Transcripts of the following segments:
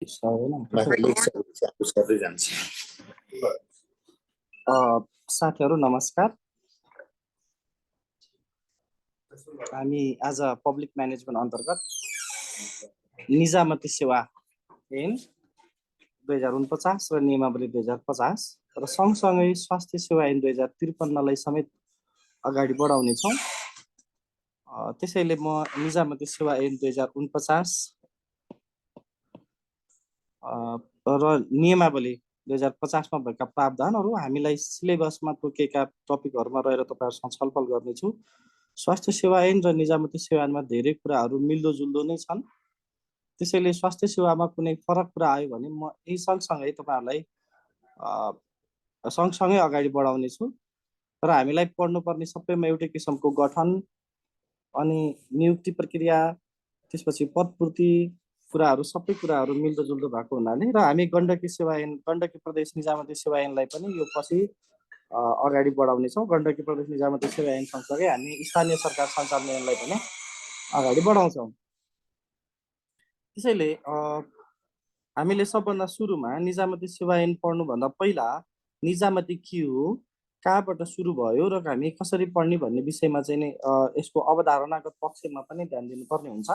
साथीहरू नमस्कार। हामी आज पब्लिक म्यानेजमेन्ट अन्तर्गत निजामती सेवा ऐन 2049 र नियमावली 2050 र सँगसँगै स्वास्थ्य सेवा ऐन 2053 लाई समेत अगाडि बढाउने छौं। त्यसैले म निजामती सेवा ऐन 2049 र नियमावली 2050 मा भएका प्रावधानहरू हामीलाई सिलेबसमा तोकेका टपिकहरुमा रहेर तपाईहरुसँग छलफल गर्नेछु। स्वास्थ्य सेवा ऐन र निजामती सेवा ऐनमा धेरै कुराहरू मिल्दोजुल्दो नै छन्। त्यसैले स्वास्थ्य सेवामा कुनै फरक कुरा आयो भने म यही सँगसँगै तपाईहरुलाई सँगसँगै अगाडि बढाउने छु। र हामीलाई पढ्नुपर्ने सबैमा एउटै किसिमको गठन अनि नियुक्ति प्रक्रिया त्यसपछि पदपूर्ति कुराहरू सबै कुराहरू मिल्दोजुल्दो भएको हुनाले र हामी गण्डकी सेवा ऐन गण्डकी प्रदेश निजामती सेवा ऐनलाई पनि यो पछि अगाडि बढाउने छौं। गण्डकी प्रदेश निजामती सेवा ऐन सँगसँगै हामी स्थानीय सरकार सञ्चालन ऐनलाई पनि अगाडि बढाउँछौं। त्यसैले हामीले सबभन्दा सुरुमा निजामती सेवा ऐन पढ्नु भन्दा पहिला निजामती के हो, कहाँबाट सुरु भयो र हामी कसरी पढ्ने भन्ने विषयमा चाहिँ नै यसको अवधारणागत पक्षमा पनि ध्यान दिनुपर्ने हुन्छ।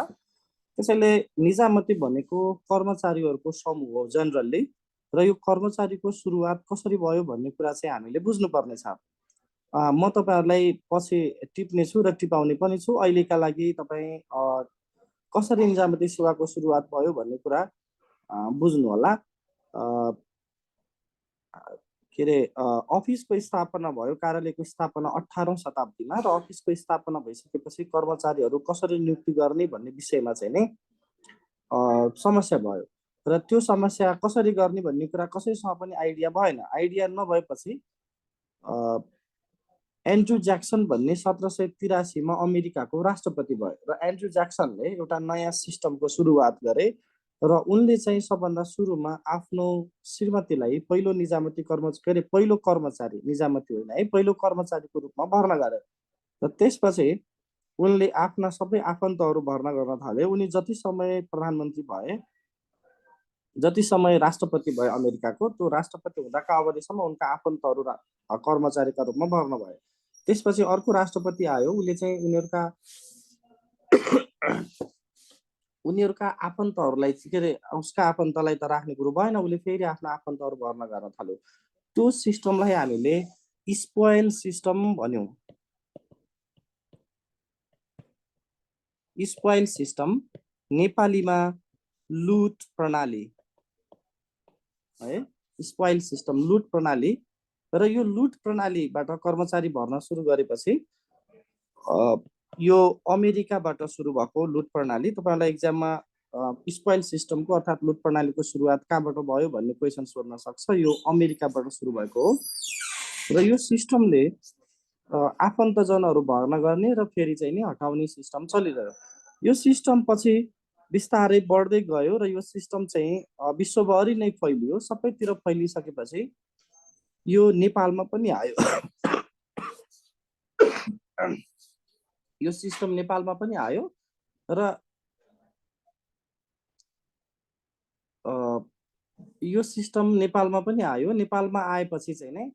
त्यसैले निजामती भनेको कर्मचारीहरूको समूह हो जनरली, र यो कर्मचारीको सुरुवात कसरी भयो भन्ने कुरा चाहिँ हामीले बुझ्नुपर्ने छ। म तपाईहरुलाई पछि टिप्ने छु र टिपाउने पनि छु। अहिलेका लागि तपाई कसरी निजामती सेवाको सुरुवात भयो भन्ने कुरा बुझ्नु होला। के रे अफिसको स्थापना भयो, कार्यालयको स्थापना 18औं शताब्दीमा र अफिसको स्थापना भइसकेपछि कर्मचारीहरू कसरी नियुक्ति गर्ने भन्ने विषयमा चाहिँ नै समस्या भयो र त्यो समस्या कसरी गर्ने भन्ने कुरा कसैसँग पनि आइडिया भएन। आइडिया नभएपछि एन्ड्रु ज्याक्सन भन्ने 1783 मा अमेरिकाको राष्ट्रपति भयो र एन्ड्रु ज्याक्सनले एउटा नयाँ सिस्टमको सुरुवात गरे र उनले चाहिँ सबभन्दा सुरुमा आफ्नो श्रीमतीलाई पहिलो निजामती कर्मचारी पहिलो कर्मचारी निजामती होइन है पहिलो कर्मचारीको रूपमा भर्ना गरे र त्यसपछि उनले आफ्ना सबै आफन्तहरू भर्ना गर्न थाले। उनी जति समय प्रधानमन्त्री भए, जति समय राष्ट्रपति भए अमेरिकाको, त्यो राष्ट्रपति हुँदाका अवधिसम्म उनका आफन्तहरू कर्मचारीका रूपमा भर्ना भए। त्यसपछि अर्को राष्ट्रपति आयो, उले चाहिँ उनीहरुका आफन्तहरूलाई के रे उसका आफन्तलाई त राख्ने कुरो भएन, उले फेरि आफ्ना आफन्तहरू भर्ना गर्न थाल्यो। त्यो सिस्टमलाई हामीले स्पोइल सिस्टम भन्यौं। स्पोइल सिस्टम नेपालीमा लुट प्रणाली है, स्पोइल सिस्टम लुट प्रणाली। र यो लुट प्रणालीबाट कर्मचारी भर्न सुरु गरेपछि यो अमेरिकाबाट सुरु भएको लुट प्रणाली। तपाईहरुलाई एक्जाममा स्पोइल सिस्टमको अर्थात् लुट प्रणालीको सुरुवात कहाँबाट भयो भन्ने क्वेशन सोध्न सक्छ। यो अमेरिकाबाट सुरु भएको हो र यो सिस्टमले आफन्तजनहरू भर्ना गर्ने र फेरि चाहिँ नि हटाउने सिस्टम चलिरह्यो। यो सिस्टम पछि बिस्तारै बढ्दै गयो र यो सिस्टम चाहिँ विश्वभरि नै फैलियो। सबैतिर फैलिसकेपछि यो नेपालमा पनि आयो। यो सिस्टम नेपालमा पनि आयो र यो सिस्टम नेपालमा पनि आयो। नेपालमा आएपछि चाहिँ नै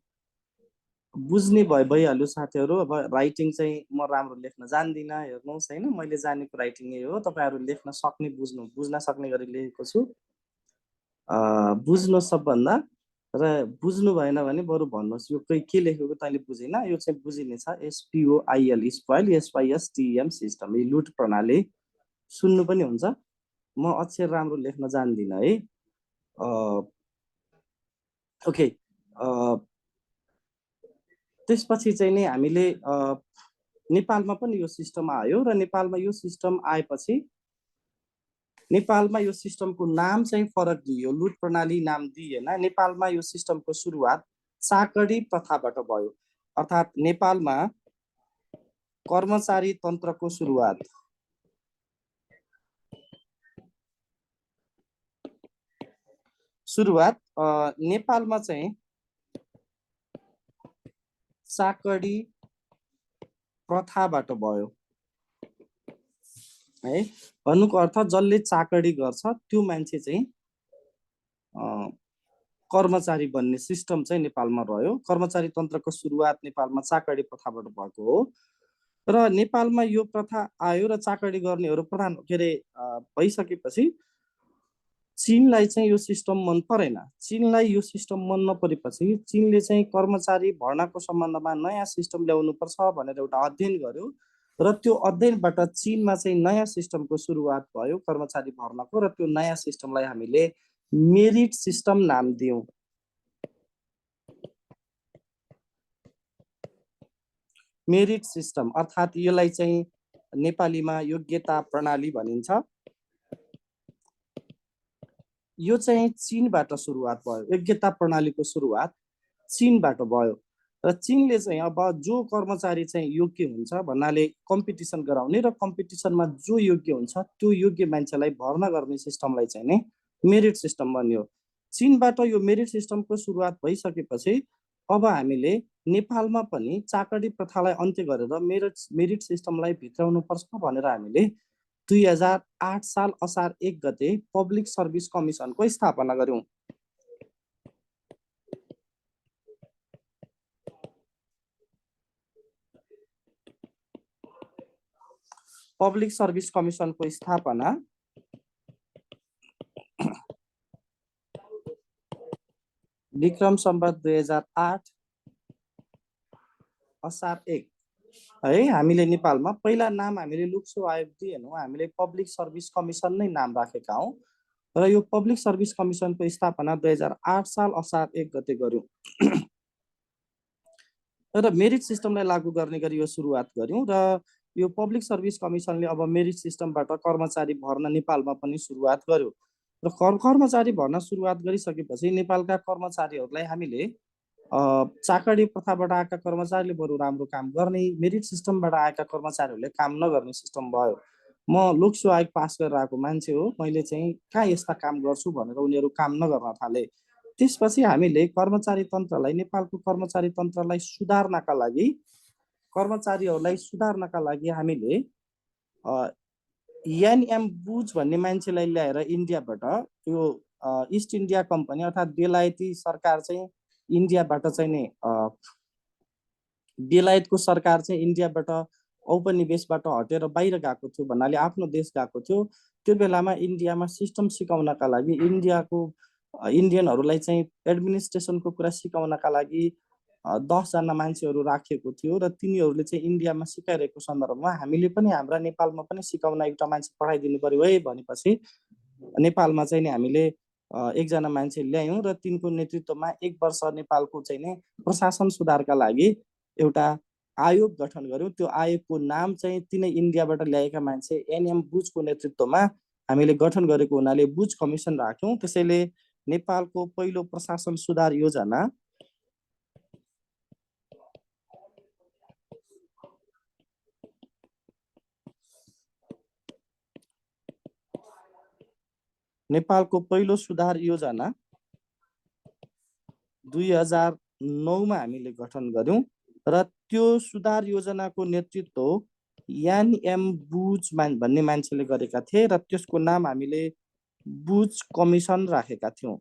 बुझ्ने भइहाल्यो साथीहरू। अब राइटिङ चाहिँ म राम्रो लेख्न जान्दिनँ, हेर्नुहोस् हैन, मैले जानेको राइटिङ यही हो। तपाईहरु लेख्न सक्ने बुझ्न सक्ने गरी लेखेको छु। बुझ्नु सबभन्दा र बुझ्नु भएन भने बरु भन्नुहोस् यो के लेखेको तैँले बुझिन, यो चाहिँ बुझिने छ। SPOIL स्पोइल SYSTEM सिस्टम, यो लुट प्रणाली। सुन्नु पनि हुन्छ, म अक्षर राम्रो लेख्न जान्दिनँ है। ओके, त्यसपछि चाहिँ नि हामीले नेपालमा पनि यो सिस्टम आयो र नेपालमा यो सिस्टम आएपछि नेपालमा यो सिस्टमको नाम चाहिँ फरक दियो, लुट प्रणाली नाम दिएन। नेपालमा यो सिस्टमको सुरुवात चाकडी प्रथाबाट भयो। अर्थात् नेपालमा कर्मचारी तन्त्रको सुरुवात नेपालमा चाहिँ चाकडी प्रथाबाट भयो है। भन्नुको अर्थ जसले चाकडी गर्छ त्यो मान्छे चाहिँ कर्मचारी बन्ने सिस्टम चाहिँ नेपालमा रह्यो। कर्मचारी तन्त्रको सुरुवात नेपालमा चाकडी प्रथाबाट भएको हो र नेपालमा यो प्रथा आयो र चाकडी गर्नेहरू प्रधान भइसकेपछि चीनलाई चाहिँ यो सिस्टम मन परेन। चीनलाई यो सिस्टम मन नपरेपछि चीनले चाहिँ कर्मचारी भर्नाको सम्बन्धमा नयाँ सिस्टम ल्याउनुपर्छ भनेर एउटा अध्ययन गर्यो र त्यो अध्ययनबाट चीनमा चाहिँ नयाँ सिस्टमको सुरुवात भयो कर्मचारी भर्नाको र त्यो नयाँ सिस्टमलाई हामीले मेरिट सिस्टम नाम दियौँ। मेरिट सिस्टम अर्थात् यसलाई चाहिँ नेपालीमा योग्यता प्रणाली भनिन्छ। यो चाहिँ चीनबाट सुरुवात भयो। योग्यता प्रणालीको सुरुवात चीनबाट भयो र चीनले चाहिँ अब जो कर्मचारी चाहिँ योग्य हुन्छ भन्नाले कम्पिटिसन गराउने र कम्पिटिसनमा जो योग्य हुन्छ त्यो योग्य मान्छेलाई भर्ना गर्ने सिस्टमलाई चाहिँ नै मेरिट सिस्टम बन्यो। चीनबाट यो मेरिट सिस्टमको सुरुवात भइसकेपछि अब हामीले नेपालमा पनि चाकडी प्रथालाई अन्त्य गरेर मेरिट सिस्टमलाई भित्राउनुपर्छ भनेर हामीले 2008 साल असार 1 गते पब्लिक सर्भिस कमिसनको स्थापना गर्यौं। पब्लिक सर्भिस कमिसनको स्थापना विक्रम सम्वत 2008 असार 1 है। हामीले नेपालमा पहिला नाम हामीले लोकसेवा आयोग दिएनौं, हामीले पब्लिक सर्भिस कमिसन नै नाम राखेका हौं र यो पब्लिक सर्भिस कमिसनको स्थापना 2008 साल असार 1 गते गर्यौं र मेरिट सिस्टमलाई लागू गर्ने गरी यो सुरुवात गर्यौं र यो पब्लिक सर्भिस कमिसनले अब मेरिट सिस्टमबाट कर्मचारी भर्न नेपालमा पनि सुरुवात गर्यो र कर्मचारी भर्न सुरुवात गरिसकेपछि नेपालका कर्मचारीहरूलाई हामीले चाकडी प्रथाबाट आएका कर्मचारीले बरु राम्रो काम गर्ने, मेरिट सिस्टमबाट आएका कर्मचारीहरूले काम नगर्ने सिस्टम भयो। म लोकसेवा आयोग पास गरेर आएको मान्छे हो, मैले चाहिँ कहाँ यस्ता काम गर्छु भनेर उनीहरू काम नगर्न थाले। त्यसपछि हामीले कर्मचारी तन्त्रलाई, नेपालको कर्मचारी तन्त्रलाई सुधार्नका लागि, कर्मचारीहरूलाई सुधार्नका लागि हामीले एनएम बुज भन्ने मान्छेलाई ल्याएर इन्डियाबाट, यो इस्ट इन्डिया कम्पनी अर्थात् बेलायती सरकार चाहिँ इन्डियाबाट चाहिँ नि बेलायतको सरकार चाहिँ इन्डियाबाट औपनिवेशबाट हटेर बाहिर गएको थियो भन्नाले आफ्नो देश गएको थियो। त्यो बेलामा इन्डियामा सिस्टम सिकाउनका लागि इन्डियनहरूलाई चाहिँ एडमिनिस्ट्रेसनको कुरा सिकाउनका लागि 10 जना मान्छेहरू राखिएको थियो र तिनीहरूले चाहिँ इन्डियामा सिकाइरहेको सन्दर्भमा हामीले पनि हाम्रा नेपालमा पनि सिकाउन एउटा मान्छे पठाइदिनु पर्यो है भनेपछि नेपालमा चाहिँ नि हामीले एकजना मान्छे ल्यायौं र तिनको नेतृत्वमा 1 वर्ष नेपालको चाहिँ नि प्रशासन सुधारका लागि एउटा आयोग गठन गर्यौं। त्यो आयोगको नाम चाहिँ तिनै इन्डियाबाट ल्याएका मान्छे एनएम बुजको नेतृत्वमा हामीले गठन गरेको हुनाले बुज कमिसन राख्यौं। त्यसैले नेपालको पहिलो प्रशासन सुधार योजना नेपालको पहिलो सुधार योजना 2009 मा हामीले गठन गर्यौं र त्यो सुधार योजनाको नेतृत्व एनएम बुज भन्ने मान्छेले गरेका थिए र त्यसको नाम हामीले बुज कमिसन राखेका थियौं।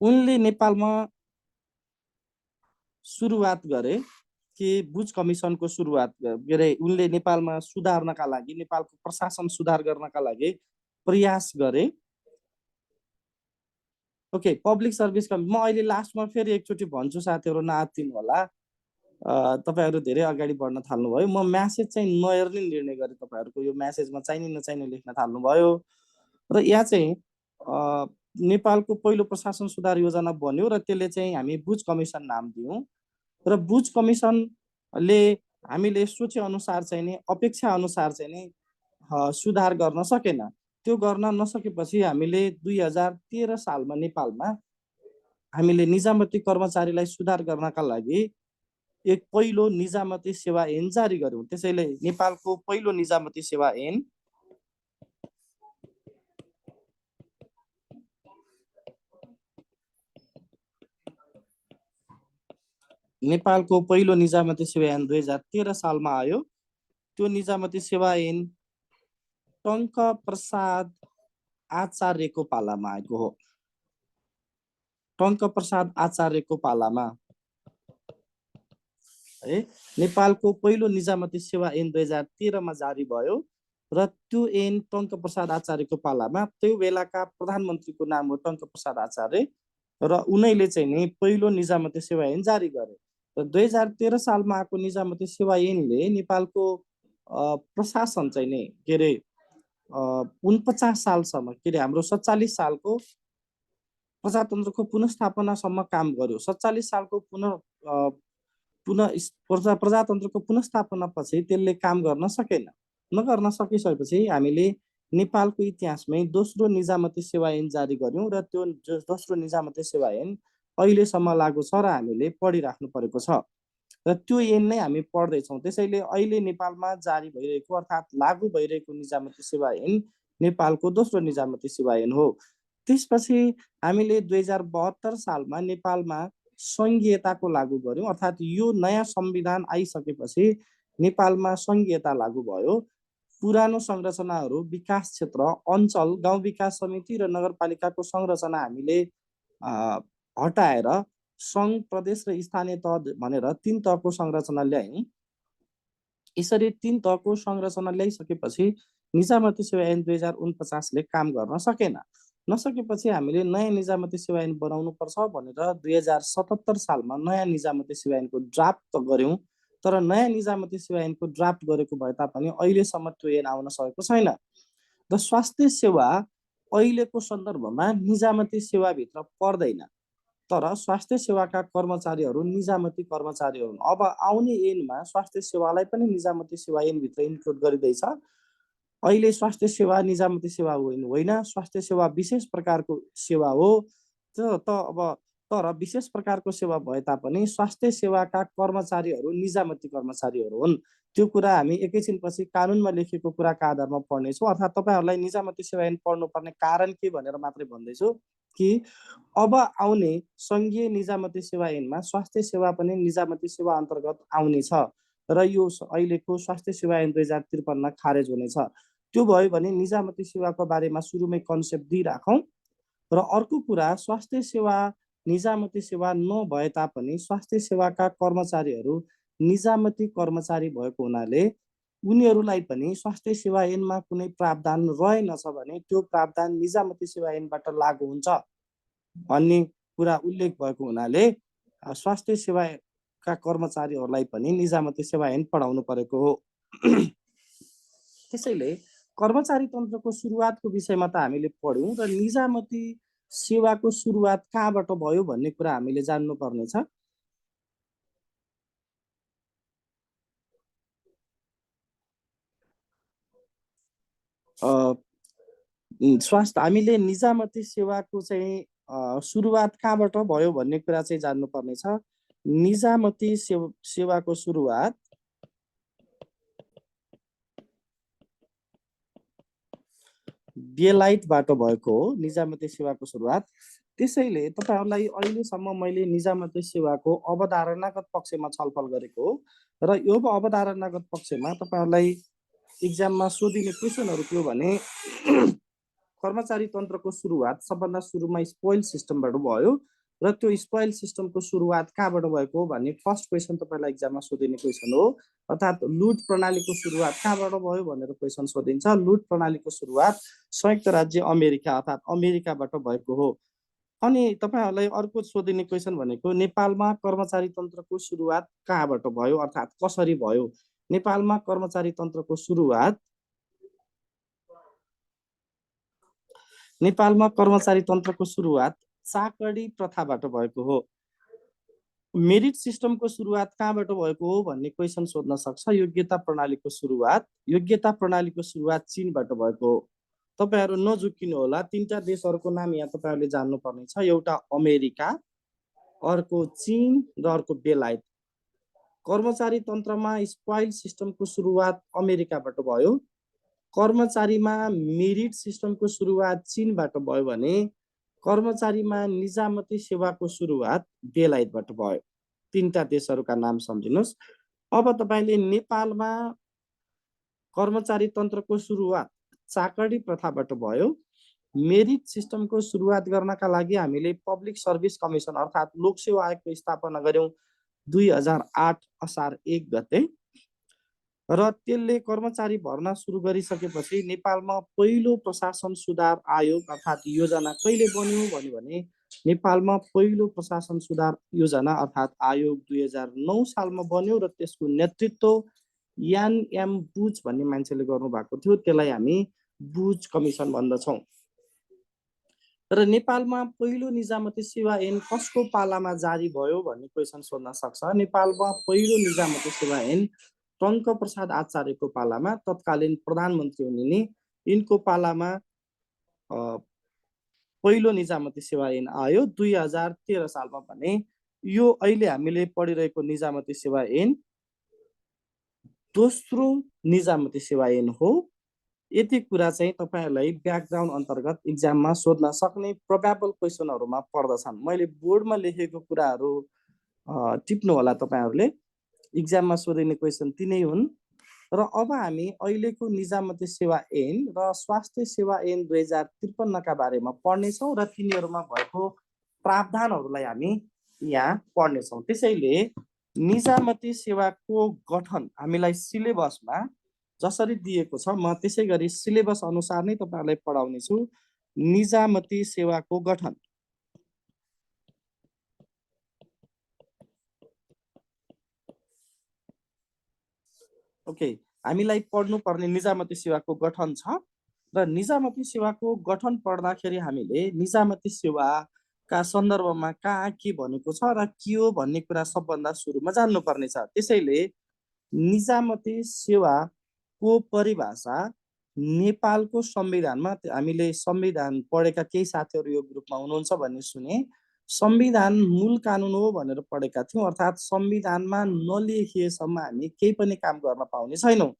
उनले नेपालमा सुरुवात गरे कि बुज कमिसनको सुरुवात गरे। उनले नेपालमा सुधार्नका लागि, नेपालको प्रशासन सुधार गर्नका लागि प्रयास गरे। ओके, पब्लिक सर्भिस कमिसन म अहिले लास्टमा फेरि एकचोटि भन्छु, साथीहरु नआत्तिनु होला, तपाईहरु धेरै अगाडि बढ्न थाल्नुभयो। म म्यासेज चाहिँ नहेर्ने निर्णय गरे। तपाईहरुको यो म्यासेजमा चाहिने नचाहिने लेख्न थाल्नुभयो र यहाँ चाहिँ नेपालको पहिलो प्रशासन सुधार योजना बन्यो र त्यसले चाहिँ हामी बुज कमिसन नाम दियौं र बुज कमिसनले हामीले सोचे अनुसार चाहिँ नि, अपेक्षा अनुसार चाहिँ नि सुधार गर्न सकेन। त्यो गर्न नसकेपछि हामीले 2013 सालमा नेपालमा हामीले निजामती कर्मचारीलाई सुधार गर्नका लागि एक पहिलो निजामती सेवा ऐन जारी गर्यौं। त्यसैले नेपालको पहिलो निजामती सेवा ऐन नेपालको पहिलो निजामती सेवा ऐन 2013 सालमा आयो। त्यो निजामती सेवा ऐन टंक प्रसाद आचार्यको पालामा आएको हो। टङ्कप्रसाद आचार्यको पालामा है नेपालको पहिलो निजामती सेवा ऐन 2013 जारी भयो र त्यो ऐन टङ्कप्रसाद आचार्यको पालामा त्यो बेलाका प्रधानमन्त्रीको नाम हो टङ्कप्रसाद आचार्य र उनैले चाहिँ नि पहिलो निजामती सेवा ऐन जारी गरे र 2013 सालमा आएको निजामती सेवा ऐनले नेपालको प्रशासन चाहिँ नि के अरे 49 सालसम्म के अरे हाम्रो 47 सालको प्रजातन्त्रको पुनस्थापनासम्म काम गर्यो। 47 सालको प्रजातन्त्रको पुनस्थापनापछि त्यसले काम गर्न सकेन। नगर्न सकिसकेपछि हामीले नेपालको इतिहासमै दोस्रो निजामती सेवा ऐन जारी गर्यौं र त्यो दोस्रो निजामती सेवा ऐन अहिलेसम्म लागू छ र हामीले पढिराख्नु परेको छ र त्यो ऐन नै हामी पढ्दैछौँ। त्यसैले अहिले नेपालमा जारी भइरहेको अर्थात् लागू भइरहेको निजामती सेवा ऐन नेपालको दोस्रो निजामती सेवा ऐन हो। त्यसपछि हामीले 2072 सालमा नेपालमा सङ्घीयताको लागू गर्यौं अर्थात् यो नयाँ संविधान आइसकेपछि नेपालमा सङ्घीयता लागू भयो। पुरानो संरचनाहरू विकास क्षेत्र, अञ्चल, गाउँ विकास समिति र नगरपालिकाको संरचना हामीले हटाएर सङ्घ, प्रदेश र स्थानीय तह भनेर 3 तहको संरचना ल्यायौं। यसरी 3 तहको संरचना ल्याइसकेपछि निजामती सेवा ऐन 2049 ले काम गर्न सकेन। नसकेपछि हामीले नयाँ निजामती सेवा ऐन बनाउनु पर्छ भनेर 2077 सालमा नयाँ निजामती सेवा ऐनको ड्राफ्ट गर्यौं तर नयाँ निजामती सेवा ऐनको ड्राफ्ट गरेको भए तापनि अहिलेसम्म त्यो ऐन आउन सकेको छैन। र स्वास्थ्य सेवा अहिलेको सन्दर्भमा निजामती सेवाभित्र पर्दैन तर स्वास्थ्य सेवाका कर्मचारीहरू निजामती कर्मचारी हुन्। अब आउने ऐनमा स्वास्थ्य सेवालाई पनि निजामती सेवा ऐनभित्र इन्क्लुड गरिँदैछ। अहिले स्वास्थ्य सेवा निजामती सेवा होइन, स्वास्थ्य सेवा विशेष प्रकारको सेवा हो। तर विशेष प्रकारको सेवा भए तापनि स्वास्थ्य सेवाका कर्मचारीहरू निजामती कर्मचारीहरू हुन्। त्यो कुरा हामी एकैछिनपछि कानुनमा लेखेको कुराका आधारमा पढ्नेछौँ। अर्थात् तपाईँहरूलाई निजामती सेवा ऐन पढ्नुपर्ने कारण के भनेर मात्रै भन्दैछु कि अब आउने सङ्घीय निजामती सेवा ऐनमा स्वास्थ्य सेवा पनि निजामती सेवा अन्तर्गत आउनेछ र यो अहिलेको स्वास्थ्य सेवा ऐन 2053 खारेज हुनेछ। त्यो भयो भने निजामती सेवाको बारेमा सुरुमै कन्सेप्ट दिइराखौँ। र अर्को कुरा, स्वास्थ्य सेवा निजामती सेवा नभए तापनि स्वास्थ्य सेवाका कर्मचारीहरू निजामती कर्मचारी भएको हुनाले उनीहरूलाई पनि स्वास्थ्य सेवा ऐनमा कुनै प्रावधान रहेनछ भने त्यो प्रावधान निजामती सेवा ऐनबाट लागू हुन्छ भन्ने कुरा उल्लेख भएको हुनाले स्वास्थ्य सेवाका कर्मचारीहरूलाई पनि निजामती सेवा ऐन पढाउनु परेको हो। त्यसैले कर्मचारी तन्त्रको सुरुवातको विषयमा त हामीले पढ्यौं र निजामती सेवाको सुरुवात कहाँबाट भयो भन्ने कुरा हामीले जान्नुपर्नेछ। स्वास्थ्य हामीले निजामती सेवाको चाहिँ सुरुवात कहाँबाट भयो भन्ने कुरा चाहिँ जान्नुपर्नेछ। निजामती सेवाको सुरुवात बेलायतबाट भएको हो। निजामती सेवाको सुरुवात त्यसैले तपाईहरुलाई अहिलेसम्म मैले निजामती सेवाको अवधारणागत पक्षमा छलफल गरेको हो र यो अवधारणागत पक्षमा तपाईहरुलाई इक्जाममा सोधिने क्वेशनहरु के हो भने कर्मचारी तन्त्रको सुरुवात सबभन्दा सुरुमा स्पोइल सिस्टमबाट भयो र त्यो स्पोइल सिस्टमको सुरुवात कहाँबाट भएको भन्ने फर्स्ट क्वेशन तपाईलाई इक्जाममा सोधिने क्वेशन हो। अर्थात् लुट प्रणालीको सुरुवात कहाँबाट भयो भनेर क्वेशन सोधिन्छ। लुट प्रणालीको सुरुवात संयुक्त राज्य अमेरिका अर्थात् अमेरिकाबाट भएको हो। अनि तपाईहरुलाई अर्को सोधिने क्वेशन भनेको नेपालमा कर्मचारी तन्त्रको सुरुवात कहाँबाट भयो अर्थात् कसरी भयो। नेपालमा कर्मचारी तन्त्रको सुरुवात चाकडी प्रथाबाट भएको हो। मेरिट सिस्टमको सुरुवात कहाँबाट भएको हो भन्ने क्वेशन सोध्न सक्छ। योग्यता प्रणालीको सुरुवात चीनबाट भएको हो। तपाईहरु नझुकिनु होला, तीनटा देशहरुको नाम यहाँ तपाईहरुले जान्नुपर्ने छ। एउटा अमेरिका, अर्को चीन र अर्को बेलायत। कर्मचारी तन्त्रमा स्पोइल सिस्टमको सुरुवात अमेरिकाबाट भयो। कर्मचारीमा मेरिट सिस्टमको सुरुवात चीनबाट भयो भने कर्मचारीमा निजामती सेवाको सुरुवात बेलायतबाट भयो। तीनटा देशहरुका नाम सम्झिनुस्। अब तपाईले नेपालमा कर्मचारी तन्त्रको सुरुवात चाकडी प्रथाबाट भयो। मेरिट सिस्टमको सुरुवात गर्नका लागि हामीले पब्लिक सर्भिस कमिसन अर्थात् लोकसेवा आयोगको स्थापना गर्यौं 2008 असार 1 गते र त्यसले कर्मचारी भर्ना सुरु गरिसकेपछि नेपालमा पहिलो प्रशासन सुधार आयोग अर्थात् योजना कहिले बन्यो भन्यो भने नेपालमा पहिलो प्रशासन सुधार योजना अर्थात् आयोग 2009 सालमा बन्यो र त्यसको नेतृत्व यान एम बुच भन्ने मान्छेले गर्नु भएको थियो। त्यसलाई हामी बुच कमिसन भन्दछौँ। र नेपालमा पहिलो निजामती सेवा ऐन कसको पालामा जारी भयो भन्ने क्वेसन सोध्न सक्छ। नेपालमा पहिलो निजामती सेवा ऐन टङ्क प्रसाद आचार्यको पालामा तत्कालीन प्रधानमन्त्री हुने यिनको पालामा पहिलो निजामती सेवा ऐन आयो 2013 सालमा भने यो अहिले हामीले पढिरहेको निजामती सेवा ऐन दोस्रो निजामती सेवा ऐन हो। यति कुरा चाहिँ तपाईहरुलाई ब्याकग्राउन्ड अन्तर्गत एक्जाममा सोध्न सक्ने प्रोबेबल क्वेसनहरुमा पर्दछन्। मैले बोर्डमा लेखेको कुराहरु टिप्नु होला तपाईहरुले। एक्जाममा सोधिने क्वेसन तिनै हुन्। र अब हामी अहिलेको निजामती सेवा ऐन र स्वास्थ्य सेवा ऐन 2053 का बारेमा पढ्नेछौँ र तिनीहरुमा भएको प्रावधानहरुलाई हामी यहाँ पढ्नेछौँ। त्यसैले निजामती सेवाको गठन हामीलाई सिलेबसमा जसरी दिएको छ म त्यसैगरी सिलेबस अनुसार नै तपाईहरुलाई पढाउने छु। निजामती सेवाको गठन ओके हामीलाई पढ्नु पर्ने निजामती सेवाको गठन छ र निजामती सेवाको गठन पढ्दाखेरि हामीले निजामती सेवाका सन्दर्भमा कहाँ के भनेको छ र के हो भन्ने कुरा सबभन्दा सुरुमा जान्नुपर्ने छ। त्यसैले निजामती सेवाको परिभाषा नेपालको संविधानमा हामीले संविधान पढेका केही साथीहरु यो ग्रुपमा हुनुहुन्छ भन्ने सुने। संविधान मूल कानुन हो भनेर पढेका थियौं अर्थात् संविधानमा नलेखिएसम्म हामी केही पनि काम गर्न पाउने छैनौं।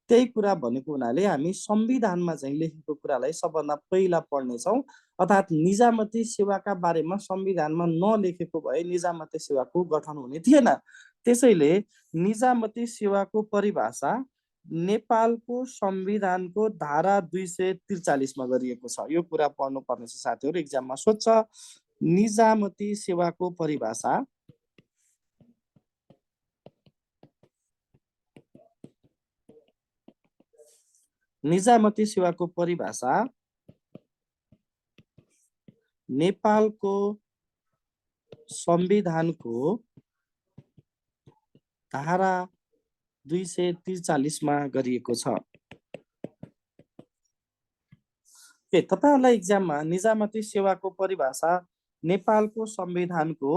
त्यही कुरा भनेको हुनाले हामी संविधानमा चाहिँ लेखेको कुरालाई सबभन्दा पहिला पढ्ने छौं अर्थात् निजामती सेवाका बारेमा संविधानमा नलेखेको भए निजामती सेवाको गठन हुने थिएन। त्यसैले निजामती सेवाको परिभाषा नेपालको संविधानको धारा 243 मा गरिएको छ। यो कुरा पढ्नु पर्ने छ साथीहरु, एक्जाममा सोध्छ। निजामती सेवाको परिभाषा निजामती सेवाको परिभाषा नेपालको संविधानको धारा 243 मा गरिएको छ। के तपाईहरुलाई एक्जाममा निजामती सेवाको परिभाषा नेपालको संविधानको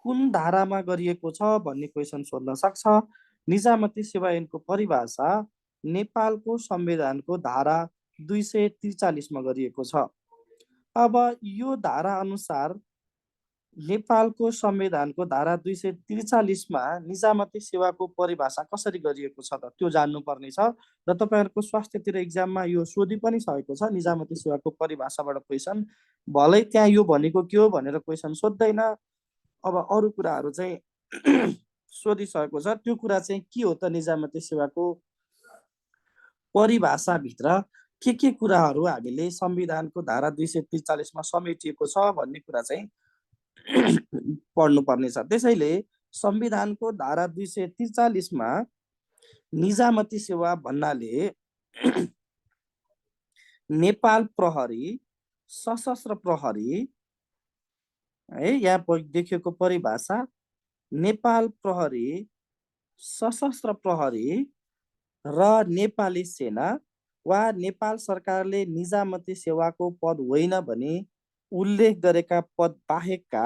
कुन धारामा गरिएको छ भन्ने क्वेसन सोध्न सक्छ। निजामती सेवा ऐनको परिभाषा नेपालको संविधानको धारा 243 मा गरिएको छ। अब यो धारा अनुसार नेपालको संविधानको धारा 243 मा निजामती सेवाको परिभाषा कसरी गरिएको छ त त्यो जान्नु पर्ने छ र तपाईहरुको स्वास्थ्यतिर एक्जाममा यो सोधि पनि सकेको छ। निजामती सेवाको परिभाषाबाट क्वेसन भलै त्यहाँ यो भनेको के हो भनेर क्वेसन सोध्दैन। अब अरु कुराहरु चाहिँ सोधिसकेको छ। त्यो कुरा चाहिँ के हो त निजामती सेवाको परिभाषा भित्र के कुराहरु हामीले संविधानको धारा 243 मा समेटिएको छ भन्ने कुरा चाहिँ पढ्नु पर्ने छ। त्यसैले संविधानको धारा 243 मा निजामती सेवा भन्नाले नेपाल प्रहरी, सशस्त्र प्रहरी है यहाँ देखिएको परिभाषा नेपाल प्रहरी, सशस्त्र प्रहरी र नेपाली सेना वा नेपाल सरकारले निजामती सेवाको पद होइन भने उल्लेख गरेका पद बाहेकका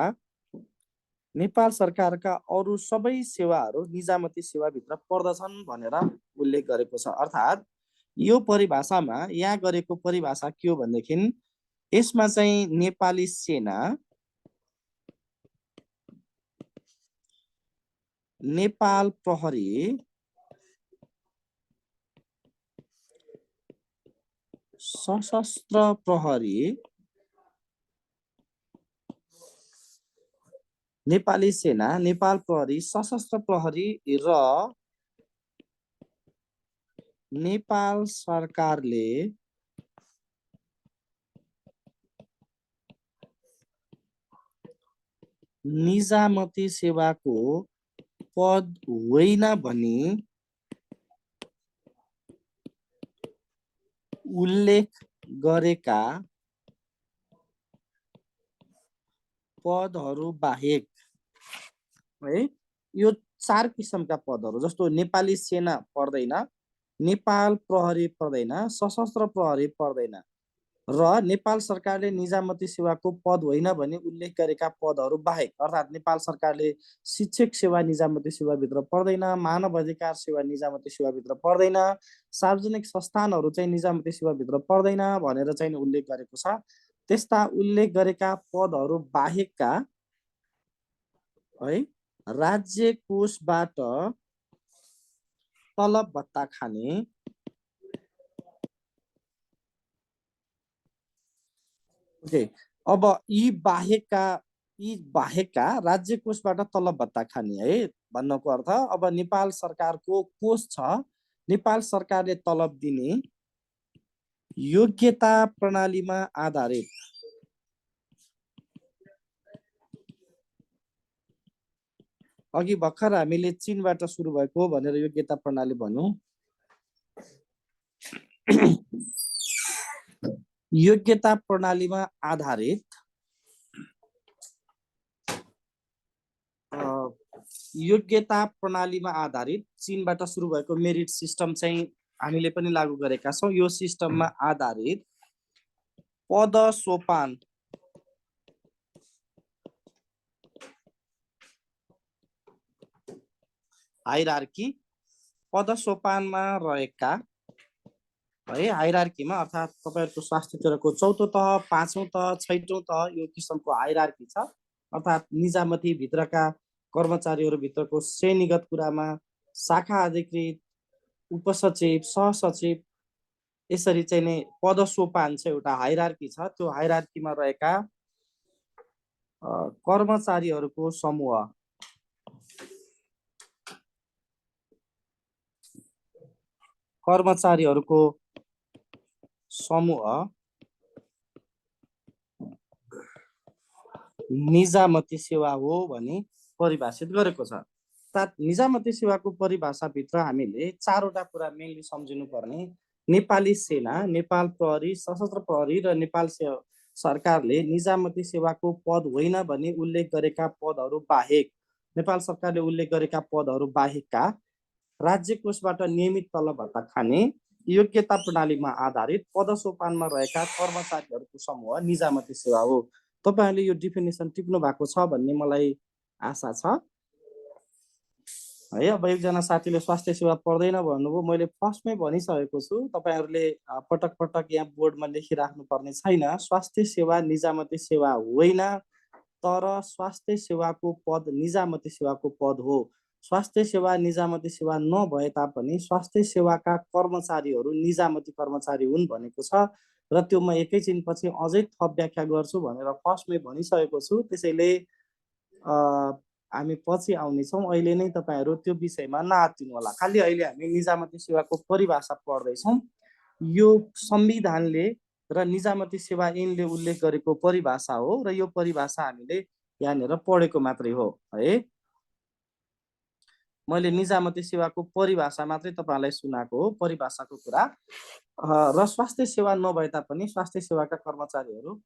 नेपाल सरकारका अरु सबै सेवाहरू निजामती सेवाभित्र पर्दछन् भनेर उल्लेख गरेको छ। अर्थात् यो परिभाषामा यहाँ गरेको परिभाषा के हो भनेदेखि यसमा चाहिँ नेपाली सेना, नेपाल प्रहरी, सशस्त्र प्रहरी, नेपाली सेना, नेपाल प्रहरी, सशस्त्र प्रहरी र नेपाल सरकारले निजामती सेवाको पद होइन भनी उल्लेख गरेका पदहरू बाहेक है, यो 4 किसिमका पदहरू जस्तो नेपाली सेना पर्दैन, नेपाल प्रहरी पर्दैन, सशस्त्र प्रहरी पर्दैन र नेपाल सरकारले निजामती सेवाको पद होइन भनी उल्लेख गरेका पदहरू बाहेक, अर्थात् नेपाल सरकारले शिक्षक सेवा निजामती सेवाभित्र पर्दैन, मानव अधिकार सेवा निजामती सेवाभित्र पर्दैन, सार्वजनिक संस्थानहरू चाहिँ निजामती सेवाभित्र पर्दैन भनेर चाहिँ उल्लेख गरेको छ। त्यस्ता उल्लेख गरेका पदहरू बाहेकका है राज्य कोषबाट तलब भत्ता खाने अब यी बाहेकका राज्य कोषबाट तलब भत्ता खाने है भन्नको अर्थ अब नेपाल सरकारको कोष छ, नेपाल सरकारले तलब दिने योग्यता प्रणालीमा आधारित अघि भर्खर हामीले चीनबाट सुरु भएको भनेर योग्यता प्रणाली भन्यौं। योग्यता प्रणालीमा आधारित चीनबाट सुरु भएको मेरिट सिस्टम चाहिँ हामीले पनि लागू गरेका छौं। यो सिस्टममा आधारित पद सोपान हायरार्की पद सोपानमा रहेका है, हायरार्कीमा अर्थात् तपाईहरुको स्वास्थ्य केन्द्रको चौथो तह, पाँचौं तह, छैटौं तह यो किसिमको हायरार्की छ। अर्थात् निजामती भित्रका कर्मचारीहरू भित्रको श्रेणीगत कुरामा शाखा अधिकृत, उपसचिव, सहसचिव यसरी चाहिँ नै पद सोपान छ, एउटा हायरार्की छ। त्यो हायरार्कीमा रहेका कर्मचारीहरूको समूह निजामती सेवा हो भनी परिभाषित गरेको छ। अर्थात् निजामती सेवाको परिभाषाभित्र हामीले 4 वटा कुरा मेनली सम्झिनु पर्ने, नेपाली सेना, नेपाल प्रहरी, सशस्त्र प्रहरी र नेपाल सरकारले निजामती सेवाको पद होइन भनी उल्लेख गरेका पदहरू बाहेक, नेपाल सरकारले उल्लेख गरेका पदहरू बाहेकका राज्य कोषबाट नियमित तलब भत्ता खाने योग्यता प्रणालीमा आधारित पद सोपानमा रहेका कर्मचारीहरूको समूह निजामती सेवा हो। तपाईहरुले यो डिफिनेसन टिप्नु भएको छ भन्ने मलाई आशा छ है। अब एकजना साथीले स्वास्थ्य सेवा पर्दैन भन्नुभयो, मैले फर्स्टमै भनिसकेको छु, तपाईहरुले पटक पटक यहाँ बोर्डमा लेखिराख्नु पर्ने छैन। स्वास्थ्य सेवा निजामती सेवा होइन, तर स्वास्थ्य सेवाको पद निजामती सेवाको पद हो। स्वास्थ्य सेवा निजामती सेवा नभए तापनि स्वास्थ्य सेवाका कर्मचारीहरू निजामती कर्मचारी हुन् भनेको छ र त्यो म एकैछिनपछि अझै थप व्याख्या गर्छु भनेर फर्स्टमै भनिसकेको छु। त्यसैले हामी पछि आउनेछौँ, अहिले नै तपाईहरु त्यो विषयमा नआत्तिनु होला। खाली अहिले हामी निजामती सेवाको परिभाषा पढ्दैछौँ। यो संविधानले र निजामती सेवा ऐनले उल्लेख गरेको परिभाषा हो र यो परिभाषा हामीले यहाँनिर पढेको मात्रै हो है। मैले निजामती सेवाको परिभाषा मात्रै तपाईहरुलाई सुनाएको हो, परिभाषाको कुरा। र स्वास्थ्य सेवा नभए तापनि स्वास्थ्य सेवाका कर्मचारीहरू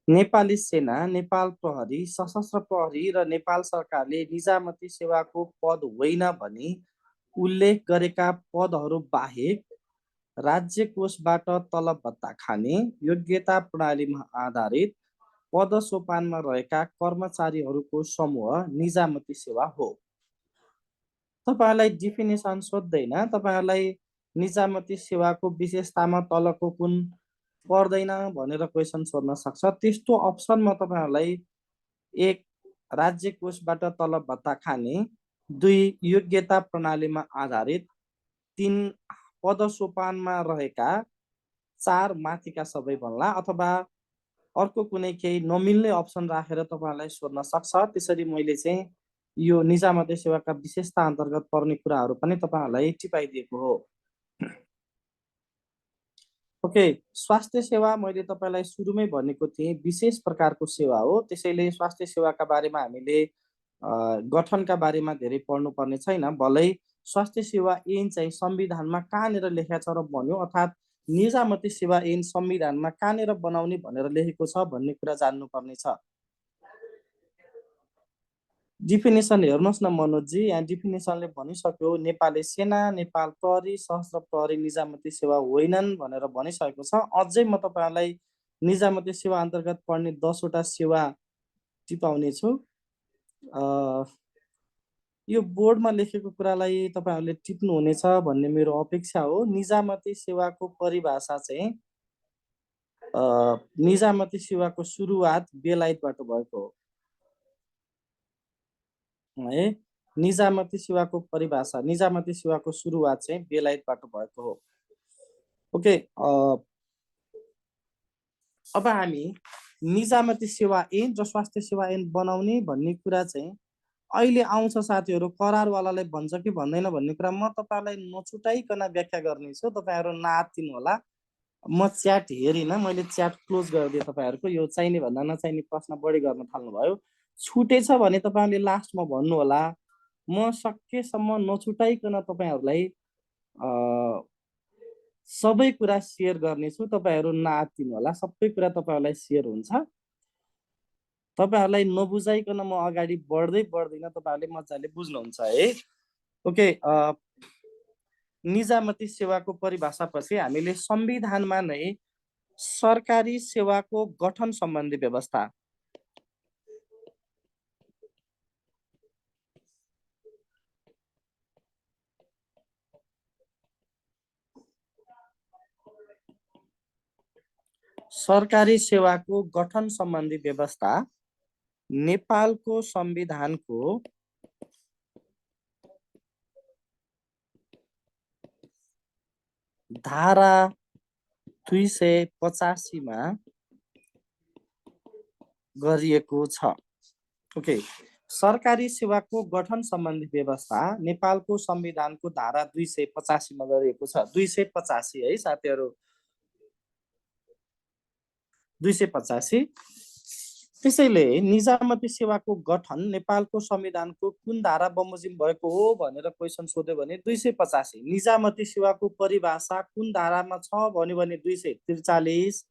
नेपाली सेना, नेपाल प्रहरी, सशस्त्र प्रहरी र नेपाल सरकारले निजामती सेवाको पद होइन भनी उल्लेख गरेका पदहरू बाहेक राज्य कोषबाट तलब भत्ता खाने योग्यता प्रणालीमा आधारित पद सोपानमा रहेका कर्मचारीहरूको समूह निजामती सेवा हो। तपाईहरुलाई डिफिनेसन सोध्दैन, तपाईहरुलाई निजामती सेवाको विशेषतामा तलको कुन पर्दैन भनेर क्वेसन सोध्न सक्छ। त्यस्तो अप्सनमा तपाईहरुलाई 1 राज्य कोषबाट तलब भत्ता खाने, 2 योग्यता प्रणालीमा आधारित, 3 पदसोपानमा रहेका 4 माथिका सबै भन्ला, अथवा अर्को कुनै केही नमिल्ने अप्सन राखेर तपाईँहरूलाई सोध्न सक्छ। त्यसरी मैले चाहिँ यो निजामती सेवाका विशेषता अन्तर्गत पर्ने कुराहरू पनि तपाईँहरूलाई टिपाइदिएको हो। ओके, स्वास्थ्य सेवा मैले तपाईँलाई सुरुमै भनेको थिएँ विशेष प्रकारको सेवा हो। त्यसैले स्वास्थ्य सेवाका बारेमा हामीले गठनका बारेमा धेरै पढ्नुपर्ने छैन। भलै स्वास्थ्य सेवा ऐन चाहिँ संविधानमा कहाँनिर लेखेको छ र भन्यो, अर्थात् निजामती सेवा ऐन संविधानमा कहाँनिर बनाउने भनेर लेखेको छ भन्ने कुरा जान्नुपर्ने छ। डिफिनेसन हेर्नुहोस् न मनोजजी, यहाँ डिफिनेसनले भनिसक्यो नेपाली सेना, नेपाल प्रहरी, सशस्त्र प्रहरी निजामती सेवा होइनन् भनेर भनिसकेको छ। अझै म तपाईँहरूलाई निजामती सेवा अन्तर्गत पर्ने 10 वटा सेवा टिपाउने छु। यो बोर्डमा लेखेको कुरालाई तपाईँहरूले टिप्नुहुनेछ भन्ने मेरो अपेक्षा हो। निजामती सेवाको परिभाषा चाहिँ निजामती सेवाको सुरुवात बेलायतबाट भएको हो है। निजामती सेवाको परिभाषा, निजामती सेवाको सुरुवात चाहिँ बेलायतबाट भएको हो। ओके, अब हामी निजामती सेवा ऐन र स्वास्थ्य सेवा ऐन बनाउने भन्ने कुरा चाहिँ अहिले आउँछ साथीहरू, करारवालालाई भन्छ कि भन्दैन भन्ने कुरा म तपाईँहरूलाई नछुटाइकन व्याख्या गर्नेछु। तपाईँहरू नआत्तिनु होला। म च्याट हेरिनँ, मैले च्याट क्लोज गरिदिएँ तपाईँहरूको। यो चाहिने भन्दा नचाहिने प्रश्न बढी गर्न थाल्नुभयो। छुटेछ भने तपाईँहरूले लास्टमा भन्नु होला। म सकेसम्म नछुटाइकन तपाईँहरूलाई सबै कुरा सेयर गर्नेछु। तपाईँहरू नआत्तिनु होला, सबै कुरा तपाईँहरूलाई सेयर हुन्छ। तपाईँहरूलाई नबुझाइकन म अगाडि बढ्दैन, तपाईँहरूले मजाले बुझ्नुहुन्छ है। ओके, निजामती सेवाको परिभाषापछि हामीले संविधानमा नै सरकारी सेवाको गठन सम्बन्धी व्यवस्था, सरकारी सेवाको गठन सम्बन्धी व्यवस्था नेपालको संविधानको धारा 285 मा गरिएको छ। ओके, सरकारी सेवाको गठन सम्बन्धी व्यवस्था नेपालको संविधानको धारा 285 मा गरिएको छ। 285 है साथीहरू, 285। त्यसैले निजामती सेवाको गठन नेपालको संविधानको कुन धारा बमोजिम भएको हो भनेर क्वेसन सोध्यो भने 285। निजामती सेवाको परिभाषा कुन धारामा छ भन्यो भने 243।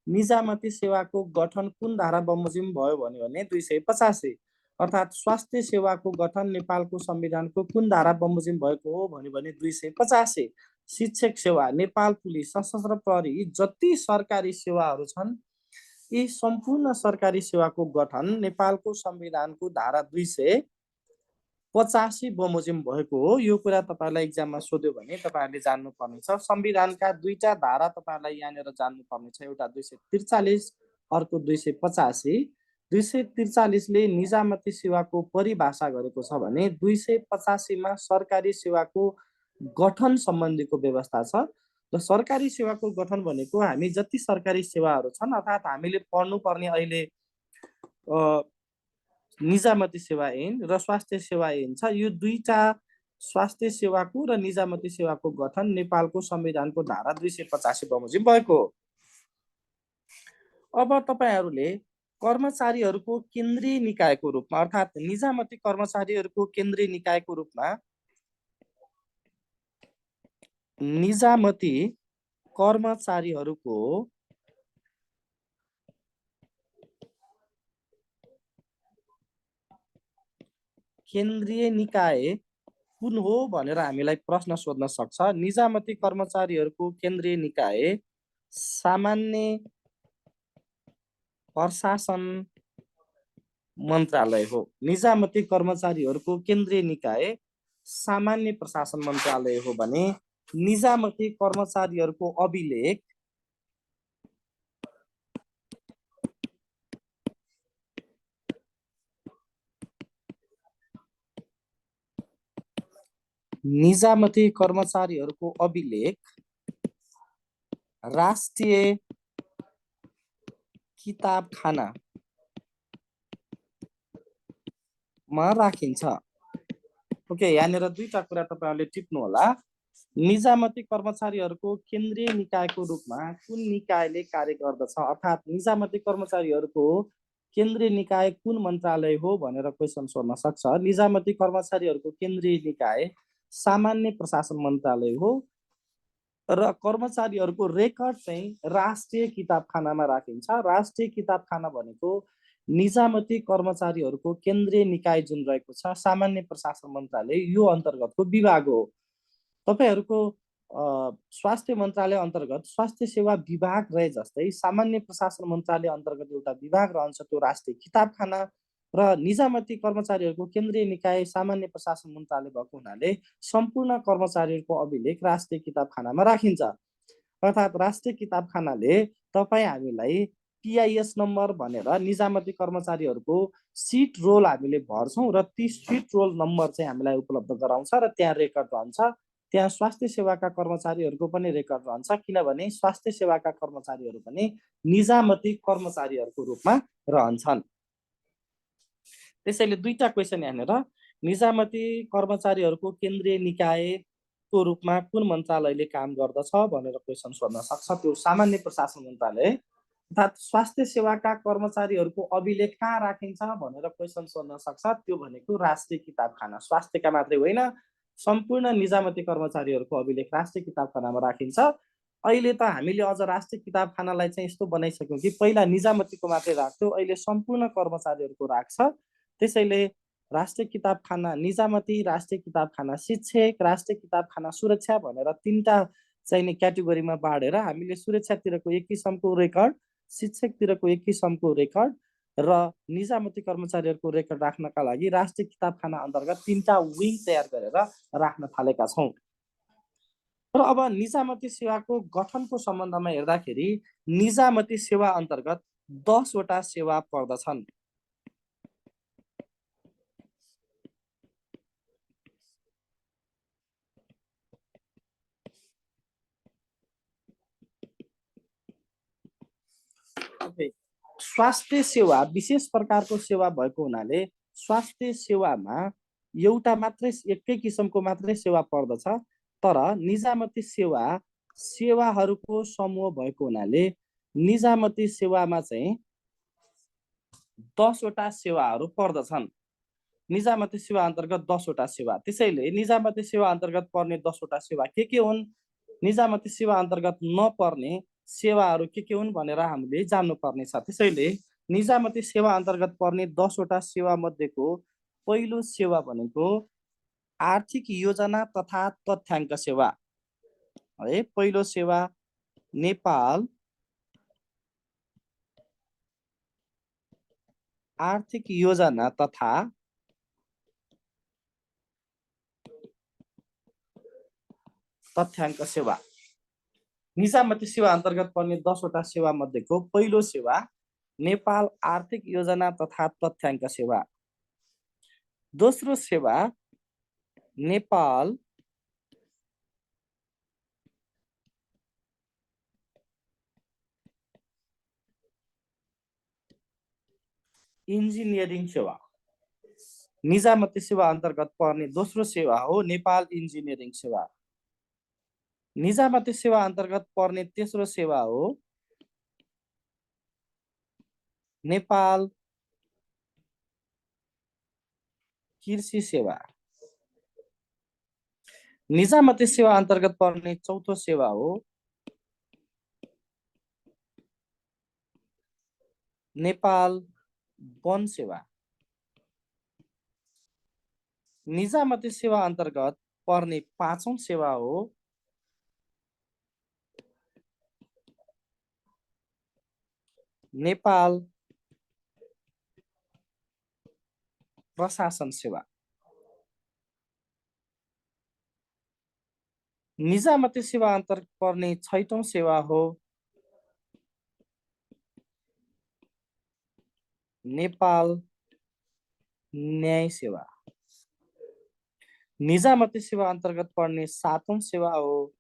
निजामती सेवाको गठन कुन धारा बमोजिम भयो भन्यो भने 285। अर्थात् स्वास्थ्य सेवाको गठन नेपालको संविधानको कुन धारा बमोजिम भएको हो भन्यो भने 285। शिक्षक सेवा, नेपाल पुलिस, सशस्त्र प्रहरी जति सरकारी सेवाहरू छन् यी सम्पूर्ण सरकारी सेवाको गठन नेपालको संविधानको धारा 285 बमोजिम भएको हो। यो कुरा तपाईँलाई एक्जाममा सोध्यो भने तपाईँहरूले जान्नुपर्ने छ। संविधानका दुईटा धारा तपाईँहरूलाई यहाँनिर जान्नुपर्ने छ, एउटा 243, अर्को 285। 243 ले निजामती सेवाको परिभाषा गरेको छ भने 285 मा सरकारी सेवाको गठन सम्बन्धीको व्यवस्था छ। र सरकारी सेवाको गठन भनेको हामी जति सरकारी सेवाहरू छन्, अर्थात् हामीले पढ्नुपर्ने अहिले निजामती सेवा ऐन र स्वास्थ्य सेवा ऐन छ। यो दुईटा स्वास्थ्य सेवाको र निजामती सेवाको गठन नेपालको संविधानको धारा 285 बमोजिम भएको हो। अब तपाईहरूले कर्मचारीहरूको केन्द्रीय निकायको रूपमा, अर्थात् निजामती कर्मचारीहरूको केन्द्रीय निकायको रूपमा निजामती कर्मचारीहरूको केन्द्रीय निकाय कुन हो भनेर हामीलाई प्रश्न सोध्न सक्छ। निजामती कर्मचारीहरूको केन्द्रीय निकाय सामान्य प्रशासन मन्त्रालय हो। निजामती कर्मचारीहरूको केन्द्रीय निकाय सामान्य प्रशासन मन्त्रालय हो भने निजामती कर्मचारीहरूको अभिलेख निजामती कर्मचारीहरूको अभिलेख राष्ट्रिय किताबखानामा राखिन्छ। ओके, यहाँनिर दुईटा कुरा तपाईहरुले टिप्नु होला। निजामती कर्मचारीहरूको केन्द्रीय निकायको रूपमा कुन निकायले कार्य गर्दछ, अर्थात् निजामती कर्मचारीहरूको केन्द्रीय निकाय कुन मन्त्रालय हो भनेर क्वेसन सोध्न सक्छ। निजामती कर्मचारीहरूको केन्द्रीय निकाय सामान्य प्रशासन मन्त्रालय हो र कर्मचारीहरूको रेकर्ड चाहिँ राष्ट्रिय किताबखानामा राखिन्छ। राष्ट्रिय किताबखाना भनेको निजामती कर्मचारीहरूको केन्द्रीय निकाय जुन रहेको छ सामान्य प्रशासन मन्त्रालय, यो अन्तर्गतको विभाग हो। तपाईहरुको स्वास्थ्य मन्त्रालय अन्तर्गत स्वास्थ्य सेवा विभाग रहे जस्तै सामान्य प्रशासन मन्त्रालय अन्तर्गत एउटा विभाग रहन्छ, त्यो राष्ट्रिय किताबखाना। र निजामती कर्मचारीहरूको केन्द्रीय निकाय सामान्य प्रशासन मन्त्रालय भएको हुनाले सम्पूर्ण कर्मचारीहरूको अभिलेख राष्ट्रिय किताबखानामा राखिन्छ। अर्थात् राष्ट्रिय किताबखानाले तपाईँ हामीलाई PIS नम्बर भनेर निजामती कर्मचारीहरूको सिट रोल हामीले भर्छौं र ती सिट रोल नम्बर चाहिँ हामीलाई उपलब्ध गराउँछ र त्यहाँ रेकर्ड रहन्छ। त्यहाँ स्वास्थ्य सेवाका कर्मचारीहरूको पनि रेकर्ड रहन्छ, किनभने स्वास्थ्य सेवाका कर्मचारीहरू पनि निजामती कर्मचारीहरूको रूपमा रहन्छन्। त्यसैले दुईटा क्वेसन यहाँनिर, निजामती कर्मचारीहरूको केन्द्रीय निकायको रूपमा कुन मन्त्रालयले काम गर्दछ भनेर क्वेसन सोध्न सक्छ, त्यो सामान्य प्रशासन मन्त्रालय। अर्थात् स्वास्थ्य सेवाका कर्मचारीहरूको अभिलेख कहाँ राखिन्छ भनेर क्वेसन सोध्न सक्छ, त्यो भनेको राष्ट्रिय किताबखाना। स्वास्थ्यका मात्रै होइन, सम्पूर्ण निजामती कर्मचारीहरूको अभिलेख राष्ट्रिय किताबखानामा राखिन्छ। अहिले त हामीले अझ राष्ट्रिय किताबखानालाई चाहिँ यस्तो बनाइसक्यौँ कि पहिला निजामतीको मात्रै राख्थ्यो, अहिले सम्पूर्ण कर्मचारीहरूको राख्छ। त्यसैले राष्ट्रिय किताबखाना निजामती, राष्ट्रिय किताबखाना शिक्षक, राष्ट्रिय किताबखाना सुरक्षा भनेर तीनटा चाहिने क्याटेगोरीमा बाँडेर हामीले सुरक्षातिरको एक किसिमको रेकर्ड, शिक्षकतिरको एक किसिमको रेकर्ड र निजामती कर्मचारीहरूको रेकर्ड राख्नका लागि राष्ट्रिय किताबखाना अन्तर्गत तीनटा विङ तयार गरेर राख्न थालेका छौँ। र अब निजामती सेवाको गठनको सम्बन्धमा हेर्दाखेरि निजामती सेवा अन्तर्गत 10 वटा सेवा पर्दछन्। स्वास्थ्य सेवा विशेष प्रकारको सेवा भएको हुनाले स्वास्थ्य सेवामा एउटा मात्रै एकै किसिमको मात्रै सेवा पर्दछ, तर निजामती सेवा सेवाहरूको समूह भएको हुनाले निजामती सेवामा चाहिँ 10 वटा सेवाहरू पर्दछन्। निजामती सेवा अन्तर्गत 10 वटा सेवा। त्यसैले निजामती सेवा अन्तर्गत पर्ने 10 वटा सेवा के हुन्, निजामती सेवा अन्तर्गत नपर्ने सेवाहरू के हुन् भनेर हामीले जान्नुपर्ने छ। त्यसैले निजामती सेवा अन्तर्गत पर्ने 10 वटा सेवा मध्येको पहिलो सेवा भनेको आर्थिक योजना तथा तथ्याङ्क सेवा है। पहिलो सेवा नेपाल आर्थिक योजना तथा तथ्याङ्क सेवा। निजामती सेवा अन्तर्गत पर्ने 10 वटा सेवा मध्येको पहिलो सेवा नेपाल आर्थिक योजना तथा तथ्याङ्क सेवा। दोस्रो सेवा नेपाल इन्जिनियरिङ सेवा। निजामती सेवा अन्तर्गत पर्ने दोस्रो सेवा हो नेपाल इन्जिनियरिङ सेवा। निजामती सेवा अन्तर्गत पर्ने तेस्रो सेवा हो नेपाल कृषि सेवा। निजामती सेवा अन्तर्गत पर्ने चौथो सेवा हो नेपाल वन सेवा। निजामती सेवा अन्तर्गत पर्ने पाँचौं सेवा हो नेपाल प्रशासन सेवा। निजामती सेवा अन्तर्गत पर्ने छैटौं सेवा हो नेपाल न्याय सेवा। निजामती सेवा अन्तर्गत पर्ने 7औं सेवा हो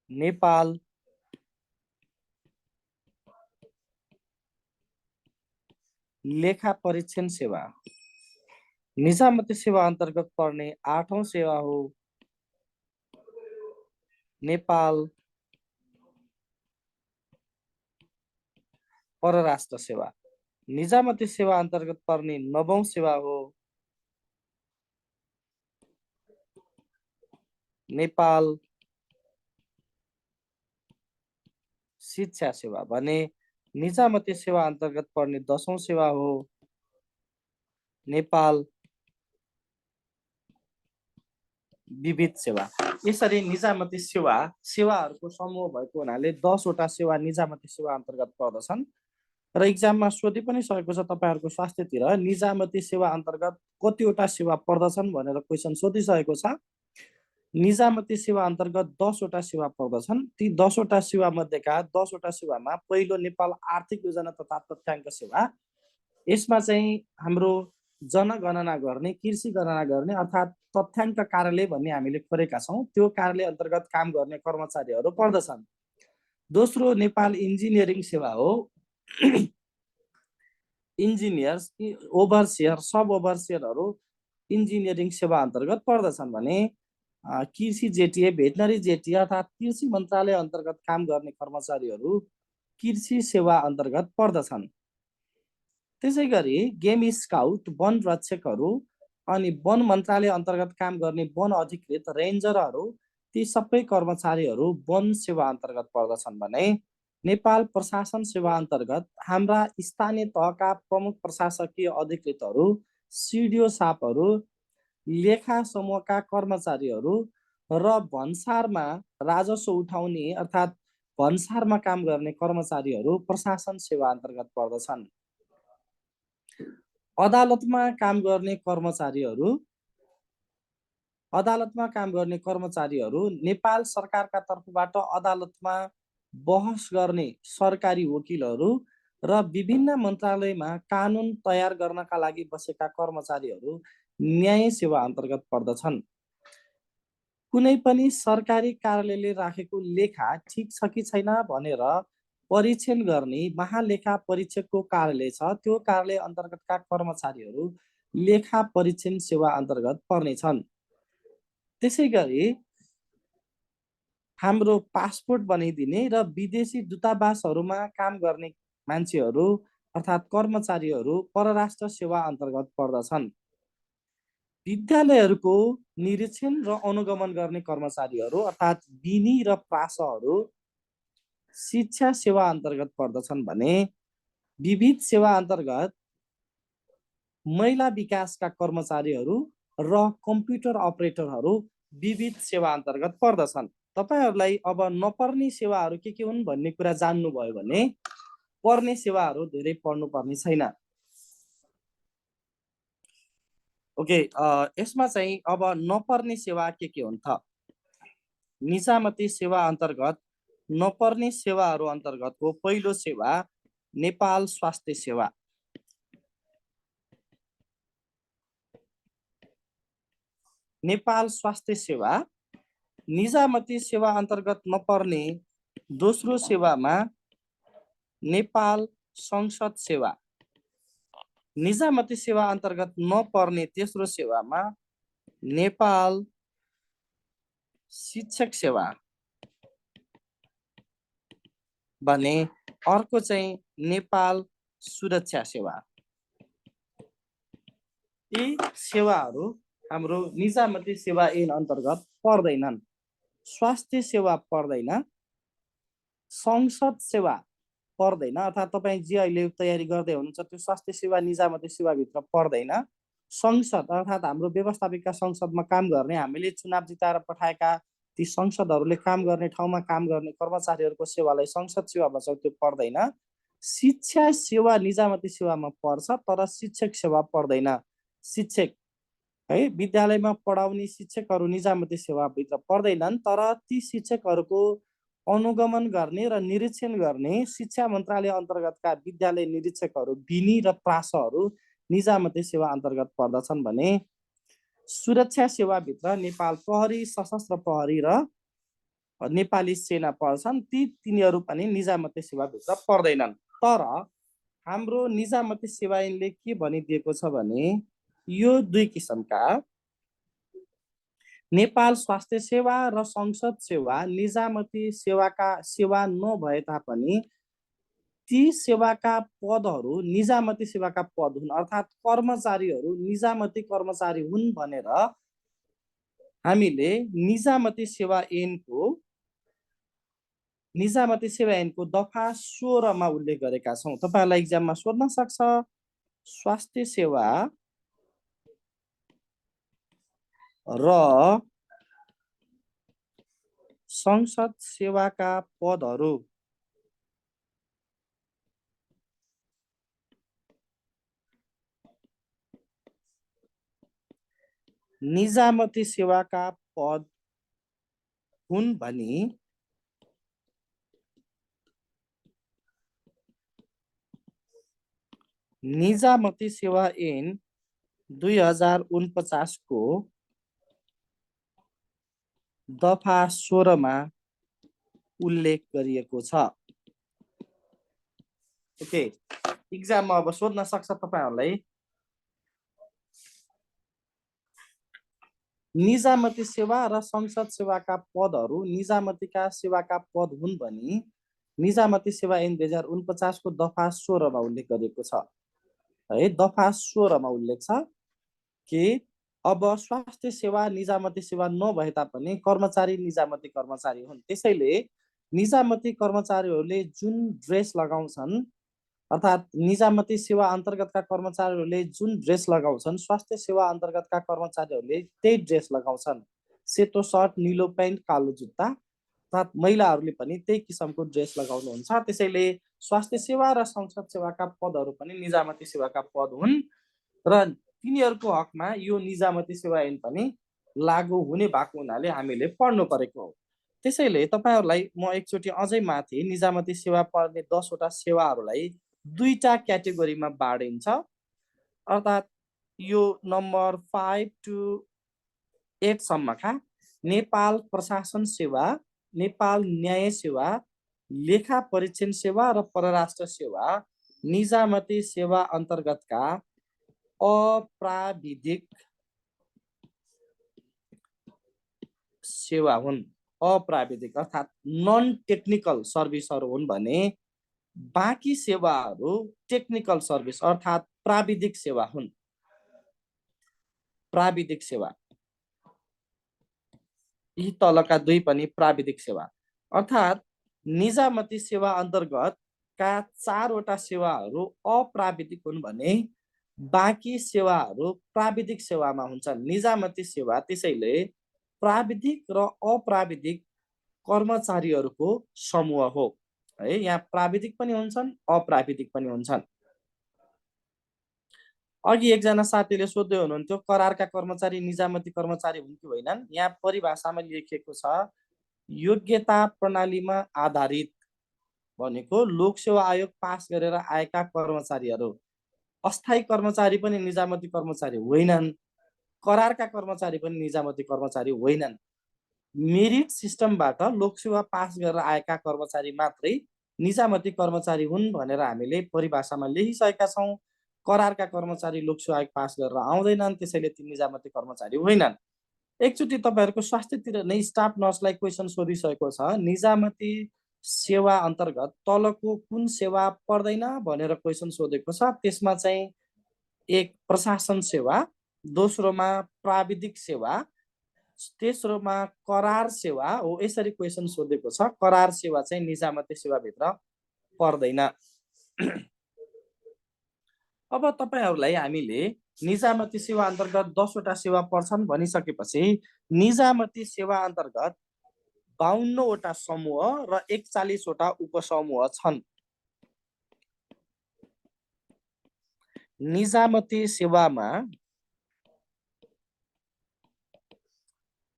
नेपाल लेखा परीक्षण सेवा। निजामती सेवा अन्तर्गत पर्ने 8औं सेवा हो नेपाल परराष्ट्र सेवा। निजामती सेवा अन्तर्गत पर्ने 9औं सेवा हो नेपाल शिक्षा सेवा भने निजामती सेवा अन्तर्गत पर्ने 10औं सेवा हो नेपाल विविध सेवा। यसरी निजामती सेवाहरूको समूह भएको हुनाले 10वटा सेवा निजामती सेवा अन्तर्गत पर्दछन्। र इक्जाममा सोधि पनि सकेको छ तपाईँहरूको स्वास्थ्यतिर निजामती सेवा अन्तर्गत कतिवटा सेवा पर्दछन् भनेर क्वेसन सोधिसकेको छ। निजामती सेवा अन्तर्गत 10वटा सेवा पर्दछन्। ती 10वटा सेवा मध्येका 10वटा सेवामा पहिलो नेपाल आर्थिक योजना तथा तथ्याङ्क सेवा। यसमा चाहिँ हाम्रो जनगणना गर्ने, कृषि गणना गर्ने अर्थात् तथ्याङ्क कार्यालय भन्ने हामीले खोलेका छौँ, त्यो कार्यालय अन्तर्गत काम गर्ने कर्मचारीहरू पर्दछन्। दोस्रो नेपाल इन्जिनियरिङ सेवा हो। इन्जिनियर्स, ओभरसियर, सब ओभरसियरहरू इन्जिनियरिङ सेवा अन्तर्गत पर्दछन् भने कृषि जेटिए, भेटनरी जेटिए अर्थात् कृषि मन्त्रालय अन्तर्गत काम गर्ने कर्मचारीहरू कृषि सेवा अन्तर्गत पर्दछन्। त्यसै गरी गेम स्काउट, वन रक्षकहरू अनि वन मन्त्रालय अन्तर्गत काम गर्ने वन अधिकृत, रेन्जरहरू ती सबै कर्मचारीहरू वन सेवा अन्तर्गत पर्दछन् भने नेपाल प्रशासन सेवा अन्तर्गत हाम्रा स्थानीय तहका प्रमुख प्रशासकीय अधिकृतहरू, सिडिओ सापहरू, लेखा समूहका कर्मचारीहरू र भन्सारमा राजस्व उठाउने अर्थात् भन्सारमा काम गर्ने कर्मचारीहरू प्रशासन सेवा अन्तर्गत पर्दछन्। अदालतमा काम गर्ने कर्मचारीहरू नेपाल सरकारका तर्फबाट अदालतमा बहस गर्ने सरकारी वकिलहरू र विभिन्न मन्त्रालयमा कानुन तयार गर्नका लागि बसेका कर्मचारीहरू न्याय सेवा अन्तर्गत पर्दछन्। कुनै पनि सरकारी कार्यालयले राखेको लेखा ठिक छ कि छैन भनेर परीक्षण गर्ने महालेखा परीक्षकको कार्यालय छ, त्यो कार्यालय अन्तर्गतका कर्मचारीहरू लेखा परीक्षण सेवा अन्तर्गत पर्नेछन्। त्यसै गरी हाम्रो पासपोर्ट बनाइदिने र विदेशी दूतावासहरूमा काम गर्ने मान्छेहरू अर्थात् कर्मचारीहरू परराष्ट्र सेवा अन्तर्गत पर्दछन्। विद्यालयहरूको निरीक्षण र अनुगमन गर्ने कर्मचारीहरू अर्थात् बिनी र प्रासहरू शिक्षा सेवा अन्तर्गत पर्दछन् भने विविध सेवा अन्तर्गत महिला विकासका कर्मचारीहरू र कम्प्युटर अपरेटरहरू विविध सेवा अन्तर्गत पर्दछन्। तपाईहरूलाई अब नपर्ने सेवाहरू के हुन् भन्ने कुरा जान्नुभयो भने पर्ने सेवाहरू धेरै पढ्नुपर्ने छैन। ओके, यसमा चाहिँ अब नपर्ने सेवा के हुन् त? निजामती सेवा अन्तर्गत नपर्ने सेवाहरू अन्तर्गतको पहिलो सेवा नेपाल स्वास्थ्य सेवा। नेपाल स्वास्थ्य सेवा। निजामती सेवा अन्तर्गत नपर्ने दोस्रो सेवामा नेपाल संसद सेवा। निजामती सेवा अन्तर्गत नपर्ने तेस्रो सेवामा नेपाल शिक्षक सेवा भने अर्को चाहिँ नेपाल सुरक्षा सेवा। यी सेवाहरू हाम्रो निजामती सेवा ऐन अन्तर्गत पर्दैनन्। स्वास्थ्य सेवा पर्दैन, संसद सेवा पर्दैन अर्थात् तपाईँ जे अहिले तयारी गर्दै हुनुहुन्छ त्यो स्वास्थ्य सेवा निजामती सेवाभित्र पर्दैन। संसद अर्थात् हाम्रो व्यवस्थापिका संसदमा काम गर्ने, हामीले चुनाव जिताएर पठाएका ती संसदहरूले काम गर्ने ठाउँमा काम गर्ने कर्मचारीहरूको सेवालाई संसद सेवा भन्छ, त्यो पर्दैन। शिक्षा सेवा निजामती सेवामा पर्छ तर शिक्षक सेवा पर्दैन। शिक्षक है, विद्यालयमा पढाउने शिक्षकहरू निजामती सेवाभित्र पर्दैनन्, तर ती शिक्षकहरूको अनुगमन गर्ने र निरीक्षण गर्ने शिक्षा मन्त्रालय अन्तर्गतका विद्यालय निरीक्षकहरू बिनी र प्रासहरू निजामती सेवा अन्तर्गत पर्दछन् भने सुरक्षा सेवाभित्र नेपाल प्रहरी, सशस्त्र प्रहरी र नेपाली सेना पर्छन्। तिनीहरू पनि निजामती सेवाभित्र पर्दैनन्। तर हाम्रो निजामती सेवा ऐनले के भनिदिएको छ भने यो दुई किसिमका नेपाल स्वास्थ्य सेवा र संसद सेवा निजामती सेवा नभए तापनि ती सेवाका पदहरू निजामती सेवाका पद हुन्, अर्थात् कर्मचारीहरू निजामती कर्मचारी हुन् भनेर हामीले निजामती सेवा ऐनको दफा 16 मा उल्लेख गरेका छौँ। तपाईहरुलाई एक्जाममा सोध्न सक्छ, स्वास्थ्य सेवा र संसद सेवाका पदहरू निजामती सेवाका पद हुन् भनी निजामती सेवा ऐन 2049 को दफा 16 मा उल्लेख गरिएको छ। ओके, एक्जाममा अब सोध्न सक्छ तपाईहरुलाई, निजामती सेवा र संसद सेवाका पदहरू निजामतीका सेवाका पद हुन् भनी निजामती सेवा ऐन 2049 को दफा 16 मा उल्लेख गरिएको छ है। दफा 16 मा उल्लेख छ कि अब स्वास्थ्य सेवा निजामती सेवा नभए तापनि कर्मचारी निजामती कर्मचारी हुन्। त्यसैले निजामती कर्मचारीहरूले जुन ड्रेस लगाउँछन्, अर्थात् निजामती सेवा अन्तर्गतका कर्मचारीहरूले जुन ड्रेस लगाउँछन्, स्वास्थ्य सेवा अन्तर्गतका कर्मचारीहरूले त्यही ड्रेस लगाउँछन्। सेतो सर्ट, नीलो प्यान्ट, कालो जुत्ता, अर्थात् महिलाहरूले पनि त्यही किसिमको ड्रेस लगाउनुहुन्छ। त्यसैले स्वास्थ्य सेवा र संसद सेवाका पदहरू पनि निजामती सेवाका पद हुन् र तिनीहरूको हकमा यो निजामती सेवा ऐन पनि लागू हुने भएको हुनाले हामीले पढ्नु परेको हो। त्यसैले तपाईहरुलाई म एकचोटि अझै माथि निजामती सेवा पर्ने 10 वटा सेवाहरूलाई दुईटा क्याटेगोरीमा बाँडिन्छ, अर्थात् यो नम्बर 5 to 8 सम्मका नेपाल प्रशासन सेवा, नेपाल न्याय सेवा, लेखा परीक्षण सेवा र परराष्ट्र सेवा निजामती सेवा अन्तर्गतका अप्राविधिक सेवा हुन्। अप्राविधिक अर्थात् नन टेक्निकल सर्भिसहरू हुन् भने बाँकी सेवाहरू टेक्निकल सर्भिस अर्थात् प्राविधिक सेवा हुन्। प्राविधिक सेवा, यी तलका दुई पनि प्राविधिक सेवा, अर्थात् निजामती सेवा अन्तर्गतका 4 वटा सेवाहरू अप्राविधिक हुन् भने बाँकी सेवाहरू प्राविधिक सेवामा हुन्छन्। निजामती सेवा त्यसैले प्राविधिक र अप्राविधिक कर्मचारीहरूको समूह हो है। यहाँ प्राविधिक पनि हुन्छन्, अप्राविधिक पनि हुन्छन्। अघि एकजना साथीले सोध्दै हुनुहुन्थ्यो करारका कर्मचारी निजामती कर्मचारी हुन् कि होइनन्। यहाँ परिभाषामा लेखिएको छ योग्यता प्रणालीमा आधारित भनेको लोकसेवा आयोग पास गरेर आएका कर्मचारीहरू। अस्थायी कर्मचारी पनि निजामती कर्मचारी होइनन्, करारका कर्मचारी पनि निजामती कर्मचारी होइनन्। मेरिट सिस्टमबाट लोकसेवा पास गरेर आएका कर्मचारी मात्रै निजामती कर्मचारी हुन् भनेर हामीले परिभाषामा लेखिसकेका छौँ। करारका कर्मचारी लोकसेवा आयोग पास गरेर आउँदैनन्, त्यसैले ती निजामती कर्मचारी होइनन्। एकचोटि तपाईहरुको स्वास्थ्यतिर नै स्टाफ नर्सलाई क्वेसन सोधिसकेको छ, निजामती सेवा अन्तर्गत तलको कुन सेवा पर्दैन भनेर क्वेसन सोधेको छ। त्यसमा चाहिँ एक प्रशासन सेवा, दोस्रोमा प्राविधिक सेवा, तेस्रोमा करार सेवा हो, यसरी क्वेसन सोधेको छ। करार सेवा चाहिँ निजामती सेवाभित्र पर्दैन। अब तपाईहरुलाई हामीले निजामती सेवा अन्तर्गत 10 वटा सेवा पर्छन् भनिसकेपछि निजामती सेवा अन्तर्गत 52 वटा समूह र 41 वटा उपसमूह छन्। निजामती सेवामा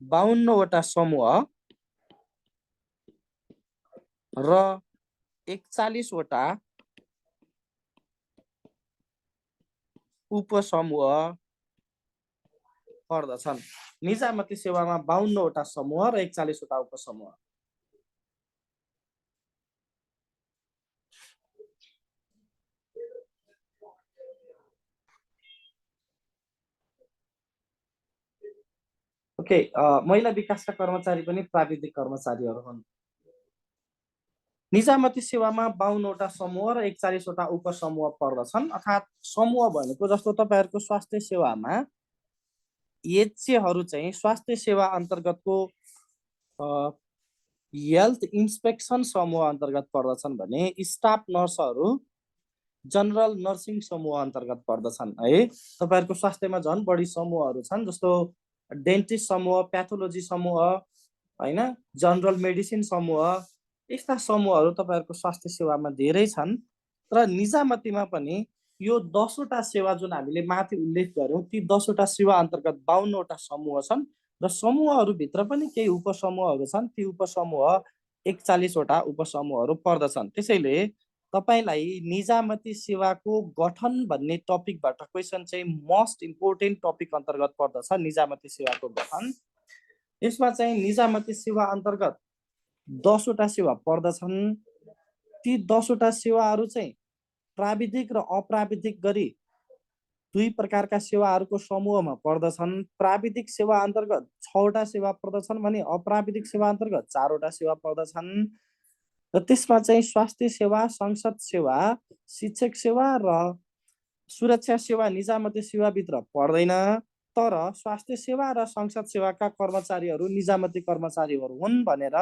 52 वटा समूह र 41 वटा उपसमूह पर्दछन्। निजामती सेवामा 52वटा समूह र 41वटा उपसमूह। ओके, महिला विकासका कर्मचारी पनि प्राविधिक कर्मचारीहरू हुन्। निजामती सेवामा 52वटा समूह र 41वटा उपसमूह पर्दछन्। अर्थात् समूह भनेको जस्तो तपाईहरुको स्वास्थ्य सेवामा एचएहरू चाहिँ स्वास्थ्य सेवा अन्तर्गतको हेल्थ इन्स्पेक्सन समूह अन्तर्गत पर्दछन् भने स्टाफ नर्सहरू जनरल नर्सिङ समूह अन्तर्गत पर्दछन् है। तपाईहरुको स्वास्थ्यमा झन् बढी समूहहरू छन्, जस्तो डेन्टिस्ट समूह, प्याथोलोजी समूह हैन, जनरल मेडिसिन समूह, यस्ता समूहहरू तपाईहरुको स्वास्थ्य सेवामा धेरै छन्। र निजामतीमा पनि यो 10वटा सेवा जुन हामीले माथि उल्लेख गर्यौं ती 10वटा सेवा अन्तर्गत 52वटा समूह छन् र समूहहरूभित्र पनि केही उपसमूहहरू छन्। ती उपसमूह 41वटा उपसमूहहरू पर्दछन्। त्यसैले तपाईलाई निजामती सेवाको गठन भन्ने टपिकबाट क्वेशन चाहिँ मोस्ट इम्पोर्टेन्ट टपिक अन्तर्गत पर्दछ निजामती सेवाको गठन। यसमा चाहिँ निजामती सेवा अन्तर्गत 10वटा सेवा पर्दछन्। ती 10वटा सेवाहरू चाहिँ प्राविधिक र अप्राविधिक गरी दुई प्रकारका सेवाहरूको समूहमा पर्दछन्। प्राविधिक सेवा अन्तर्गत 6वटा सेवा पर्दछन् भने अप्राविधिक सेवा अन्तर्गत 4वटा सेवा पर्दछन्। र त्यसमा चाहिँ स्वास्थ्य सेवा, संसद सेवा, शिक्षक सेवा र सुरक्षा सेवा निजामती सेवाभित्र पर्दैन। तर स्वास्थ्य सेवा र संसद सेवाका कर्मचारीहरू निजामती कर्मचारीहरू हुन् भनेर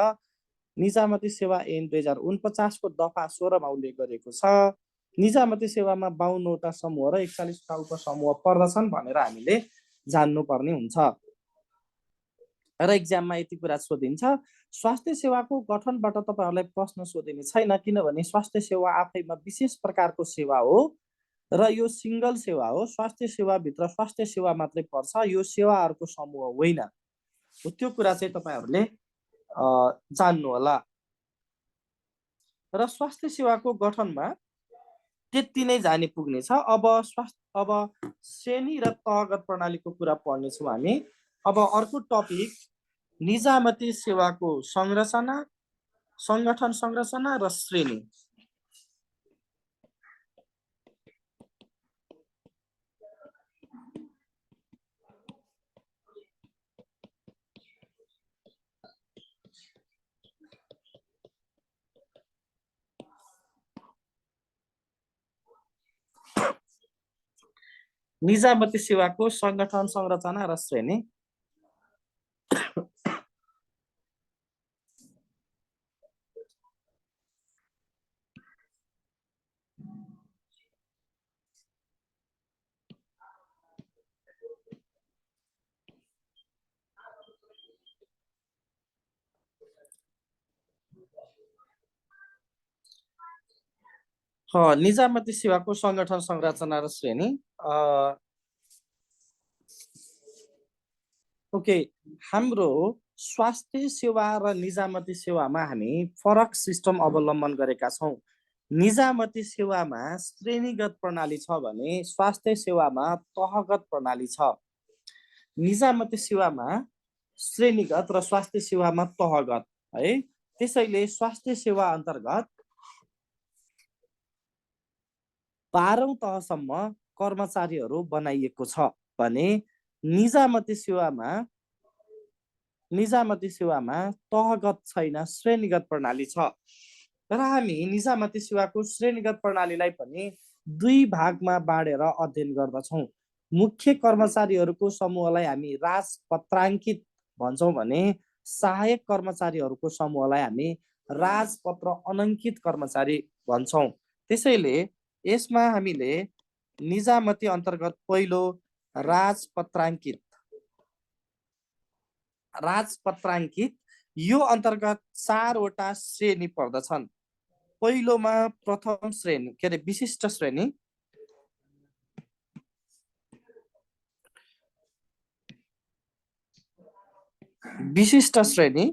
निजामती सेवा ऐन 2049 को दफा 16 मा उल्लेख गरेको छ। निजामती सेवामा 52वटा समूह र 41वटा उपसमूह पर्दछन् भनेर हामीले जान्नुपर्ने हुन्छ। र एक्जाममा यति कुरा सोधिन्छ। स्वास्थ्य सेवाको गठनबाट तपाईहरुलाई प्रश्न सोधिने छैन, किनभने स्वास्थ्य सेवा आफैमा विशेष प्रकारको सेवा हो र यो सिंगल सेवा हो। स्वास्थ्य सेवाभित्र स्वास्थ्य सेवा मात्रै पर्छ, यो सेवाहरूको समूह होइन। त्यो कुरा चाहिँ तपाईहरुले जान्नु होला। र स्वास्थ्य सेवाको गठनमा त्यति नै जाने पुग्ने छ। अब श्रेणी र तहगत प्रणालीको कुरा पढ्नेछौँ हामी। अब अर्को टपिक निजामती सेवाको संरचना, संगठन संरचना र श्रेणी। निजामती सेवाको संगठन संरचना र श्रेणी। निजामती सेवाको संगठन संरचना र श्रेणी। ओके, हाम्रो स्वास्थ्य सेवा र निजामती सेवामा हामी फरक सिस्टम अवलम्बन गरेका छौं। निजामती सेवामा श्रेणीगत प्रणाली छ भने स्वास्थ्य सेवामा तहगत प्रणाली छ। निजामती सेवामा श्रेणीगत र स्वास्थ्य सेवामा तहगत है। त्यसैले स्वास्थ्य सेवा अन्तर्गत 12औं तहसम्म कर्मचारीहरू बनाइएको छ भने निजामती सेवामा तहगत छैन, श्रेणीगत प्रणाली छ। र हामी निजामती सेवाको श्रेणीगत प्रणालीलाई पनि दुई भागमा बाँडेर अध्ययन गर्दछौं। मुख्य कर्मचारीहरूको समूहलाई हामी राजपत्राङ्कित भन्छौं भने सहायक कर्मचारीहरूको समूहलाई हामी राजपत्र अनङ्कित कर्मचारी भन्छौं। त्यसैले यसमा हामीले निजामती अन्तर्गत पहिलो राजपत्राङ्कित यो अन्तर्गत 4वटा श्रेणी पर्दछन्। पहिलोमा प्रथम श्रेणी के अरे विशिष्ट श्रेणी, विशिष्ट श्रेणी,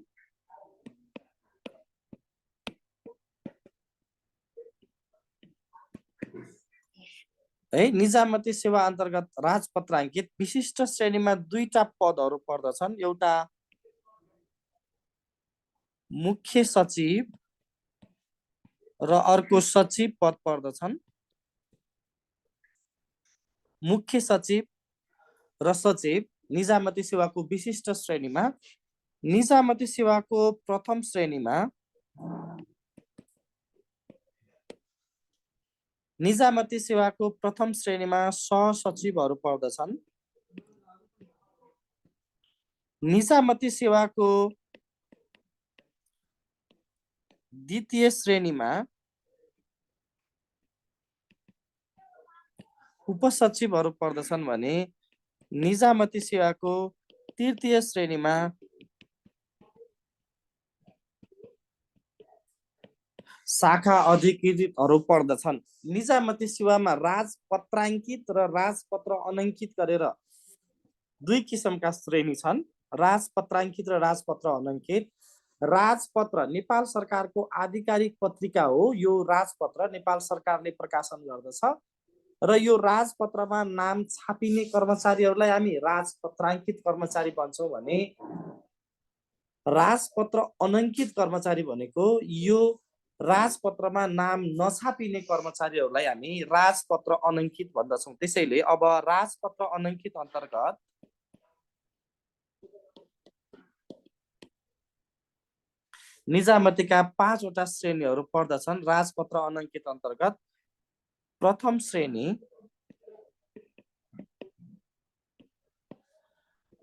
है। निजामती सेवा अन्तर्गत राजपत्राङ्कित विशिष्ट श्रेणीमा दुईटा पदहरू पर्दछन्, एउटा मुख्य सचिव र अर्को सचिव पद पर्दछन्। मुख्य सचिव र सचिव निजामती सेवाको विशिष्ट श्रेणीमा। निजामती सेवाको प्रथम श्रेणीमा सहसचिवहरू पर्दछन्। निजामती सेवाको द्वितीय श्रेणीमा उपसचिवहरू पर्दछन् भने निजामती सेवाको तृतीय श्रेणीमा शाखा अधिकृतहरू पर्दछन्। निजामती सेवामा राजपत्राङ्कित र राजपत्र अनङ्कित गरेर दुई किसिमका श्रेणी छन्, राजपत्राङ्कित र राजपत्र अनङ्कित। राजपत्र नेपाल सरकारको आधिकारिक पत्रिका हो। यो राजपत्र नेपाल सरकारले प्रकाशन गर्दछ र यो राजपत्रमा नाम छापिने कर्मचारीहरूलाई हामी राजपत्राङ्कित कर्मचारी भन्छौँ भने राजपत्र अनङ्कित कर्मचारी भनेको यो राजपत्रमा नाम नछापिने कर्मचारीहरूलाई हामी राजपत्र अनङ्कित भन्दछौँ। त्यसैले अब राजपत्र अनङ्कित अन्तर्गत निजामतीका 5 वटा श्रेणीहरू पर्दछन्। राजपत्र अनङ्कित अन्तर्गत प्रथम श्रेणी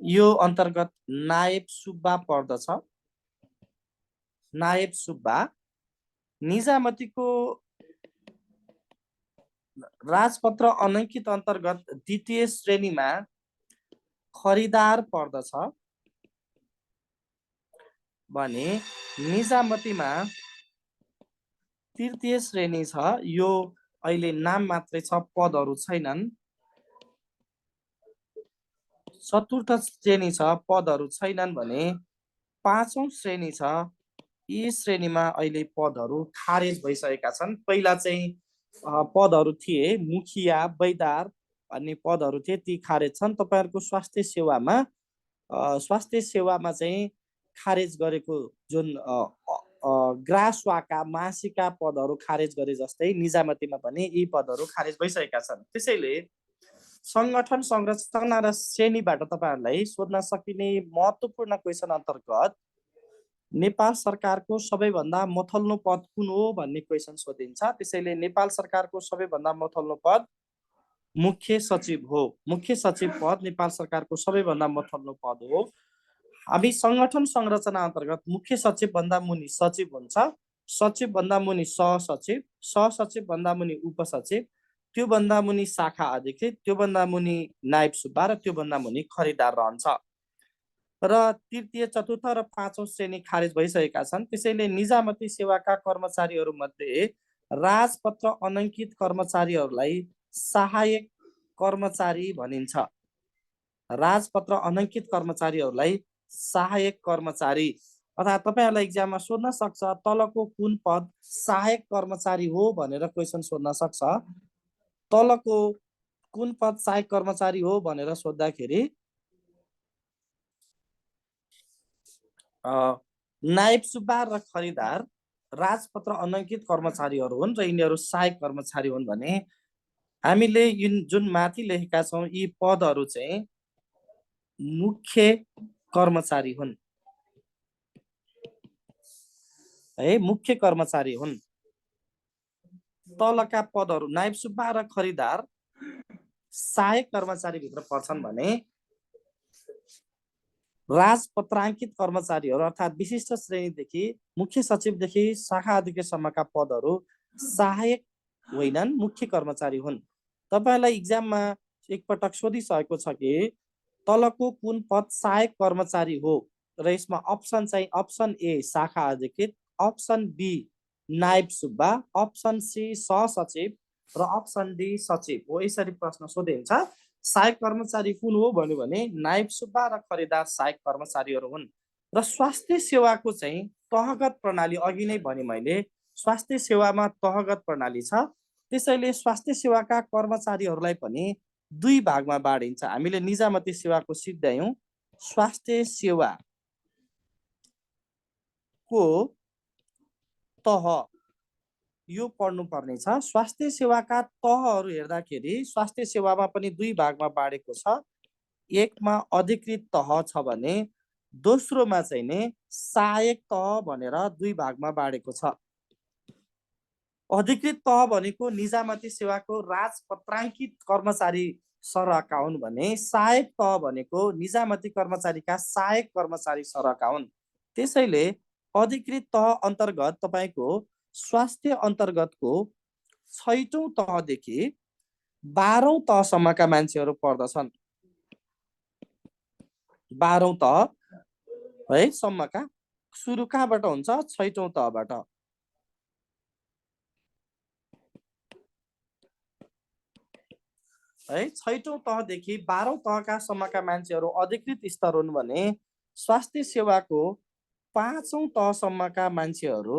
यो अन्तर्गत नायब सुब्बा पर्दछ। नायब सुब्बा। निजामतीको राजपत्र अनङ्कित अन्तर्गत द्वितीय श्रेणीमा खरिदार पर्दछ भने निजामतीमा तृतीय श्रेणी छ। यो अहिले नाम मात्रै छ, पदहरू छैनन्। चतुर्थ श्रेणी छ, पदहरू छैनन् भने पाँचौं श्रेणी छ। यी श्रेणीमा अहिले पदहरू खारेज भइसकेका छन्। पहिला चाहिँ पदहरू थिए, मुखिया, बैदार भन्ने पदहरू थिए, ती खारेज छन्। तपाईहरुको स्वास्थ्य सेवामा चाहिँ खारेज गरेको जुन ग्रासवाका मासिका पदहरू खारेज गरे जस्तै निजामतीमा पनि यी पदहरू खारेज भइसकेका छन्। त्यसैले संगठन संरचना र श्रेणीबाट तपाईहरुलाई सोध्न सकिने महत्त्वपूर्ण क्वेशन अन्तर्गत नेपाल सरकारको सबैभन्दा मथल्लो पद कुन हो भन्ने क्वेशन सोधिन्छ। त्यसैले नेपाल सरकारको सबैभन्दा मथल्लो पद मुख्य सचिव हो। मुख्य सचिव पद नेपाल सरकारको सबैभन्दा मथल्लो पद हो। हामी संगठन संरचना अन्तर्गत मुख्य सचिव भन्दा मुनि सचिव हुन्छ, सचिव भन्दा मुनि सहसचिव, सहसचिव भन्दा मुनि उपसचिव, त्यो भन्दा मुनि शाखा अधिकृत, त्यो भन्दा मुनि नायब सुब्बा र त्यो भन्दा मुनि खरिदार रहन्छ। र तृतीय, चतुर्थ र पाँचौं श्रेणी खारेज भइसकेका छन्। त्यसैले निजामती सेवाका कर्मचारीहरू मध्ये राजपत्र अनङ्कित कर्मचारीहरूलाई सहायक कर्मचारी भनिन्छ। राजपत्र अनङ्कित कर्मचारीहरूलाई सहायक कर्मचारी। अर्थात् तपाईहरुलाई एक्जाममा सोध्न सक्छ तलको कुन पद सहायक कर्मचारी हो भनेर क्वेशन सोध्न सक्छ। तलको कुन पद सहायक कर्मचारी हो भनेर सोध्दाखेरि नायब सुब्बा र खरिदार राजपत्र अनङ्कित कर्मचारीहरू हुन् र यिनीहरू सहायक कर्मचारी हुन् भने हामीले जुन माथि लेखेका छौं यी पदहरू चाहिँ मुख्य कर्मचारी हुन् है, मुख्य कर्मचारी हुन्। तलका पदहरू नायब सुब्बा र खरिदार सहायक कर्मचारी भित्र पर्छन् भने राजपत्राङ्कित कर्मचारीहरू अर्थात् विशिष्ट श्रेणीदेखि मुख्य सचिवदेखि शाखा अधिकृतसम्मका पदहरू सहायक होइनन्, मुख्य कर्मचारी हुन्। तपाईहरुलाई एक्जाममा एकपटक सोधिसकेको छ कि तलको कुन पद सहायक कर्मचारी हो र यसमा अप्सन चाहिँ अप्सन ए शाखा अधिकृत, अप्सन बी नायब सुब्बा, अप्सन सी सहसचिव र अप्सन डी सचिव हो। यसरी प्रश्न सोधिन्छ। सहायक कर्मचारी कुन हो भन्यो भने नायब सुब्बा र खरिदार सहायक कर्मचारीहरू हुन्। र स्वास्थ्य सेवाको चाहिँ तहगत प्रणाली अघि नै भने मैले, स्वास्थ्य सेवामा तहगत प्रणाली छ। त्यसैले स्वास्थ्य सेवाका कर्मचारीहरूलाई पनि दुई भागमा बाँडिन्छ। हामीले निजामती सेवाको सिद्ध्यायौं स्वास्थ्य सेवाको तह यो पढ्नुपर्ने छ। स्वास्थ्य सेवाका तहहरू हेर्दाखेरि स्वास्थ्य सेवामा पनि दुई भागमा बाँडेको छ। एकमा अधिकृत तह छ भने दोस्रोमा चाहिँ नि सहायक तह भनेर दुई भागमा बाँडेको छ। अधिकृत तह भनेको निजामती सेवाको राजपत्राङ्कित कर्मचारी सरहका हुन् भने सहायक तह भनेको निजामती कर्मचारीका सहायक कर्मचारी सरहका हुन्। त्यसैले अधिकृत तह अन्तर्गत तपाईको स्वास्थ्य अन्तर्गतको 6औं तहदेखि 12औं तहसम्मका मान्छेहरू पर्दछन्। 12औं तह है सम्मका सुरु कहाँबाट हुन्छ? 6औं तहबाट। है 6औं तहदेखि 12औं तहका सम्मका मान्छेहरू अधिकृत स्तर हुन् भने स्वास्थ्य सेवाको 5औं तहसम्मका मान्छेहरू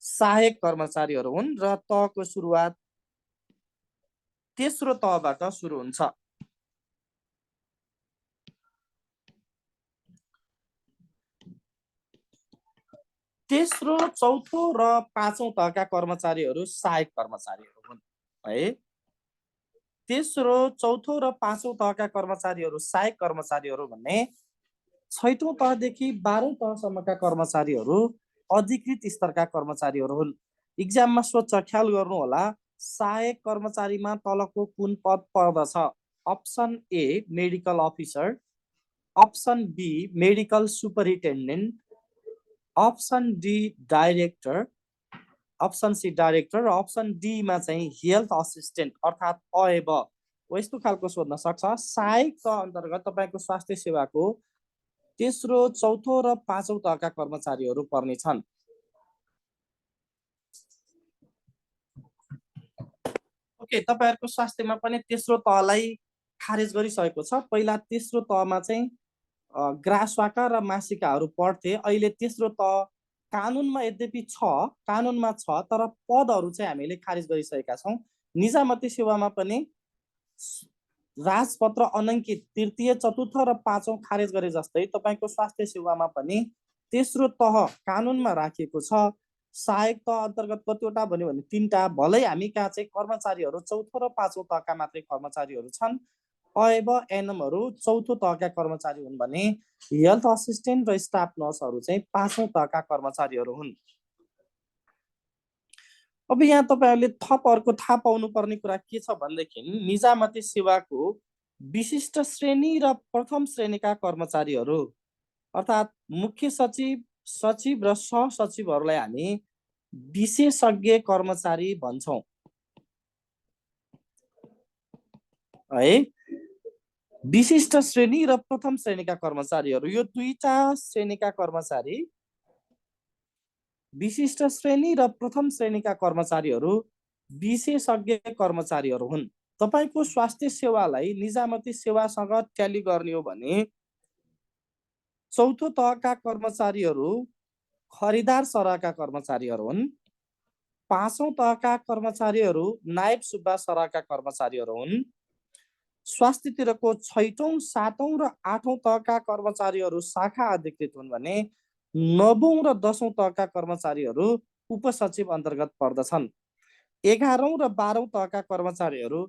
सहायक कर्मचारीहरू हुन् र तहको सुरुवात तेस्रो तहबाट सुरु हुन्छ। तेस्रो, चौथो र 5औं तहका कर्मचारीहरू सहायक कर्मचारीहरू हुन् है। तेस्रो, चौथो र 5औं तहका कर्मचारीहरू सहायक कर्मचारीहरू भन्ने 6औं तहदेखि 12औं तहसम्मका कर्मचारीहरू अधिकृत स्तरका कर्मचारीहरू हुन्। इक्जाममा सोध्छ, ख्याल गर्नु होला, सहायक कर्मचारीमा तलको कुन पद पर्दछ? Option A medical officer, option B medical superintendent, option D director, option C director र अप्सन डी मा चाहिँ हेल्थ असिस्टेन्ट अर्थात् अएब यस्तो खालको सोध्न सक्छ। सहायक तह अन्तर्गत तपाईको स्वास्थ्य सेवाको तेस्रो, चौथो र 5औं तहका कर्मचारीहरू पर्ने छन्। ओके, तपाईहरुको स्वास्थ्यमा पनि तेस्रो तहलाई खारेज गरिसकेको छ। पहिला तेस्रो तहमा चाहिँ ग्रासवाका र मासिकाहरू पढ्थे। अहिले तेस्रो तह कानुनमा यद्यपि छ, कानुनमा छ, तर पदहरू चाहिँ हामीले खारेज गरिसकेका छौं। निजामती सेवामा पनि राजपत्र अनङ्कित तृतीय, चतुर्थ र 5औं खारेज गरे जस्तै तपाईको स्वास्थ्य सेवामा पनि तेस्रो तह कानुनमा राखिएको छ। सहायक तह अन्तर्गत कतिवटा भन्यो भने 3टा। भलै हामी कहाँ चाहिँ कर्मचारीहरू चौथो र 5औं तहका मात्रै कर्मचारीहरू छन्। अएब एनएमहरू चौथो तहका कर्मचारी हुन् भने हेल्थ असिस्टेन्ट र स्टाफ नर्सहरू चाहिँ 5औं तहका कर्मचारीहरू हुन्। अब यहाँ तपाईहरुले थप अर्को थाहा पाउनु पर्ने कुरा के छ भनेदेखि निजामती सेवाको विशिष्ट श्रेणी र प्रथम श्रेणीका कर्मचारीहरू अर्थात् मुख्य सचिव, सचिव र सहसचिवहरूलाई हामी विशेषज्ञ कर्मचारी भन्छौं है। विशिष्ट श्रेणी र प्रथम श्रेणीका कर्मचारीहरू, यो दुईटा श्रेणीका कर्मचारी, विशिष्ट श्रेणी र प्रथम श्रेणीका कर्मचारीहरू विशेषज्ञ कर्मचारीहरू हुन्। तपाईको स्वास्थ्य सेवालाई निजामती सेवासँग ट्याली गर्ने हो भने चौथो तहका कर्मचारीहरू खरिदार सरहका कर्मचारीहरू हुन्। 5औं तहका कर्मचारीहरू नायब सुब्बा सरहका कर्मचारीहरू हुन्। स्वास्थ्यतिरको 6औं, 7औं र 8औं तहका कर्मचारीहरू शाखा अधिकृत हुन् भने 9औं र 10औं तहका कर्मचारीहरू उपसचिव अन्तर्गत पर्दछन्। 11औं र 12औं तहका कर्मचारीहरू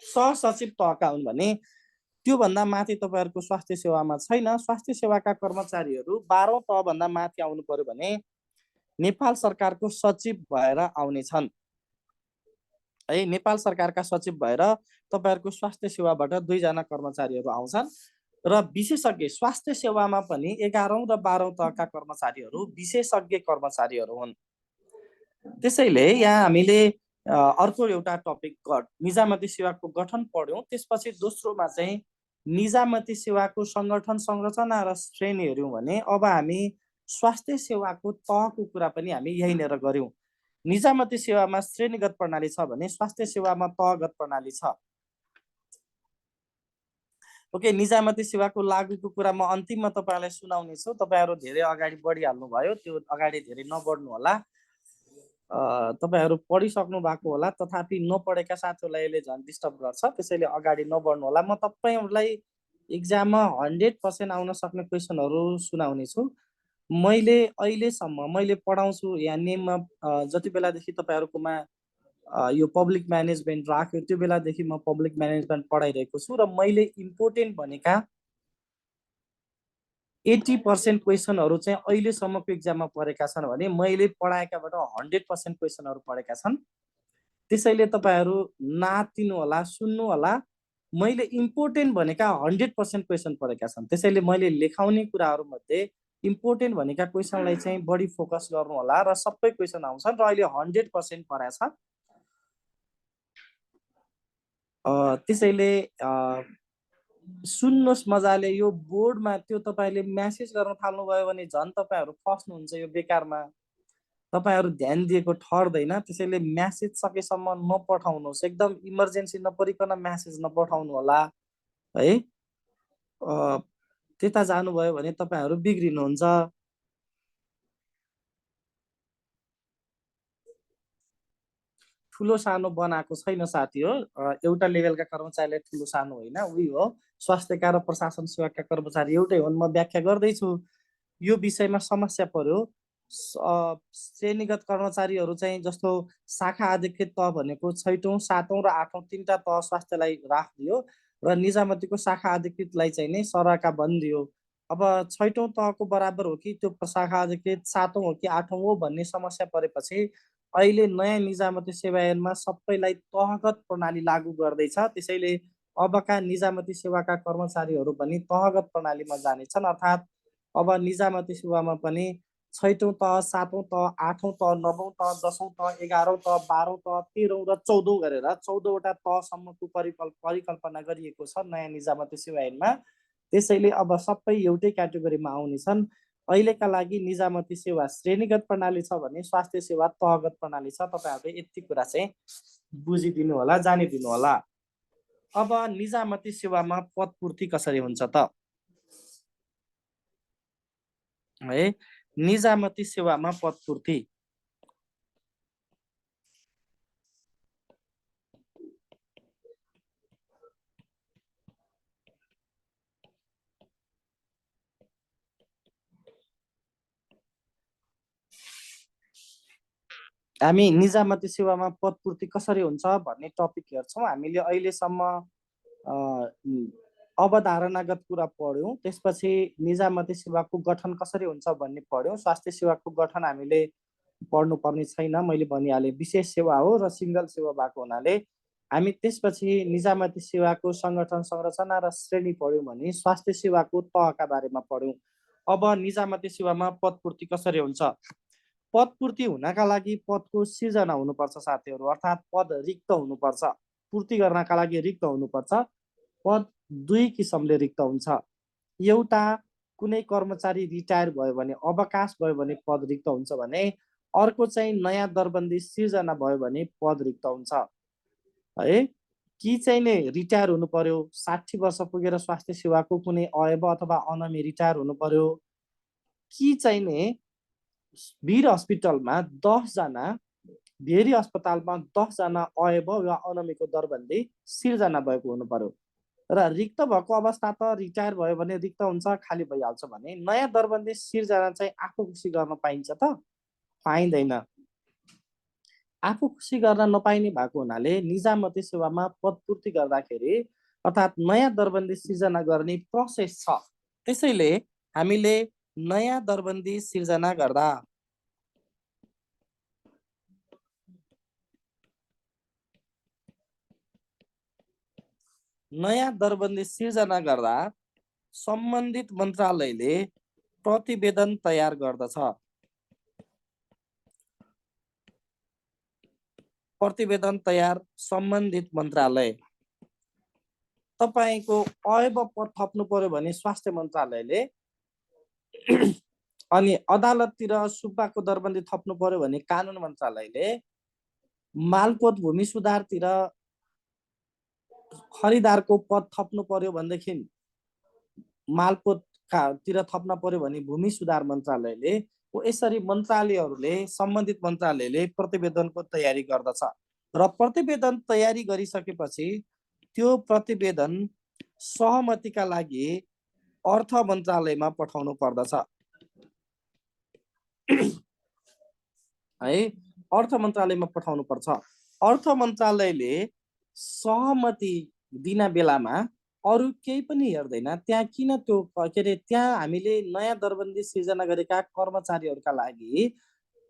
सहसचिव तहका हुन् भने त्यो भन्दा माथि तपाईहरुको स्वास्थ्य सेवामा छैन। स्वास्थ्य सेवाका कर्मचारीहरू 12औं तह भन्दा माथि आउनु पर्यो भने नेपाल सरकारको सचिव भएर आउने छन् है। नेपाल सरकारका सचिव भएर तपाईहरुको स्वास्थ्य सेवाबाट 2 जना कर्मचारीहरू आउँछन् र विशेषज्ञ स्वास्थ्य सेवामा पनि 11औं र 12औं तहका कर्मचारीहरू विशेषज्ञ कर्मचारीहरू हुन्। त्यसैले यहाँ हामीले अर्को एउटा टपिक निजामती सेवाको गठन पढ्यौं। त्यसपछि दोस्रोमा चाहिँ निजामती सेवाको संगठन, संरचना र श्रेणी हेर्यौं भने अब हामी स्वास्थ्य सेवाको तहको कुरा पनि हामी यहीँनेर गर्यौं। निजामती सेवामा श्रेणीगत प्रणाली छ भने स्वास्थ्य सेवामा तहगत प्रणाली छ। ओके, निजामती सेवाको लागुको कुरा म अन्तिममा तपाईहरुलाई सुनाउने छु। तपाईहरु धेरै अगाडि बढिहाल्नु भयो, त्यो अगाडि धेरै नबढ्नु होला। तपाईहरु पढिसक्नु भएको होला, तथापि नपढेका साथीहरूलाई यसले झन् डिस्टर्ब गर्छ, त्यसैले अगाडि नबढ्नु होला। म तपाईहरुलाई एक्जाममा 100% आउन सक्ने क्वेसनहरु सुनाउने छु। मैले अहिलेसम्म मैले पढाउँछु यहाँ नेममा जति बेलादेखि तपाईहरुकोमा यो पब्लिक म्यानेजमेन्ट राख्यो त्यो बेलादेखि म पब्लिक म्यानेजमेन्ट पढाइरहेको छु र मैले इम्पोर्टेन्ट भनेका 80% क्वेसनहरु चाहिँ अहिलेसम्मको एक्जाममा परेका छन् भने मैले पढाएकाबाट 100% क्वेसनहरु पढेका छन्। त्यसैले तपाईहरु नातिनु होला, सुन्नु होला। मैले इम्पोर्टेन्ट भनेका 100% क्वेसन पढेका छन्। त्यसैले मैले लेखाउने कुराहरु मध्ये इम्पोर्टेन्ट भनेका क्वेसनलाई चाहिँ बढी फोकस गर्नु होला र सबै क्वेसन आउँछन् र अहिले 100% पढाएको छ। त्यसैले सुन्नुहोस् मजाले। यो बोर्डमा त्यो तपाईले मेसेज गर्न थाल्नुभयो भने झन् तपाईहरु फस्नुहुन्छ यो बेकारमा। तपाईहरु ध्यान दिएको ठर्दैन, त्यसैले मेसेज सकेसम्म नपठाउनुहोस्। एकदम इमर्जेन्सी नपरिकन मेसेज नपठाउनु होला है। त्यता जानुभयो भने तपाईहरु बिग्रिनुहुन्छ। ठुलो सानो बनाएको छैन साथी हो। एउटा लेभलका कर्मचारीलाई ठुलो सानो होइन, उही हो। स्वास्थ्यका र प्रशासन सेवाका कर्मचारी एउटै हुन्। म व्याख्या गर्दैछु। यो विषयमा समस्या पर्यो। श्रेणीगत कर्मचारीहरू चाहिँ जस्तो शाखा अधिकृत तह भनेको 6औं, 7औं र 8औं तीनटा तह स्वास्थ्यलाई राखिदियो र निजामतीको शाखा अधिकृतलाई चाहिँ नै सरका बनिदियो। अब 6औं तहको बराबर हो कि त्यो शाखा अधिकृत 7औं हो कि 8औं हो भन्ने समस्या परेपछि अहिले नयाँ निजामती सेवा ऐनमा सबैलाई तहगत प्रणाली लागू गर्दैछ। त्यसैले अबका निजामती सेवाका कर्मचारीहरू पनि तहगत प्रणालीमा जानेछन्। अर्थात् अब निजामती सेवामा पनि 6औं तह, 7औं तह, 8औं तह, 9औं तह, 10औं तह, 11औं तह, 12औं तह, 13औं र 14औं गरेर 14वटा तहसम्मको परिकल्पना गरिएको छ नयाँ निजामती सेवा ऐनमा। त्यसैले अब सबै एउटै क्याटेगोरीमा आउनेछन्। अहिलेका लागि निजामती सेवा श्रेणीगत प्रणाली छ भने स्वास्थ्य सेवा तहगत प्रणाली छ। तपाईहरुले यति कुरा चाहिँ बुझिदिनु होला, जानिदिनु होला। अब निजामती सेवामा पदपूर्ति कसरी हुन्छ त है। निजामती सेवामा पदपूर्ति हामी निजामती सेवामा पदपूर्ति कसरी हुन्छ भन्ने टपिक हेर्छौँ। हामीले अहिलेसम्म अवधारणागत कुरा पढ्यौँ। त्यसपछि निजामती सेवाको गठन कसरी हुन्छ भन्ने पढ्यौँ। स्वास्थ्य सेवाको गठन हामीले पढ्नुपर्ने छैन, मैले भनिहालेँ। विशेष सेवा हो र सिङ्गल सेवा भएको हुनाले हामी त्यसपछि निजामती सेवाको सङ्गठन संरचना र श्रेणी पढ्यौँ भने स्वास्थ्य सेवाको तहका बारेमा पढ्यौँ। अब निजामती सेवामा पदपूर्ति कसरी हुन्छ। पदपूर्ति हुनका लागि पदको सिर्जना हुनुपर्छ साथीहरू, अर्थात् पद रिक्त हुनुपर्छ। पूर्ति गर्नका लागि रिक्त हुनुपर्छ। पद दुई किसिमले रिक्त हुन्छ। एउटा कुनै कर्मचारी रिटायर भयो भने, अवकाश भयो भने पद रिक्त हुन्छ भने, अर्को चाहिँ नयाँ दरबन्दी सिर्जना भयो भने पद रिक्त हुन्छ है। कि चाहिँ नि रिटायर हुनु पर्यो, 60 वर्ष पुगेर स्वास्थ्य सेवाको कुनै अयब अथवा अनमी रिटायर हुनु पर्यो, कि चाहिँ नि वीर हस्पिटलमा 10 जना, भेरी अस्पतालमा 10 जना अयब वा अनमीको दरबन्दी सिर्जना भएको हुनु पर्यो। र रिक्त भएको अवस्था त रिटायर भयो भने रिक्त हुन्छ, खाली भइहाल्छ भने नयाँ दरबन्दी सिर्जना चाहिँ आफू खुसी गर्न पाइन्छ त पाइँदैन। आफू खुसी गर्न नपाइने भएको हुनाले निजामती सेवामा पदपूर्ति गर्दाखेरि अर्थात् नयाँ दरबन्दी सिर्जना गर्ने प्रोसेस छ। त्यसैले हामीले नयाँ दरबन्दी सिर्जना गर्दा सम्बन्धित मन्त्रालयले प्रतिवेदन तयार गर्दछ। प्रतिवेदन तयार सम्बन्धित मन्त्रालय। तपाईको अयब पद थप्नु पर्यो भने स्वास्थ्य मन्त्रालयले, अनि अदालततिर सुब्बाको दरबन्दी थप्नु पर्यो भने कानुन मन्त्रालयले, मालपोत भूमि सुधारतिर खरिदारको पद थप्नु पर्यो भनेदेखि मालपोततिर थप्न पर्यो भने भूमि सुधार मन्त्रालयले, यसरी मन्त्रालयहरूले सम्बन्धित मन्त्रालयले प्रतिवेदनको तयारी गर्दछ र प्रतिवेदन तयारी गरिसकेपछि त्यो प्रतिवेदन सहमतिका लागि अर्थ मन्त्रालयमा पठाउनु पर्दछ है। अर्थ मन्त्रालयमा पठाउनु पर्छ। अर्थ मन्त्रालयले सहमति दिन बेलामा अरू केही पनि हेर्दैन। त्यहाँ किन त्यो के अरे त्यहाँ हामीले नयाँ दरबन्दी सिर्जना गरेका कर्मचारीहरूका लागि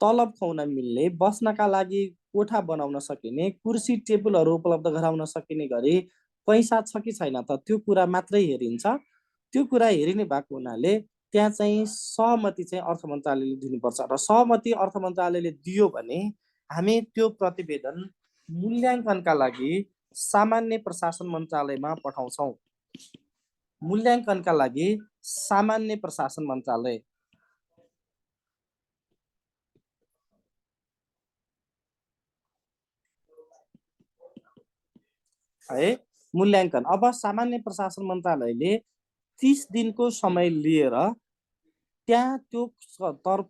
तलब खुवाउन मिल्ने, बस्नका लागि कोठा बनाउन सकिने, कुर्सी टेबलहरू उपलब्ध गराउन सकिने गरी पैसा छ कि छैन त त्यो कुरा मात्रै हेरिन्छ। त्यो कुरा हेरिने भएको हुनाले त्यहाँ चाहिँ सहमति चाहिँ अर्थ मन्त्रालयले दिनुपर्छ र सहमति अर्थ मन्त्रालयले दियो भने हामी त्यो प्रतिवेदन मूल्याङ्कनका लागि सामान्य प्रशासन मन्त्रालयमा पठाउँछौँ। मूल्याङ्कनका लागि सामान्य प्रशासन मन्त्रालय है। मूल्याङ्कन अब सामान्य प्रशासन मन्त्रालयले 30 दिनको समय लिएर त्यहाँ त्यो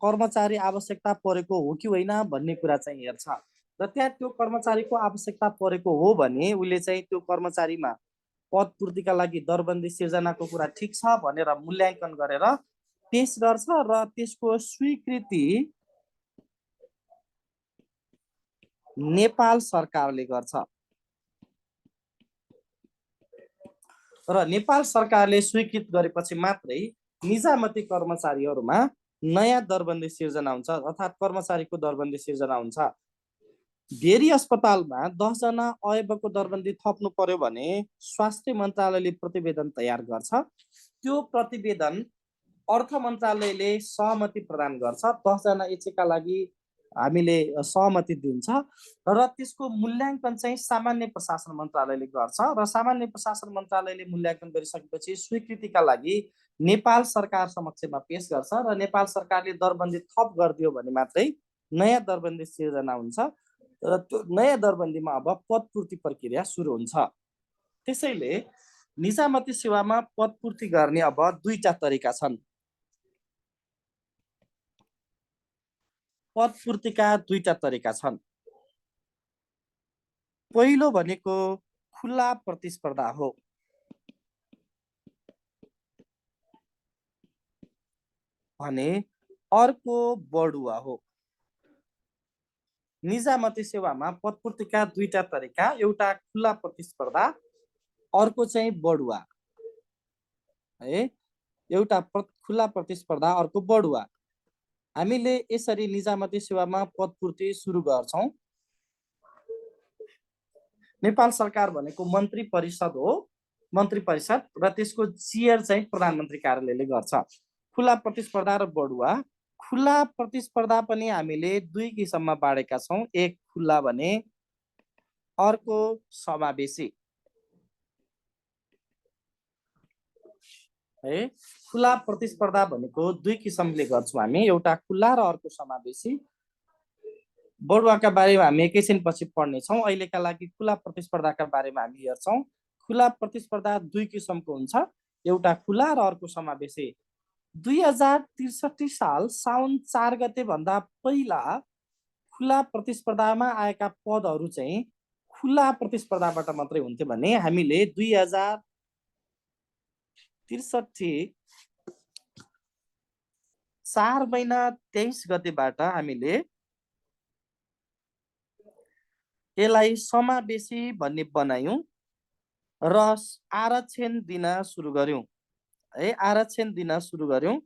कर्मचारी आवश्यकता परेको हो कि होइन भन्ने कुरा चाहिँ हेर्छ र त्यहाँ त्यो कर्मचारीको आवश्यकता परेको हो भने उसले चाहिँ त्यो कर्मचारीमा पद पूर्तिका लागि दरबन्दी सिर्जनाको कुरा ठिक छ भनेर मूल्याङ्कन गरेर पेश गर्छ र त्यसको स्वीकृति नेपाल सरकारले गर्छ र नेपाल सरकारले स्वीकृत गरेपछि मात्रै निजामती कर्मचारीहरूमा नयाँ दरबन्दी सिर्जना हुन्छ अर्थात् कर्मचारीको दरबन्दी सिर्जना हुन्छ। भेरी अस्पतालमा 10 जना अयबको दरबन्दी थप्नु पर्यो भने स्वास्थ्य मन्त्रालयले प्रतिवेदन तयार गर्छ। त्यो प्रतिवेदन अर्थ मन्त्रालयले सहमति प्रदान गर्छ। 10 जना एचएका लागि हामीले सहमति दिन्छ र त्यसको मूल्याङ्कन चाहिँ सामान्य प्रशासन मन्त्रालयले गर्छ र सामान्य प्रशासन मन्त्रालयले मूल्याङ्कन गरिसकेपछि स्वीकृतिका लागि नेपाल सरकार समक्षमा पेश गर्छ र नेपाल सरकारले दरबन्दी थप गरिदियो भने मात्रै नयाँ दरबन्दी सिर्जना हुन्छ र त्यो नयाँ दरबन्दीमा अब पदपूर्ति प्रक्रिया सुरु हुन्छ। त्यसैले निजामती सेवामा पदपूर्ति गर्ने अब दुईटा तरिका छन्। पदपूर्तिका दुईटा तरिका छन्। पहिलो भनेको खुला प्रतिस्पर्धा हो भने अर्को बढुवा हो। निजामती सेवामा पदपूर्तिका दुईटा तरिका, एउटा खुला प्रतिस्पर्धा, अर्को चाहिँ बढुवा है। एउटा खुला प्रतिस्पर्धा, अर्को बढुवा। हामीले यसरी निजामती सेवामा पदपूर्ति सुरु गर्छौं। नेपाल सरकार भनेको मन्त्री परिषद हो, मन्त्री परिषद र त्यसको चेयर चाहिँ प्रधानमन्त्री कार्यालयले गर्छ। खुला प्रतिस्पर्धा र बढुवा। खुला प्रतिस्पर्धा पनि हामीले दुई किसिममा बाँडेका छौं, एक खुला भने अर्को समावेशी है। खुला प्रतिस्पर्धा भनेको दुई किसिमले गर्छौं हामी, एउटा खुला र अर्को समावेशी। बढुवाका बारेमा हामी एकैछिनपछि पढ्नेछौँ। अहिलेका लागि खुला प्रतिस्पर्धाका बारेमा हामी हेर्छौँ। खुला प्रतिस्पर्धा दुई किसिमको हुन्छ, एउटा खुला र अर्को समावेशी। 2063 साल साउन 4 गते भन्दा पहिला खुला प्रतिस्पर्धामा आएका पदहरू चाहिँ खुला प्रतिस्पर्धाबाट मात्रै हुन्थ्यो भने हामीले 2063 4 महिना 23 गतेबाट हामीले यसलाई समावेशी भन्ने बनायौं र आरक्षण दिन सुरु गर्यौं है। आरक्षण दिन सुरु गर्यौं।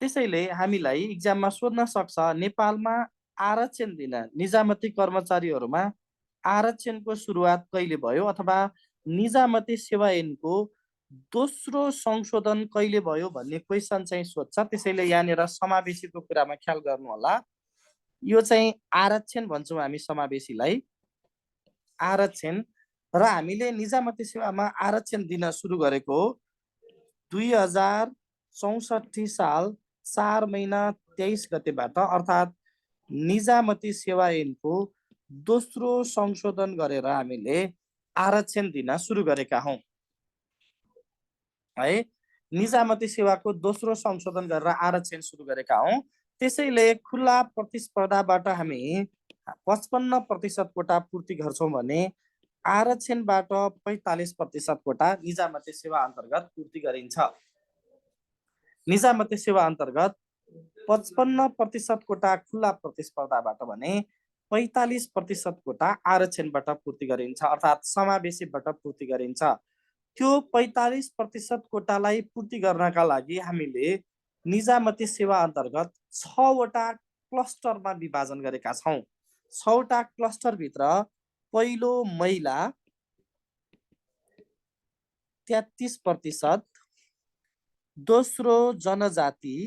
त्यसैले हामीलाई एक्जाममा सोध्न सक्छ नेपालमा आरक्षण दिन निजामती कर्मचारीहरूमा आरक्षणको सुरुवात कहिले भयो अथवा निजामती सेवा ऐनको दोस्रो संशोधन कहिले भयो भन्ने क्वेसन चाहिँ सोध्छ। त्यसैले यहाँनिर समावेशीको कुरामा ख्याल गर्नु होला। यो चाहिँ आरक्षण भन्छौँ हामी समावेशीलाई, आरक्षण। र हामीले निजामती सेवामा आरक्षण दिन सुरु गरेको 2064 साल 4 महिना 23 गतेबाट, अर्थात् निजामती सेवा ऐनको दोस्रो संशोधन गरेर हामीले आरक्षण दिन सुरु गरेका हौं है। निजामती सेवाको दोस्रो संशोधन गरेर आरक्षण सुरु गरेका हौं त्यसैले खुला प्रतिस्पर्धाबाट हामी 55% कोटा पूर्ति गर्छौँ भने आरक्षणबाट 45% कोटा निजामती सेवा अन्तर्गत पूर्ति गरिन्छ। निजामती सेवा अन्तर्गत 55% कोटा खुला प्रतिस्पर्धाबाट भने 45% कोटा आरक्षणबाट पूर्ति गरिन्छ, अर्थात् समावेशीबाट पूर्ति गरिन्छ। त्यो 45% कोटालाई पूर्ति गर्नका लागि हामीले निजामती सेवा अन्तर्गत 6वटा क्लस्टरमा विभाजन गरेका छौँ। 6वटा क्लस्टरभित्र पहिलो महिला 33%, दोस्रो जनजाति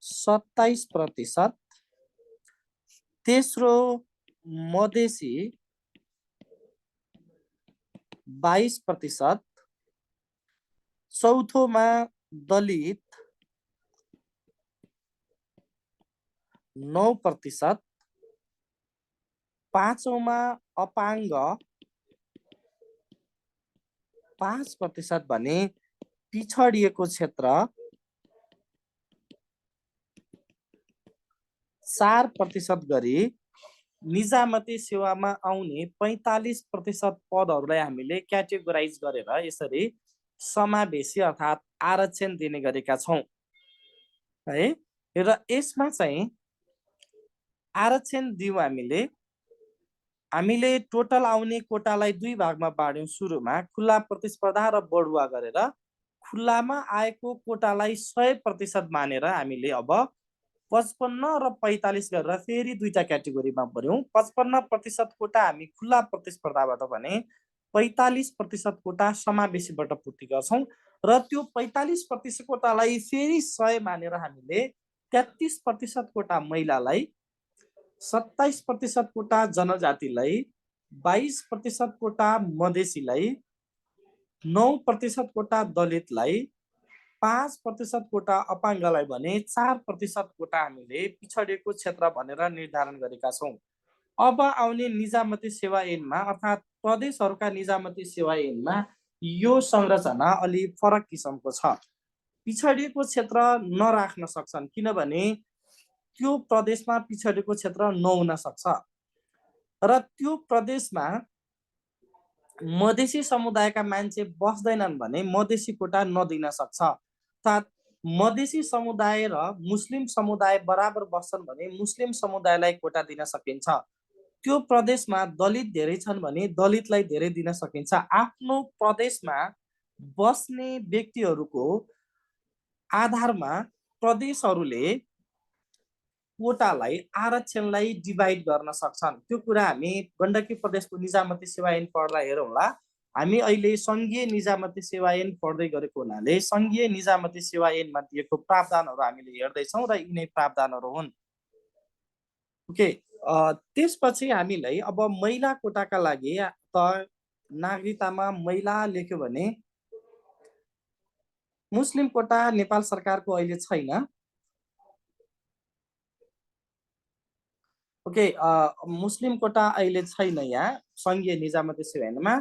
27%, तेस्रो मधेसी 22%, चौथोमा दलित 9%, पाँचौंमा अपाङ्ग 5% भने पिछडिएको क्षेत्र 4% गरी निजामती सेवामा आउने 45% पदहरूलाई हामीले क्याटेगोराइज गरेर यसरी समावेशी अर्थात् आरक्षण दिने गरेका छौँ है। र यसमा चाहिँ आरक्षण दियौँ हामीले टोटल आउने कोटालाई 2 भागमा बाँड्यौँ। सुरुमा खुला प्रतिस्पर्धा र बढुवा गरेर खुल्लामा आएको कोटालाई 100% मानेर हामीले अब 55 र 45 गरेर फेरि 2टा क्याटेगोरीमा बढ्यौँ। 55% कोटा हामी खुला प्रतिस्पर्धाबाट भने 45% कोटा समावेशीबाट पूर्ति गर्छौँ र त्यो 45% कोटालाई फेरि 100 मानेर हामीले 33% कोटा महिलालाई, 27% कोटा जनजातिलाई, 22% कोटा मधेसीलाई, 9% कोटा दलितलाई, 5% कोटा अपाङ्गलाई भने 4% कोटा हामीले पिछडिएको क्षेत्र भनेर निर्धारण गरेका छौँ। अब आउने निजामती सेवा ऐनमा अर्थात् प्रदेशहरूका निजामती सेवा ऐनमा यो संरचना अलि फरक किसिमको छ। पिछडिएको क्षेत्र नराख्न सक्छन् किनभने त्यो प्रदेशमा पिछडिएको क्षेत्र नहुन सक्छ र त्यो प्रदेशमा मधेसी समुदायका मान्छे बस्दैनन् भने मधेसी कोटा नदिन सक्छ। अर्थात् मधेसी समुदाय र मुस्लिम समुदाय बराबर बस्छन् भने मुस्लिम समुदायलाई कोटा दिन सकिन्छ। त्यो प्रदेशमा दलित धेरै छन् भने दलितलाई धेरै दिन सकिन्छ। आफ्नो प्रदेशमा बस्ने व्यक्तिहरूको आधारमा प्रदेशहरूले कोटालाई आरक्षणलाई डिभाइड गर्न सक्छन्। त्यो कुरा हामी गण्डकी प्रदेशको निजामती सेवा ऐन पढ्दा हेरौँला। हामी अहिले सङ्घीय निजामती सेवा ऐन पढ्दै गरेको हुनाले सङ्घीय निजामती सेवा ऐनमा दिएको प्रावधानहरू हामीले हेर्दैछौँ र यिनै प्रावधानहरू हुन्। ओके, त्यसपछि हामीलाई अब महिला कोटाका लागि त नागरिकतामा महिला लेख्यो भने मुस्लिम कोटा नेपाल सरकारको अहिले छैन। ओके, मुस्लिम कोटा अहिले छैन यहाँ सङ्घीय निजामती सेवा ऐनमा।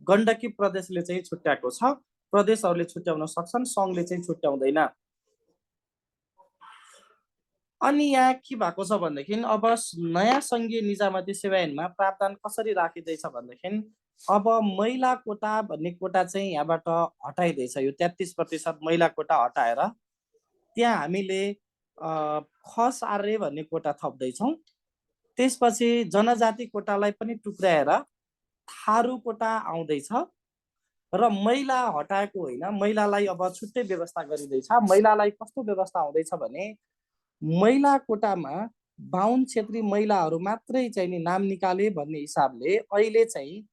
गण्डकी प्रदेशले चाहिँ छुट्याएको छ। प्रदेशहरूले छुट्याउन सक्छन्, सङ्घले चाहिँ छुट्याउँदैन। अनि यहाँ के भएको छ भनेदेखि अब नयाँ सङ्घीय निजामती सेवा ऐनमा प्रावधान कसरी राखिँदैछ भनेदेखि अब महिला कोटा भन्ने कोटा चाहिँ यहाँबाट हटाइँदैछ। यो 33% महिला कोटा हटाएर त्यहाँ हामीले खस आर्य भन्ने कोटा थप्दैछौँ। त्यसपछि जनजाति कोटालाई पनि टुक्राएर थारू कोटा आउँदैछ र महिला हटाएको होइन, महिलालाई अब छुट्टै व्यवस्था गरिँदैछ। महिलालाई कस्तो व्यवस्था आउँदैछ भने महिला कोटामा 52 क्षेत्री महिलाहरू मात्रै चाहिँ नि नाम निकाले भन्ने हिसाबले अहिले चाहिँ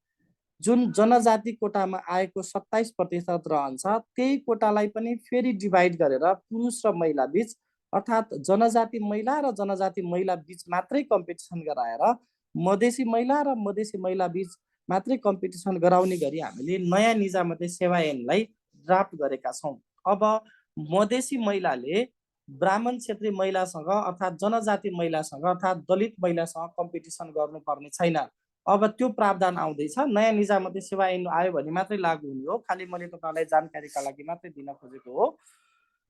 जुन जनजाति कोटामा आएको 27% रहन्छ त्यही कोटालाई पनि फेरि डिभाइड गरेर पुरुष र महिला बीच अर्थात् जनजाति महिला र जनजाति महिला बीच मात्रै कम्पिटिसन गराएर मधेसी महिला र मधेसी महिला बीच मात्रै कम्पिटिसन गराउने गरी हामीले नयाँ निजामती सेवा ऐनलाई ड्राफ्ट गरेका छौँ। अब मधेसी महिलाले ब्राह्मण क्षेत्री महिलासँग अर्थात् जनजाति महिलासँग अर्थात् दलित महिलासँग कम्पिटिसन गर्नुपर्ने छैन। अब त्यो प्रावधान आउँदैछ। नयाँ निजामती सेवा ऐन आयो भने मात्रै लागू हुने हो। खालि मैले तपाईँलाई जानकारीका लागि मात्रै दिन खोजेको हो।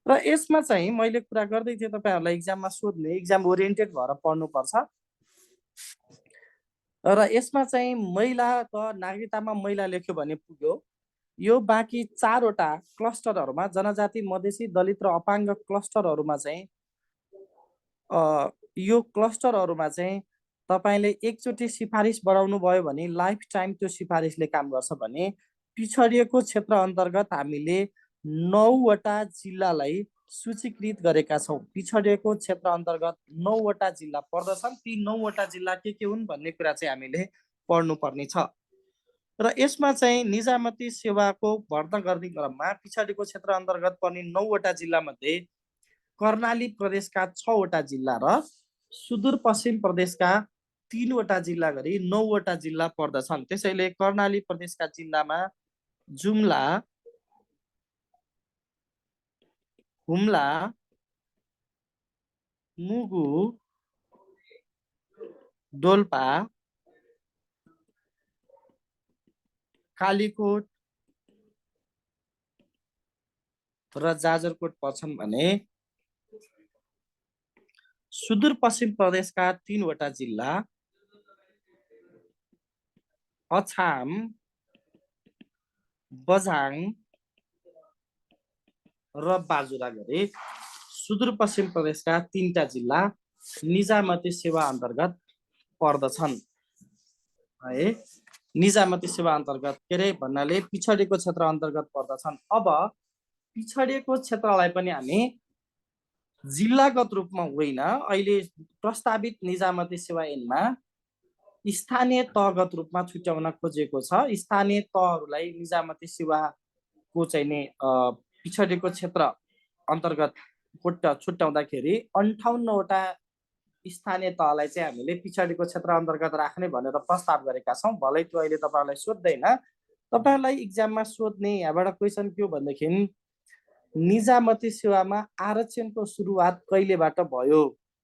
र यसमा चाहिँ मैले कुरा गर्दै थिएँ तपाईँहरूलाई इक्जाममा सोध्ने इक्जाम ओरिएन्टेड भएर पढ्नुपर्छ र यसमा चाहिँ महिला त नागरिकतामा महिला लेख्यो भने पुग्यो। यो बाँकी 4वटा क्लस्टरहरूमा जनजाति मधेसी दलित र अपाङ्ग क्लस्टरहरूमा चाहिँ यो क्लस्टरहरूमा चाहिँ तपाईँले एकचोटि सिफारिस बढाउनु भयो भने लाइफ टाइम त्यो सिफारिसले काम गर्छ भने पिछडिएको क्षेत्र अन्तर्गत हामीले 9वटा जिल्लालाई सूचीकृत गरेका छौँ। पिछडिएको क्षेत्र अन्तर्गत 9वटा जिल्ला पर्दछन्। ती 9वटा जिल्ला के हुन् भन्ने कुरा चाहिँ हामीले पढ्नुपर्ने छ। र यसमा चाहिँ निजामती सेवाको भर्ना गर्ने क्रममा पिछडिएको क्षेत्र अन्तर्गत पर्ने 9वटा जिल्लामध्ये कर्णाली प्रदेशका 6वटा जिल्ला र सुदूरपश्चिम प्रदेशका 3वटा जिल्ला गरी 9वटा जिल्ला पर्दछन्। त्यसैले कर्णाली प्रदेशका जिल्लामा जुम्ला, हुम्ला, मुगु, डोल्पा, कालीकोट र जाजरकोट पर्छन् भने सुदूरपश्चिम प्रदेशका 3वटा जिल्ला अछाम, बझाङ र बाजुरा गरी सुदूरपश्चिम प्रदेशका 3टा जिल्ला निजामती सेवा अन्तर्गत पर्दछन् है। निजामती सेवा अन्तर्गत के रे भन्नाले पिछडिएको क्षेत्र अन्तर्गत पर्दछन्। अब पिछडिएको क्षेत्रलाई पनि हामी जिल्लागत रूपमा होइन, अहिले प्रस्तावित निजामती सेवा ऐनमा स्थानीय तहगत रूपमा छुट्याउन खोजेको छ। स्थानीय तहहरूलाई निजामती सेवाको चाहिँ नि पिछडिएको क्षेत्र अन्तर्गत छुट्याउँदाखेरि 58वटा स्थानीय तहलाई चाहिँ हामीले पिछडिएको क्षेत्र अन्तर्गत राख्ने भनेर प्रस्ताव गरेका छौँ। भलै त्यो अहिले तपाईँहरूलाई सोध्दैन। तपाईँहरूलाई इक्जाममा सोध्ने यहाँबाट क्वेसन के हो भनेदेखि निजामती सेवामा आरक्षणको सुरुवात कहिलेबाट भयो?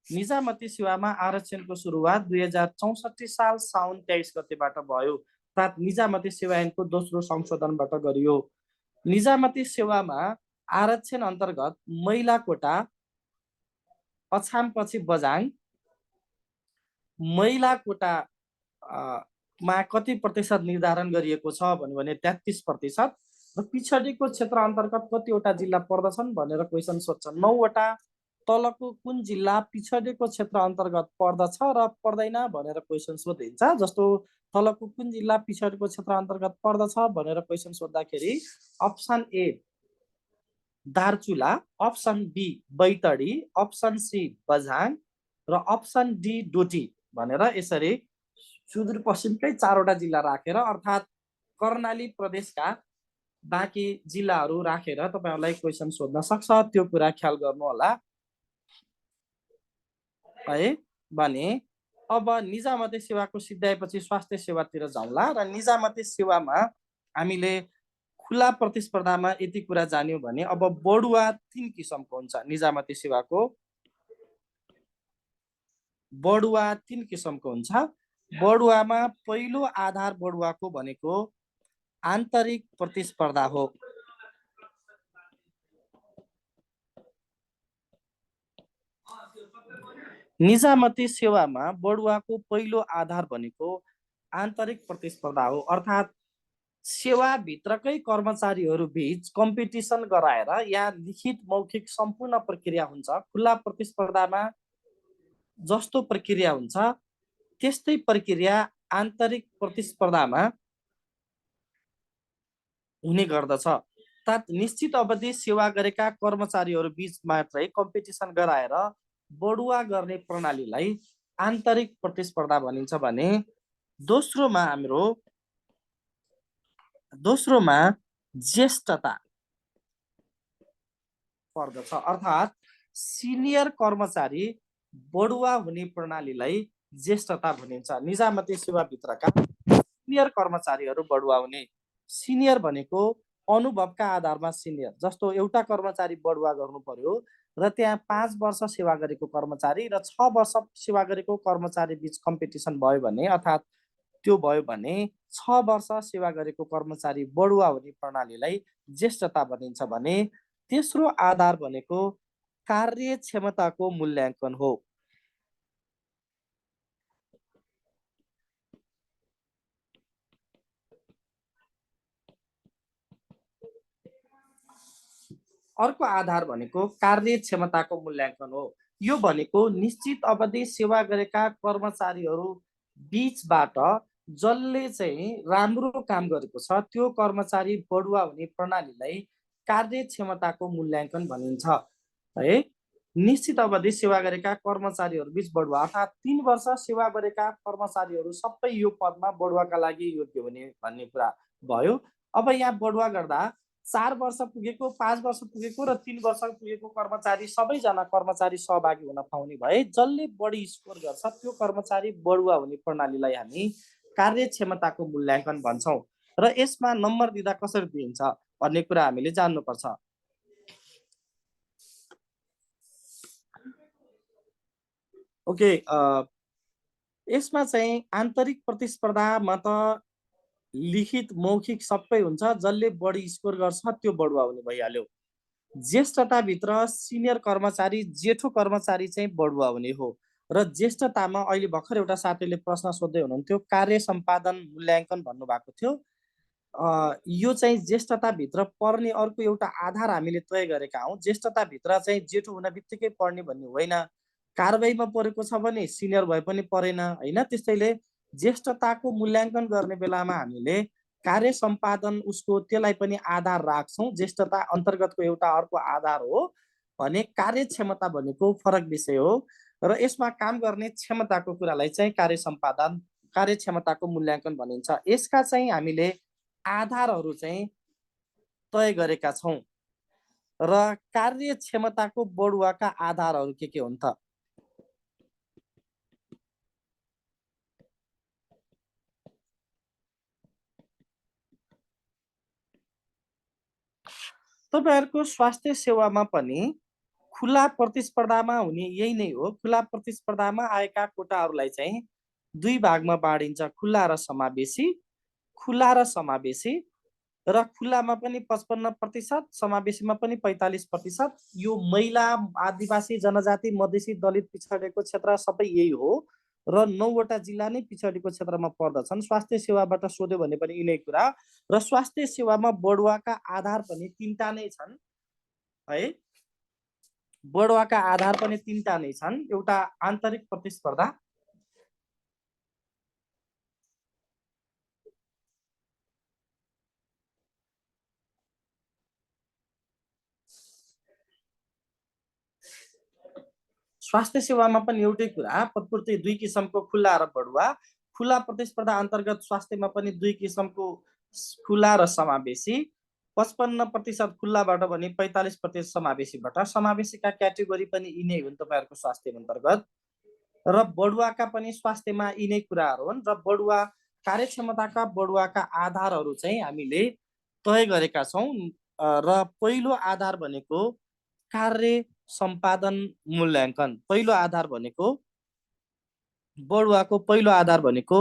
निजामती सेवामा आरक्षणको सुरुवात 2064 साल साउन 23 गतेबाट भयो। अर्थात् निजामती सेवा ऐनको दोस्रो संशोधनबाट गरियो। निजामती सेवामा आरक्षण अन्तर्गत महिला कोटा अछामपछि बझाङ, महिला कोटा मा कति प्रतिशत निर्धारण गरिएको छ भने 33%। र पिछडिएको क्षेत्र अन्तर्गत कतिवटा जिल्ला पर्दछन् भनेर क्वेसन सोध्छ। 9वटा। तलको कुन जिल्ला पिछडिएको क्षेत्र अन्तर्गत पर्दछ र पर्दैन भनेर क्वेसन सोधिन्छ। जस्तो तलको कुन जिल्ला पिछडिएको क्षेत्र अन्तर्गत पर्दछ भनेर क्वेसन सोद्धाखेरि option A Darchula, option B Baitadi, option C Bajhang र अप्सन डी डोटी भनेर यसरी सुदूरपश्चिमकै 4वटा जिल्ला राखेर अर्थात् कर्णाली प्रदेशका बाँकी जिल्लाहरू राखेर तपाईहरुलाई क्वेसन सोध्न सक्छ। त्यो कुरा ख्याल गर्नु होला है। भने अब निजामती सेवाको सिद्ध्याएपछि स्वास्थ्य सेवातिर जाउँला। र निजामती सेवामा हामीले खुला प्रतिस्पर्धामा यति कुरा जान्यौं भने अब बढुवा 3 किसिमको हुन्छ। निजामती सेवाको बढुवा 3 किसिमको हुन्छ। बढुवामा पहिलो आधार बढुवाको भनेको आन्तरिक प्रतिस्पर्धा हो। निजामती सेवामा बढुवाको पहिलो आधार भनेको आन्तरिक प्रतिस्पर्धा हो। अर्थात् सेवाभित्रकै कर्मचारीहरू बीच कम्पिटिसन गराएर यहाँ लिखित मौखिक सम्पूर्ण प्रक्रिया हुन्छ। खुला प्रतिस्पर्धामा जस्तो प्रक्रिया हुन्छ त्यस्तै प्रक्रिया आन्तरिक प्रतिस्पर्धामा हुने गर्दछ। अर्थात् निश्चित अवधि सेवा गरेका कर्मचारीहरू बीच मात्रै कम्पिटिसन गराएर बढुवा गर्ने प्रणालीलाई आन्तरिक प्रतिस्पर्धा भनिन्छ भने दोस्रोमा ज्येष्ठता पर्दछ। अर्थात् सिनियर कर्मचारी बढुवा हुने प्रणालीलाई ज्येष्ठता भनिन्छ। निजामती सेवा भित्रका सिनियर कर्मचारीहरू बढुवा हुने। सिनियर भनेको अनुभवका आधारमा सिनियर। जस्तो एउटा कर्मचारी बढुवा गर्नु पर्यो र त्यहाँ 5 वर्ष सेवा गरेको कर्मचारी र 6 वर्ष सेवा गरेको कर्मचारी बीच कम्पिटिसन भयो भने अर्थात् त्यो भयो भने 6 वर्ष सेवा गरेको कर्मचारी बढुवा हुने प्रणालीलाई ज्येष्ठता भनिन्छ भने तेस्रो आधार भनेको कार्यक्षमताको मूल्याङ्कन हो। अर्को आधार भनेको कार्यक्षमताको मूल्याङ्कन हो। यो भनेको निश्चित अवधि सेवा गरेका कर्मचारीहरू बीचबाट जसले चाहिँ राम्रो काम गरेको छ त्यो कर्मचारी बढुवा हुने प्रणालीलाई कार्यक्षमताको मूल्याङ्कन भनिन्छ है। निश्चित अवधि सेवा गरेका कर्मचारीहरू बीच बढुवा अर्थात् 3 वर्ष सेवा गरेका कर्मचारीहरू सबै यो पदमा बढुवाका लागि योग्य हुने भन्ने कुरा भयो। अब यहाँ बढुवा गर्दा 4 वर्ष पुगेको, 5 वर्ष पुगेको र 3 वर्ष पुगेको कर्मचारी सबैजना कर्मचारी सहभागी हुन पाउने भए जसले बढी स्कोर गर्छ त्यो कर्मचारी बढुवा हुने प्रणालीलाई हामी कार्यक्षमताको मूल्याङ्कन भन्छौँ। र यसमा नम्बर दिँदा कसरी दिइन्छ भन्ने कुरा हामीले जान्नुपर्छ। ओके, यसमा चाहिँ आन्तरिक प्रतिस्पर्धामा त लिखित मौखिक सबै हुन्छ। जसले बढी स्कोर गर्छ त्यो बढुवा हुने भइहाल्यो। ज्येष्ठताभित्र सिनियर कर्मचारी जेठो कर्मचारी चाहिँ बढुवा हुने हो। र ज्येष्ठतामा अहिले भर्खर एउटा साथीले प्रश्न सोध्दै हुनुहुन्थ्यो, कार्य सम्पादन मूल्याङ्कन भन्नुभएको थियो। यो चाहिँ ज्येष्ठताभित्र पर्ने अर्को एउटा आधार हामीले तय गरेका हौँ। ज्येष्ठताभित्र चाहिँ जेठो हुन बित्तिकै पर्ने भन्ने होइन। कारबाहीमा परेको छ भने सिनियर भए पनि परेन होइन। त्यस्तैले ज्येष्ठताको मूल्याङ्कन गर्ने बेलामा हामीले कार्य सम्पादन उसको त्यसलाई पनि आधार राख्छौँ। ज्येष्ठता अन्तर्गतको एउटा अर्को आधार हो भने कार्यक्षमता भनेको फरक विषय हो। र यसमा काम गर्ने क्षमताको कुरालाई चाहिँ कार्यक्षमताको मूल्याङ्कन भनिन्छ। यसका चाहिँ हामीले आधारहरू चाहिँ तय गरेका छौँ। र कार्यक्षमताको बढुवाका आधारहरू के हुन् त? तपाईहरुको स्वास्थ्य सेवामा पनि खुला प्रतिस्पर्धामा हुने यही नै हो। खुला प्रतिस्पर्धामा आएका कोटाहरूलाई चाहिँ 2 भागमा बाँडिन्छ, खुला र समावेशी। खुला र समावेशी र खुलामा पनि 55%, समावेशीमा पनि 45%। यो महिला, आदिवासी जनजाति, मधेसी, दलित, पिछडिएको क्षेत्र सबै यही हो। र 9 वटा जिल्ला नै पिछडिएको क्षेत्रमा पर्दछन्। स्वास्थ्य सेवाबाट सोध्यो भने पनि यिनै कुरा। र स्वास्थ्य सेवामा बढुवाका आधार पनि 3टा नै छन् है। बढुवाका आधार पनि 3टा नै छन्। एउटा आन्तरिक प्रतिस्पर्धा, स्वास्थ्य सेवामा पनि एउटै कुरा। प्रकृति 2 किसिमको खुला र बढुवा। खुला प्रतिस्पर्धा अन्तर्गत स्वास्थ्यमा पनि 2 किसिमको खुला र समावेशी। 55% खुल्लाबाट भने 45% समावेशीबाट। समावेशीका क्याटेगोरी पनि यिनै हुन् तपाईहरुको स्वास्थ्य अन्तर्गत। र बढुवाका पनि स्वास्थ्यमा यिनै कुराहरू हुन्। र बढुवा कार्यक्षमताका बढुवाका आधारहरू चाहिँ हामीले तय गरेका छौँ। र पहिलो आधार भनेको कार्य सम्पादन मूल्याङ्कन। पहिलो आधार भनेको बढुवाको पहिलो आधार भनेको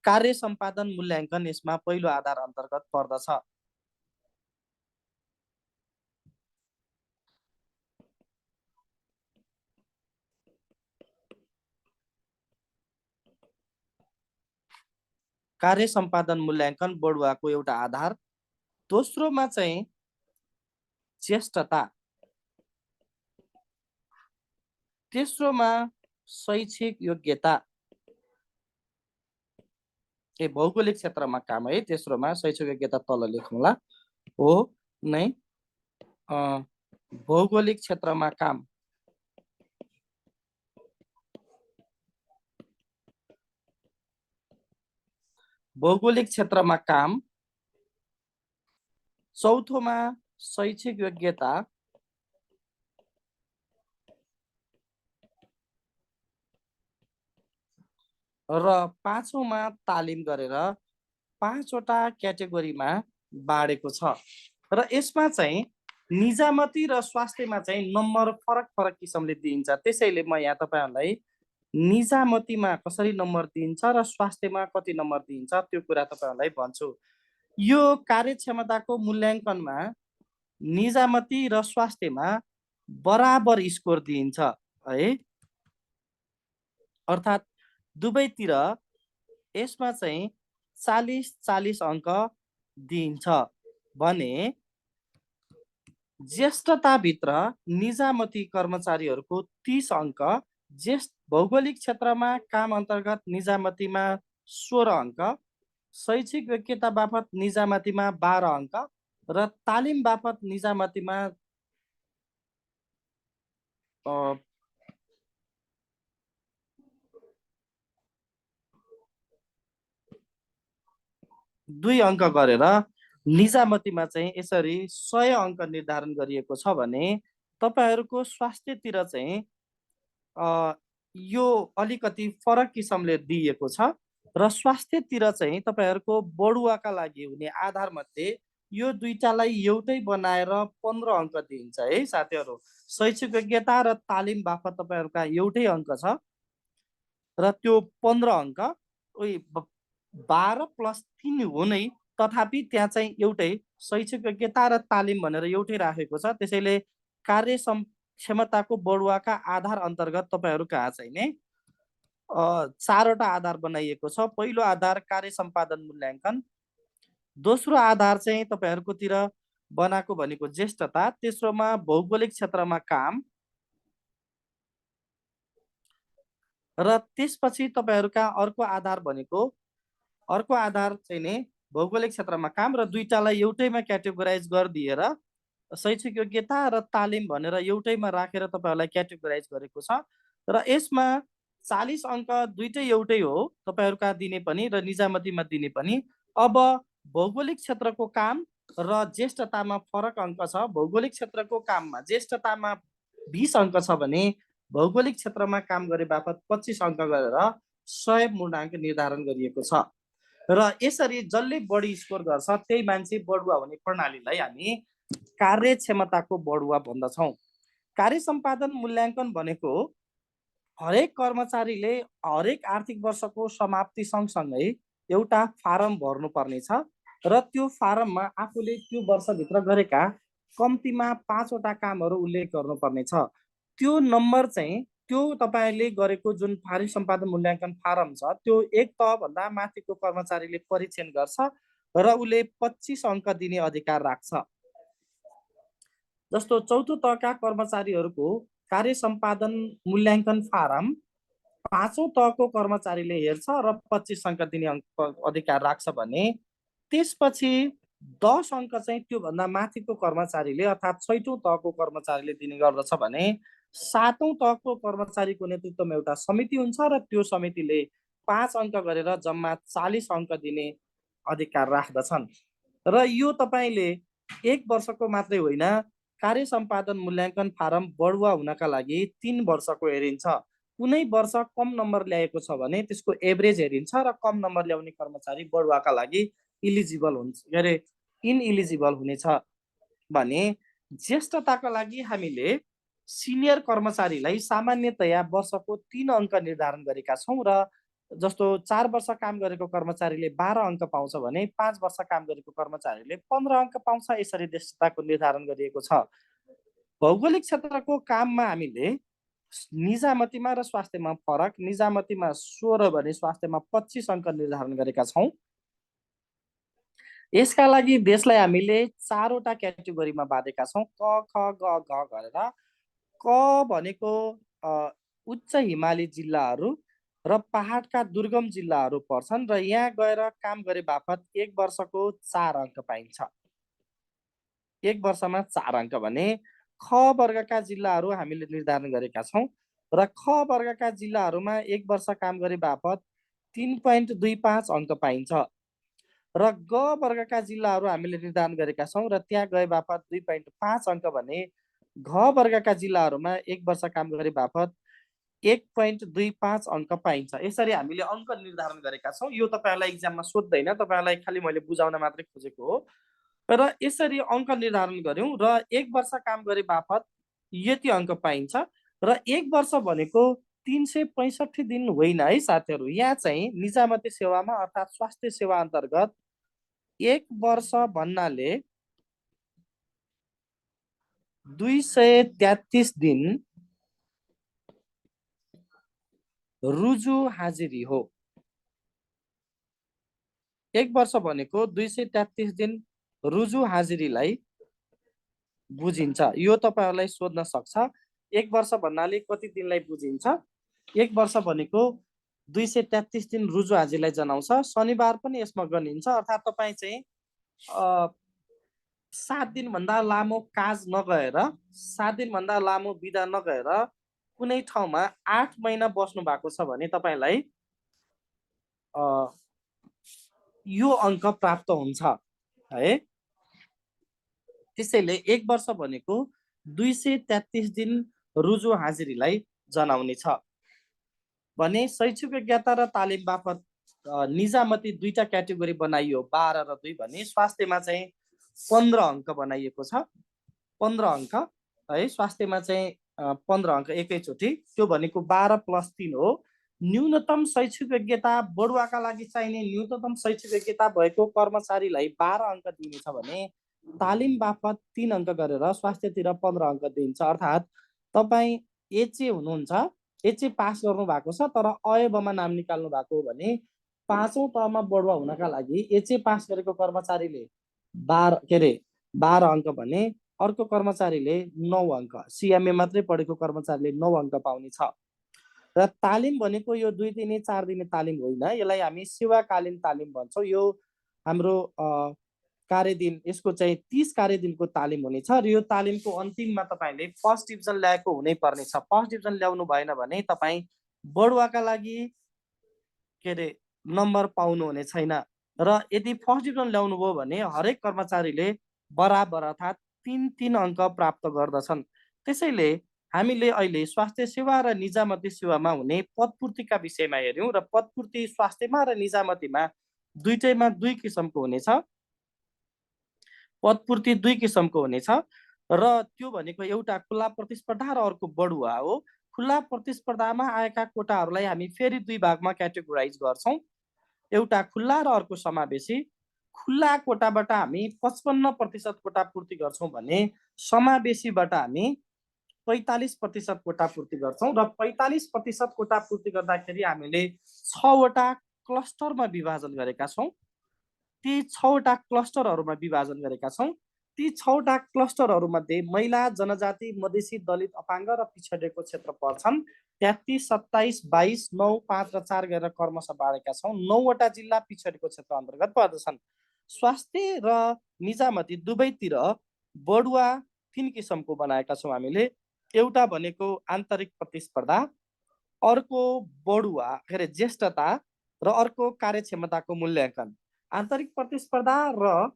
कार्य सम्पादन मूल्याङ्कन यसमा पहिलो आधार अन्तर्गत पर्दछ। कार्य सम्पादन मूल्याङ्कन बढुवाको एउटा आधार। दोस्रोमा चाहिँ ज्येष्ठता। तेस्रोमा शैक्षिक योग्यता। भौगोलिक क्षेत्रमा काम है। तेस्रोमा शैक्षिक योग्यता तल लेखौँला हो नै भौगोलिक क्षेत्रमा काम। भौगोलिक क्षेत्रमा काम। चौथोमा शैक्षिक योग्यता। र 5औँमा तालिम गरेर 5वटा क्याटेगोरीमा बाँडेको छ। र यसमा चाहिँ निजामती र स्वास्थ्यमा चाहिँ नम्बर फरक फरक किसिमले दिइन्छ। त्यसैले म यहाँ तपाईहरुलाई निजामतीमा कसरी नम्बर दिइन्छ र स्वास्थ्यमा कति नम्बर दिइन्छ त्यो कुरा तपाईहरुलाई भन्छु। यो कार्यक्षमताको मूल्याङ्कनमा निजामती र स्वास्थ्यमा बराबर स्कोर दिइन्छ है। अर्थात् दुवैतिर यसमा चाहिँ 40-40 अङ्क दिइन्छ भने ज्येष्ठताभित्र निजामती कर्मचारीहरूको 30 अङ्क, भौगोलिक क्षेत्रमा काम अन्तर्गत निजामतीमा 16 अङ्क, शैक्षिक योग्यता बापत निजामतीमा 12 अङ्क र तालिम बापत निजामतीमा 2 अङ्क गरेर निजामतीमा चाहिँ यसरी 100 अङ्क निर्धारण गरिएको छ भने तपाईहरूको स्वास्थ्यतिर चाहिँ यो अलिकति फरक किसिमले दिइएको छ र स्वास्थ्यतिर चाहिँ तपाईहरूको बढुवाका लागि हुने आधार मध्ये यो दुईटालाई एउटै बनाएर 15 अङ्क दिइन्छ है साथीहरू। शैक्षिक योग्यता र तालिम बापत तपाईहरूका एउटै अङ्क छ र त्यो 15 अङ्क 12 + 3 हो नै, तथापि त्यहाँ चाहिँ एउटै शैक्षिक योग्यता र तालिम भनेर एउटै राखेको छ। त्यसैले कार्य क्षमताको बढुवाका आधार अन्तर्गत तपाईहरू कहाँ चाहिँ नि 4वटा आधार बनाइएको छ। पहिलो आधार कार्य सम्पादन मूल्याङ्कन, दोस्रो आधार चाहिँ तपाईहरुकोतिर बनाएको भनेको ज्येष्ठता, तेस्रोमा भौगोलिक क्षेत्रमा काम र त्यसपछि तपाईहरुका अर्को आधार भनेको चाहिँ नि भौगोलिक क्षेत्रमा काम र दुईटालाई एउटैमा क्याटेगोराइज गरिदिएर शैक्षिक योग्यता र तालिम भनेर एउटैमा राखेर तपाईहरुलाई क्याटेगोराइज गरेको छ र यसमा 40 अङ्क दुईटै एउटै हो तपाईहरुका दिने पनि र निजामतीमा दिने पनि। अब भौगोलिक क्षेत्रको काम र ज्येष्ठतामा फरक अङ्क छ। भौगोलिक क्षेत्रको काममा ज्येष्ठतामा 20 अङ्क छ भने भौगोलिक क्षेत्रमा काम गरे बापत 25 अङ्क गरेर 100 पूर्णाङ्क निर्धारण गरिएको छ र यसरी जसले बढी स्कोर गर्छ त्यही मान्छे बढुवा हुने प्रणालीलाई हामी कार्यक्षमताको बढुवा भन्दछौँ। कार्य सम्पादन मूल्याङ्कन भनेको हरेक कर्मचारीले हरेक आर्थिक वर्षको समाप्ति सँगसँगै एउटा फारम भर्नुपर्ने छ र त्यो फारममा आफूले त्यो वर्षभित्र गरेका कम्तीमा 5वटा कामहरू उल्लेख गर्नुपर्ने छ। त्यो नम्बर चाहिँ त्यो तपाईले गरेको जुन कार्य सम्पादन मूल्याङ्कन फारम छ त्यो एक तहभन्दा माथिको कर्मचारीले परीक्षण गर्छ र उसले 25 अङ्क दिने अधिकार राख्छ। जस्तो चौथो तहका कर्मचारीहरूको कार्य सम्पादन मूल्याङ्कन फारम 5औं तहको कर्मचारीले हेर्छ र 25 अङ्क दिने अधिकार राख्छ भने त्यसपछि 10 अङ्क चाहिँ त्योभन्दा माथिको कर्मचारीले अर्थात् 6औं तहको कर्मचारीले दिने गर्दछ भने 7औं तहको कर्मचारीको नेतृत्वमा एउटा समिति हुन्छ र त्यो समितिले 5 अङ्क गरेर जम्मा 40 अङ्क दिने अधिकार राख्दछन्। र यो तपाईले एक वर्षको मात्रै होइन, कार्य सम्पादन मूल्याङ्कन फारम बढुवा हुनका लागि 3 वर्षको हेरिन्छ। कुनै वर्ष कम नम्बर ल्याएको छ भने त्यसको एभरेज हेरिन्छ र कम नम्बर ल्याउने कर्मचारी बढुवाका लागि इलिजिबल हुन्छ, के अरे इनइलिजिबल हुनेछ भने ज्येष्ठताका लागि हामीले सिनियर कर्मचारीलाई सामान्यतया वर्षको 3 अङ्क निर्धारण गरेका छौँ र जस्तो 4 वर्ष काम गरेको कर्मचारीले 12 अङ्क पाउँछ भने 5 वर्ष काम गरेको कर्मचारीले 15 अङ्क पाउँछ। यसरी ज्येष्ठताको निर्धारण गरिएको छ। भौगोलिक क्षेत्रको काममा हामीले निजामतीमा र स्वास्थ्यमा फरक, निजामतीमा 16 भने स्वास्थ्यमा 25 अङ्क निर्धारण गरेका छौँ। यसका लागि देशलाई हामीले 4वटा क्याटेगोरीमा बाँडेका छौँ, क ख ग घ गरेर। क भनेको उच्च हिमाली जिल्लाहरू र पहाडका दुर्गम जिल्लाहरू पर्छन् र यहाँ गएर काम गरे बापत एक वर्षको 4 अङ्क पाइन्छ। एक वर्षमा 4 अङ्क भने ख वर्गका जिल्लाहरू हामीले निर्धारण गरेका छौँ र ख वर्गका जिल्लाहरूमा एक वर्ष काम गरे बापत 3.25 अङ्क पाइन्छ र ग वर्गका जिल्लाहरू हामीले निर्धारण गरेका छौँ र त्यहाँ गए बापत 2.5 अङ्क भने घ वर्गका जिल्लाहरूमा एक वर्ष काम गरे बापत 1.25 अङ्क पाइन्छ। यसरी हामीले अङ्क निर्धारण गरेका छौँ। यो तपाईहरुलाई एक्जाममा सोध्दैन, तपाईहरुलाई खालि मैले बुझाउन मात्रै खोजेको हो। र यसरी अङ्क निर्धारण गर्यौं र एक वर्ष काम गरे बापत यति अङ्क पाइन्छ र एक वर्ष भनेको 365 दिन होइन है साथीहरू। यहाँ चाहिँ निजामती सेवामा अर्थात् स्वास्थ्य सेवा अन्तर्गत एक वर्ष भन्नाले 233 दिन रुजु हाजिरी हो। 1 वर्ष भनेको 233 दिन रुजु हाजिरीलाई बुझिन्छ। यो तपाईहरुलाई सोध्न सक्छ। 1 वर्ष भन्नाले कति दिनलाई बुझिन्छ? 1 वर्ष भनेको 233 दिन रुजु हाजिरीलाई जनाउँछ। शनिबार पनि यसमा गनिन्छ। अर्थात् तपाई चाहिँ 7 दिन भन्दा लामो काज नगएर, 7 दिन भन्दा लामो बिदा नगएर कुनै ठाउँमा 8 महिना बस्नु भएको छ भने तपाईलाई यो अंक प्राप्त हुन्छ है। त्यसैले 1 वर्ष भनेको 233 दिन रुजु हाजिरीलाई जनाउने छ। भने शैक्षिक योग्यता र तालिम बापत निजामती दुईटा क्याटेगोरी बनाइयो, 12 र 2 भने स्वास्थ्यमा चाहिँ 15 अंक बनाइएको छ। 15 अंक है, स्वास्थ्यमा चाहिँ 15 अंक एकैचोटि। त्यो भनेको 12 + 3 हो। न्यूनतम शैक्षिक योग्यता बढुवाका लागि चाहिने न्यूनतम शैक्षिक योग्यता भएको कर्मचारीलाई 12 अंक दिइनेछ भने तालिम बापत 3 अंक गरेर स्वास्थ्यतिर 15 अंक दिइन्छ। अर्थात् तपाई एचए हुनुहुन्छ, एचए पास गर्नु भएको छ तर अयबमा नाम निकाल्नु भएको हो भने 5औं तहमा बढुवा हुनका लागि एचए पास गरेको कर्मचारीले 12 अंक भने अर्को कर्मचारीले 9 अंक, सीएमए मात्रै पढेको कर्मचारीले 9 अंक पाउने छ। र तालिम भनेको यो 2 दिने 4 दिने तालिम होइन, यसलाई हामी सेवाकालीन तालिम भन्छौँ। यो हाम्रो कार्यदिन, यसको चाहिँ 30 कार्यदिनको तालिम हुनेछ र यो तालिमको अन्तिममा तपाईले फर्स्ट डिभिजन ल्याएको हुनै पर्नेछ। फर्स्ट डिभिजन ल्याउनु भएन भने तपाई बढुवाका लागि के रे नम्बर पाउनु हुने छैन। र यदि फर्स्ट डिभिजन ल्याउनु भयो भने हरेक कर्मचारीले बराबर अर्थात् 3-3 अंक प्राप्त गर्दछन्। त्यसैले हामीले अहिले स्वास्थ्य सेवा र निजामती सेवामा हुने पदपूर्तिका विषयमा हेर्यौं र पदपूर्ति स्वास्थ्यमा र निजामतीमा दुईटैमा 2 किसिमको हुनेछ। पदपूर्ति 2 किसिमको हुनेछ र त्यो भनेको एउटा खुला प्रतिस्पर्धा र अर्को बढुवा हो। खुला प्रतिस्पर्धामा आएका कोटाहरूलाई हामी फेरि 2 भागमा क्याटेगोराइज गर्छौं, एउटा खुला र अर्को समावेशी। खुला कोटाबाट हामी 55% कोटा पूर्ति गर्छौं भने समावेशीबाट हामी 45% कोटा पूर्ति गर्छौं र 45% कोटा पूर्ति गर्दाखेरि हामीले 6 वटा क्लस्टरमा विभाजन गरेका छौं। ती 6 वटा क्लस्टरहरूमा विभाजन गरेका छौं। ती 6 वटा क्लस्टरहरूमध्ये महिला, जनजाति, मधेसी, दलित, अपाङ्ग र पिछडिएको क्षेत्र पर्छन्। 33, 27, 22, 9, 5 र 4 गरेर क्रमशः बाँडेका छौं। 9 वटा जिल्ला पिछडिएको क्षेत्र अन्तर्गत पर्दछन्। स्वास्थ्य र निजामती दुवैतिर बढुवा 3 किसिमको बनाएका छौं हामीले। एउटा भनेको आन्तरिक प्रतिस्पर्धा, अर्को बढुवा के अरे ज्येष्ठता र अर्को कार्यक्षमताको मूल्याङ्कन। आन्तरिक प्रतिस्पर्धा र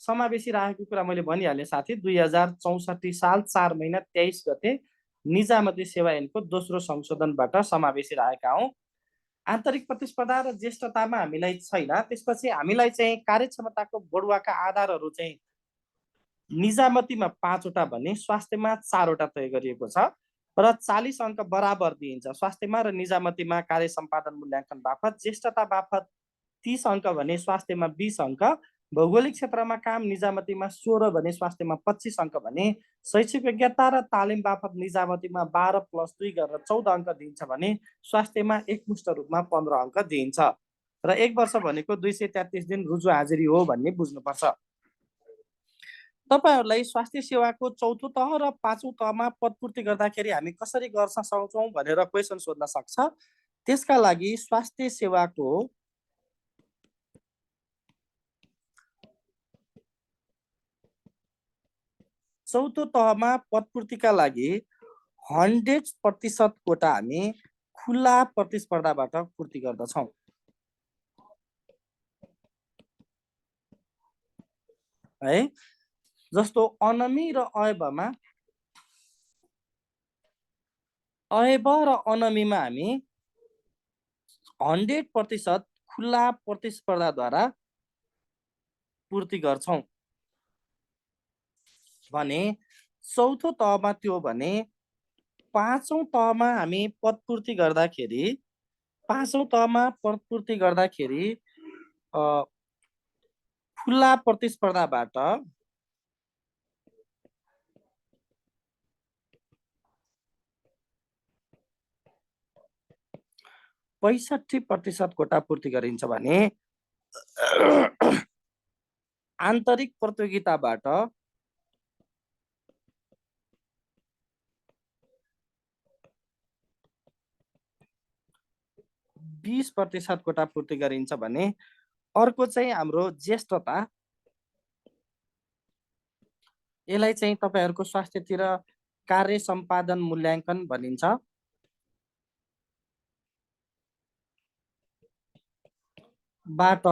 समावेशी राखेको कुरा मैले भनिहालेँ साथी। 2064 साल 4 महिना 23 गते निजामती सेवा ऐनको दोस्रो संशोधनबाट समावेशी राखेका हौं। आन्तरिक प्रतिस्पर्धा र ज्येष्ठतामा हामीलाई छैन। त्यसपछि हामीलाई चाहिँ कार्यक्षमताको बढुवाका आधारहरू चाहिँ निजामतीमा 5 वटा भने स्वास्थ्यमा 4 वटा तय गरिएको छ र 40 अंक बराबर दिइन्छ। स्वास्थ्यमा र निजामतीमा कार्य सम्पादन मूल्याङ्कन बापत, ज्येष्ठता बापत 30 अंक भने स्वास्थ्यमा 20 अंक, भौगोलिक क्षेत्रमा काम निजामतीमा 16 भने स्वास्थ्यमा 25 अंक भने शैक्षिक योग्यता र तालिम बापत निजामतीमा 12 + 2 गरेर 14 अंक दिइन्छ भने स्वास्थ्यमा एकमुष्ट रूपमा 15 अंक दिइन्छ। र 1 वर्ष भनेको 233 दिन रुजु हाजिरी हो भन्ने बुझ्नुपर्छ। तपाईहरुलाई स्वास्थ्य सेवाको चौथो तह र 5औं तहमा पदपूर्ति गर्दाखेरि हामी कसरी गर्न सक्छौं भनेर क्वेशन सोध्न सक्छ। त्यसका लागि स्वास्थ्य सेवाको चौथो तहमा पदपूर्तिका लागि 100% कोटा हामी खुला प्रतिस्पर्धाबाट पूर्ति गर्दछौं। है, जस्तो अनमी र अयबमा, अयब र अनमीमा हामी 100% खुला प्रतिस्पर्धाद्वारा पूर्ति गर्छौं भने चौथो तहमा त्यो भने 5औं तहमा हामी पदपूर्ति गर्दाखेरि 5औं तहमा पदपूर्ति गर्दाखेरि खुला प्रतिस्पर्धाबाट 65% कोटा पूर्ति गरिन्छ भने आन्तरिक प्रतियोगिताबाट 20% कोटा पूर्ति गरिन्छ भने अर्को चाहिँ हाम्रो ज्येष्ठता, यसलाई चाहिँ तपाईहरुको स्वास्थ्यतिर कार्य सम्पादन मूल्याङ्कन भनिन्छ। बाट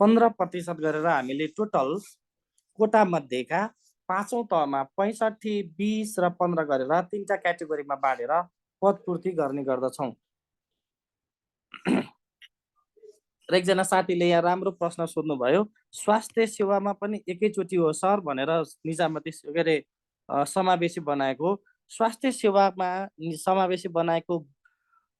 15% गरेर हामीले टोटल कोटा मध्येका पाँचौं तहमा 65, 20 र 15 गरेर तीनटा क्याटेगोरीमा बाँडेर पदपूर्ति गर्ने गर्दछौं। र एकजना साथीले यहाँ राम्रो प्रश्न सोध्नु भयो, स्वास्थ्य सेवामा पनि एकैचोटि हो सर भनेर निजामती के अरे समावेशी बनाएको। स्वास्थ्य सेवामा समावेशी बनाएको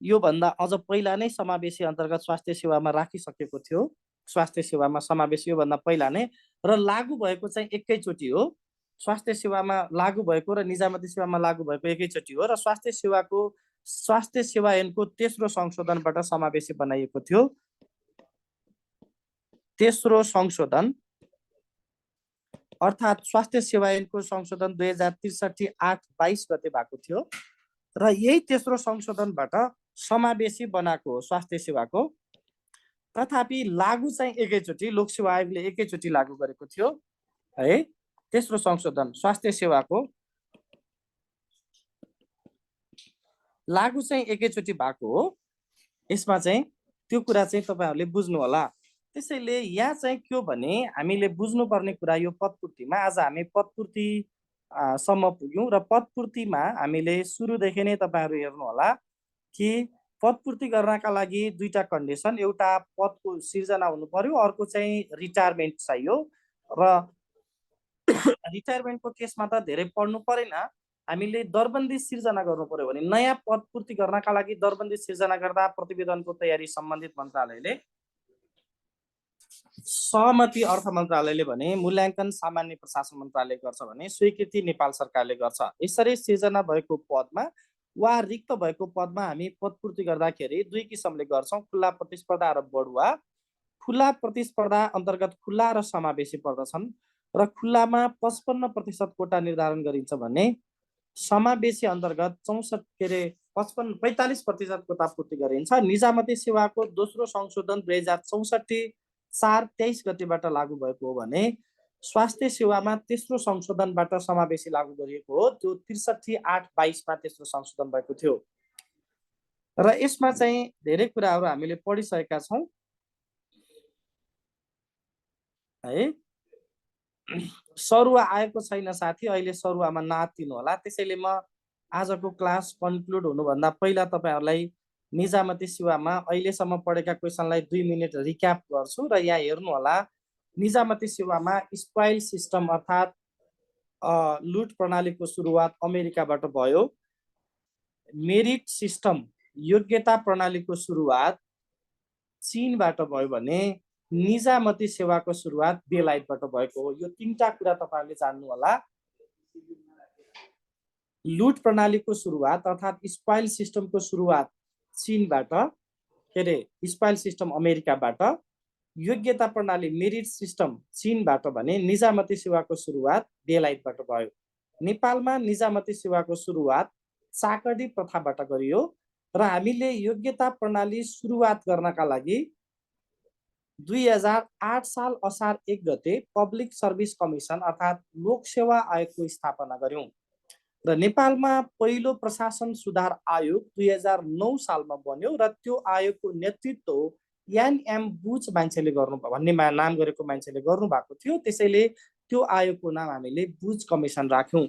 यो भन्दा अझ पहिला नै समावेशी अन्तर्गत स्वास्थ्य सेवामा राखिसकेको थियो। स्वास्थ्य सेवामा समावेशी यो भन्दा पहिला नै र लागू भएको चाहिँ एकैचोटि हो। स्वास्थ्य सेवामा लागू भएको र निजामती सेवामा लागू भएको एकैचोटि हो र स्वास्थ्य सेवा ऐनको तेस्रो संशोधनबाट समावेशी बनाइएको थियो। तेस्रो संशोधन अर्थात् स्वास्थ्य सेवा ऐनको संशोधन 2063 8/22 गते भएको थियो र यही तेस्रो संशोधनबाट समावेशी बनाएको हो स्वास्थ्य सेवाको। तथापि लागू चाहिँ एकैचोटि लोकसेवा आयोगले एकैचोटि लागू गरेको थियो है। तेस्रो संशोधन स्वास्थ्य सेवाको लागू चाहिँ एकैचोटि भएको हो। यसमा चाहिँ त्यो कुरा चाहिँ तपाईहरुले बुझ्नु होला। त्यसैले यहाँ चाहिँ के हो भने हामीले बुझ्नुपर्ने कुरा यो पदपूर्तिमा आज हामी पदपूर्ति सम्म पुग्यौं र पदपूर्तिमा हामीले सुरुदेखि नै तपाईहरु हेर्नु होला कि पदपूर्ति गर्नका लागि दुईटा कन्डिसन, एउटा पदको सिर्जना हुनु पर्यो, अर्को चाहिँ रिटायरमेन्ट चाहियो। र रिटायरमेन्टको केसमा त धेरै पढ्नु परेन, हामीले दरबन्दी सिर्जना गर्नु पर्यो भने नयाँ पदपूर्ति गर्नका लागि दरबन्दी सिर्जना गर्दा प्रतिवेदनको तयारी सम्बन्धित मन्त्रालयले सहमति अर्थ मन्त्रालयले भने मूल्याङ्कन सामान्य प्रशासन मन्त्रालय गर्छ भने स्वीकृति नेपाल सरकारले गर्छ। यसरी सिर्जना भएको पदमा वा रिक्त भएको पदमा हामी पदपूर्ति गर्दाखेरि दुई किसिमले गर्छौं, खुला प्रतिस्पर्धा र बढुवा। खुला प्रतिस्पर्धा अन्तर्गत खुला र समावेशी पर्दछन् र खुलामा 55% कोटा निर्धारण गरिन्छ भने समावेशी अन्तर्गत 45% कोटा पूर्ति गरिन्छ। निजामती सेवाको दोस्रो संशोधन 2064 4/23 गतेबाट लागू भएको हो भने स्वास्थ्य सेवामा तेस्रो संशोधनबाट समावेशी लागू गरिएको हो। त्यो 63 8/22 मा तेस्रो संशोधन भएको थियो र यसमा चाहिँ धेरै कुराहरू हामीले पढिसकेका छौं है। सरुवा आएको छैन साथी, अहिले सरुवामा नआत्तिनु होला। त्यसैले म आजको क्लास कन्क्लुड हुनुभन्दा पहिला तपाईहरुलाई निजामती सेवामा अहिलेसम्म पढेका क्वेशनलाई 2 मिनेट रिक्याप गर्छु र यहाँ हेर्नु होला। निजामती सेवामा स्पाइल सिस्टम अर्थात् लुट प्रणालीको सुरुवात अमेरिकाबाट भयो। मेरिट सिस्टम योग्यता प्रणालीको सुरुवात चीनबाट भयो भने निजामती सेवाको सुरुवात बेलायतबाट भएको हो। यो तीनटा कुरा तपाईहरुले जान्नु होला। लुट प्रणालीको सुरुवात अर्थात् स्पाइल सिस्टमको सुरुवात चीनबाट, के अरे स्पाइल सिस्टम अमेरिकाबाट, योग्यता प्रणाली मेरिट सिस्टम चीनबाट भने निजामती सेवाको सुरुवात बेलायतबाट भयो। नेपालमा निजामती सेवाको सुरुवात चाकडी प्रथाबाट गरियो र हामीले योग्यता प्रणाली सुरुवात गर्नका लागि 2008 साल असार 1 गते पब्लिक सर्भिस कमिसन अर्थात् लोकसेवा आयोगको स्थापना गर्यौं र नेपालमा पहिलो प्रशासन सुधार आयोग 2009 सालमा बन्यो र त्यो आयोगको नेतृत्व एनएम बुच मान्छेले गर्नु भन्ने नाम गरेको मान्छेले गर्नु भएको थियो। त्यसैले त्यो आयोगको नाम हामीले बुच कमिसन राख्यौं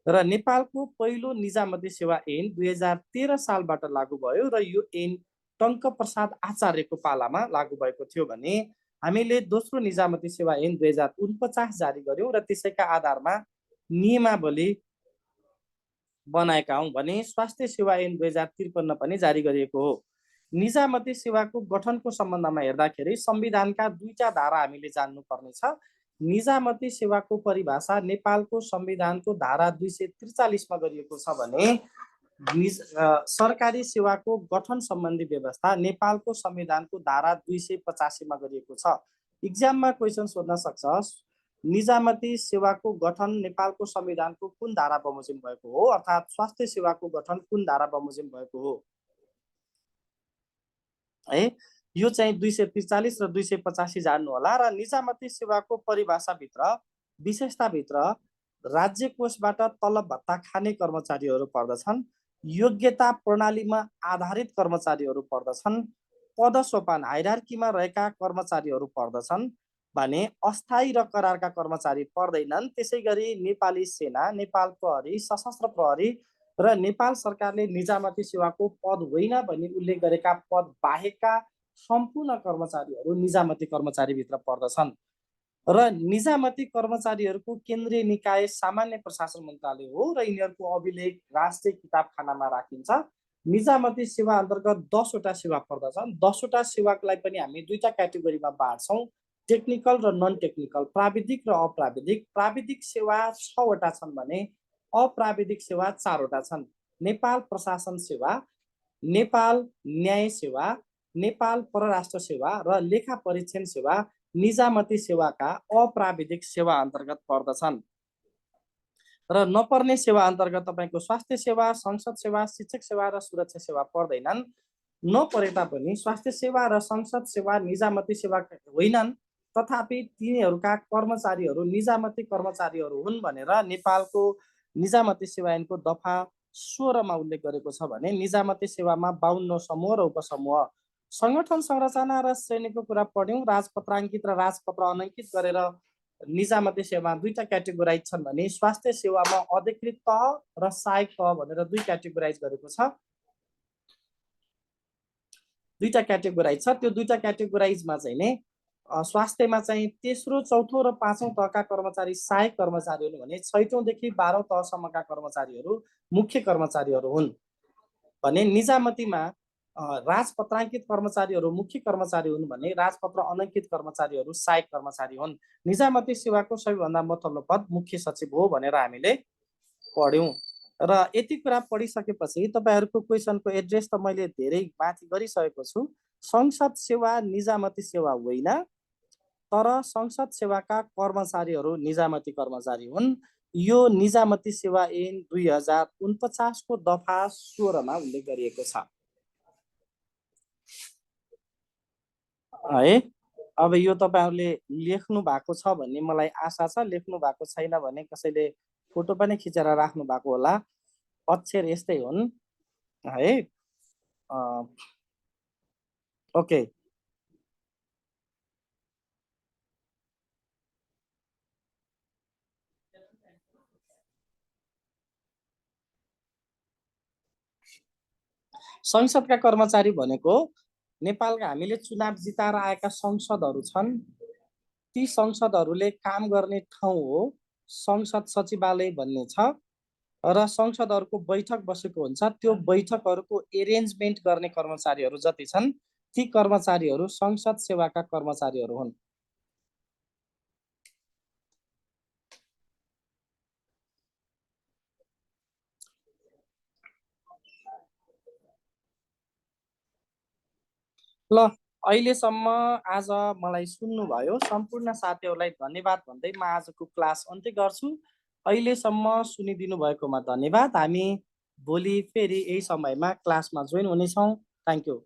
र नेपालको पहिलो निजामती सेवा ऐन 2013 सालबाट लागू भयो र यो ऐन टंक प्रसाद आचार्यको पालामा लागू भएको थियो भने हामीले दोस्रो निजामती सेवा ऐन 2049 जारी गर्यौं र त्यसैका आधारमा नियमावली बनाएका हौं भने स्वास्थ्य सेवा ऐन 2053 पनि जारी गरिएको हो। निजामती सेवाको गठनको सम्बन्धमा हेर्दाखेरि संविधानका दुईटा धारा हामीले जान्नु पर्नेछ। निजामती सेवाको परिभाषा नेपालको संविधानको धारा 243 मा गरिएको छ भने सरकारी सेवाको गठन सम्बन्धी व्यवस्था नेपालको संविधानको धारा 285 मा गरिएको छ। इक्जाममा क्वेसन सोध्न सक्छ, निजामती सेवाको गठन नेपालको संविधानको कुन धारा बमोजिम भएको हो, अर्थात् स्वास्थ्य सेवाको गठन कुन धारा बमोजिम भएको हो है। यो चाहिँ 243 र 285 जान्नु होला। र निजामती सेवाको परिभाषाभित्र विशेषताभित्र राज्य कोषबाट तलब भत्ता खाने कर्मचारीहरू पर्दछन्, योग्यता प्रणालीमा आधारित कर्मचारीहरू पर्दछन्, पद सोपान हाइरार्कीमा रहेका कर्मचारीहरू पर्दछन् भने अस्थायी र करारका कर्मचारी पर्दैनन्। त्यसै गरी नेपाली सेना, नेपाल प्रहरी, सशस्त्र प्रहरी र नेपाल सरकारले निजामती सेवाको पद होइन भनी उल्लेख गरेका पद बाहेकका सम्पूर्ण कर्मचारीहरू निजामती कर्मचारीभित्र पर्दछन्। र निजामती कर्मचारीहरूको केन्द्रीय निकाय सामान्य प्रशासन मन्त्रालय हो र यिनीहरूको अभिलेख राष्ट्रिय किताबखानामा राखिन्छ। निजामती सेवा अन्तर्गत 10 वटा सेवा पर्दछन्। 10 वटा सेवालाई पनि हामी दुईटा क्याटेगोरीमा बाँड्छौँ, टेक्निकल र नन टेक्निकल, प्राविधिक र अप्राविधिक। प्राविधिक सेवा 6 वटा छन् भने अप्राविधिक सेवा 4 वटा छन्। नेपाल प्रशासन सेवा, नेपाल न्याय सेवा, नेपाल परराष्ट्र सेवा र लेखा परीक्षण सेवा निजामती सेवाका अप्राविधिक सेवा अन्तर्गत पर्दछन्। र नपर्ने सेवा अन्तर्गत तपाईँको स्वास्थ्य सेवा, संसद सेवा, शिक्षक सेवा र सुरक्षा सेवा पर्दैनन्। नपरे तापनि स्वास्थ्य सेवा र संसद सेवा निजामती सेवा होइनन्, तथापि तिनीहरूका कर्मचारीहरू निजामती कर्मचारीहरू हुन् भनेर नेपालको निजामती सेवा ऐनको दफा 16 मा उल्लेख गरेको छ भने निजामती सेवामा 52 समूह र उपसमूह, संगठन संरचना र श्रेणीको कुरा पढ्यौँ। राजपत्राङ्कित र राजपत्र अनङ्कित गरेर निजामती सेवामा दुईटा क्याटेगोराइज छन् भने स्वास्थ्य सेवामा अधिकृत तह र सहायक तह भनेर दुई क्याटेगोराइज गरेको छ। दुईटा क्याटेगोराइज छ। त्यो दुईटा क्याटेगोराइजमा चाहिँ नि स्वास्थ्यमा चाहिँ तेस्रो, चौथो र पाँचौं तहका कर्मचारी सहायक कर्मचारीहरू भने 6औं देखि 12औं तहसम्मका कर्मचारीहरू मुख्य कर्मचारीहरू हुन् भने निजामतीमा राजपत्राङ्कित कर्मचारीहरू मुख्य कर्मचारी हुन् भने राजपत्र अनङ्कित कर्मचारीहरू सहायक कर्मचारी हुन्। निजामती सेवाको सबैभन्दा महत्त्वपूर्ण पद मुख्य सचिव हो भनेर हामीले पढ्यौँ। र यति कुरा पढिसकेपछि तपाईँहरूको क्वेसनको एड्रेस त मैले धेरै माथि गरिसकेको छु। संसद सेवा निजामती सेवा होइन, तर संसद सेवाका कर्मचारीहरू निजामती कर्मचारी हुन्। यो निजामती सेवा ऐन 2049 को दफा 16 मा उल्लेख गरिएको छ है। अब यो तपाईहरुले लेख्नु भएको छ भन्ने मलाई आशा छ। लेख्नु भएको छैन भने कसैले फोटो पनि खिचेर राख्नु भएको होला। अक्षर यस्तै हुन् है। ओके, संसदका कर्मचारी भनेको नेपालका हामीले चुनाव जिताएर आएका संसदहरू छन्। ती संसदहरूले काम गर्ने ठाउँ हो संसद सचिवालय भन्ने छ र संसदहरूको बैठक बसेको हुन्छ। त्यो बैठकहरूको एरेन्जमेन्ट गर्ने कर्मचारीहरू जति छन् ती कर्मचारीहरू संसद सेवाका कर्मचारीहरू हुन्। ल, अहिलेसम्म आज मलाई सुन्नुभयो सम्पूर्ण साथीहरूलाई धन्यवाद भन्दै म आजको क्लास अन्त्य गर्छु। अहिलेसम्म सुनिदिनु भएकोमा धन्यवाद। हामी भोलि फेरि यही समयमा क्लासमा जोइन हुनेछौँ। Thank you.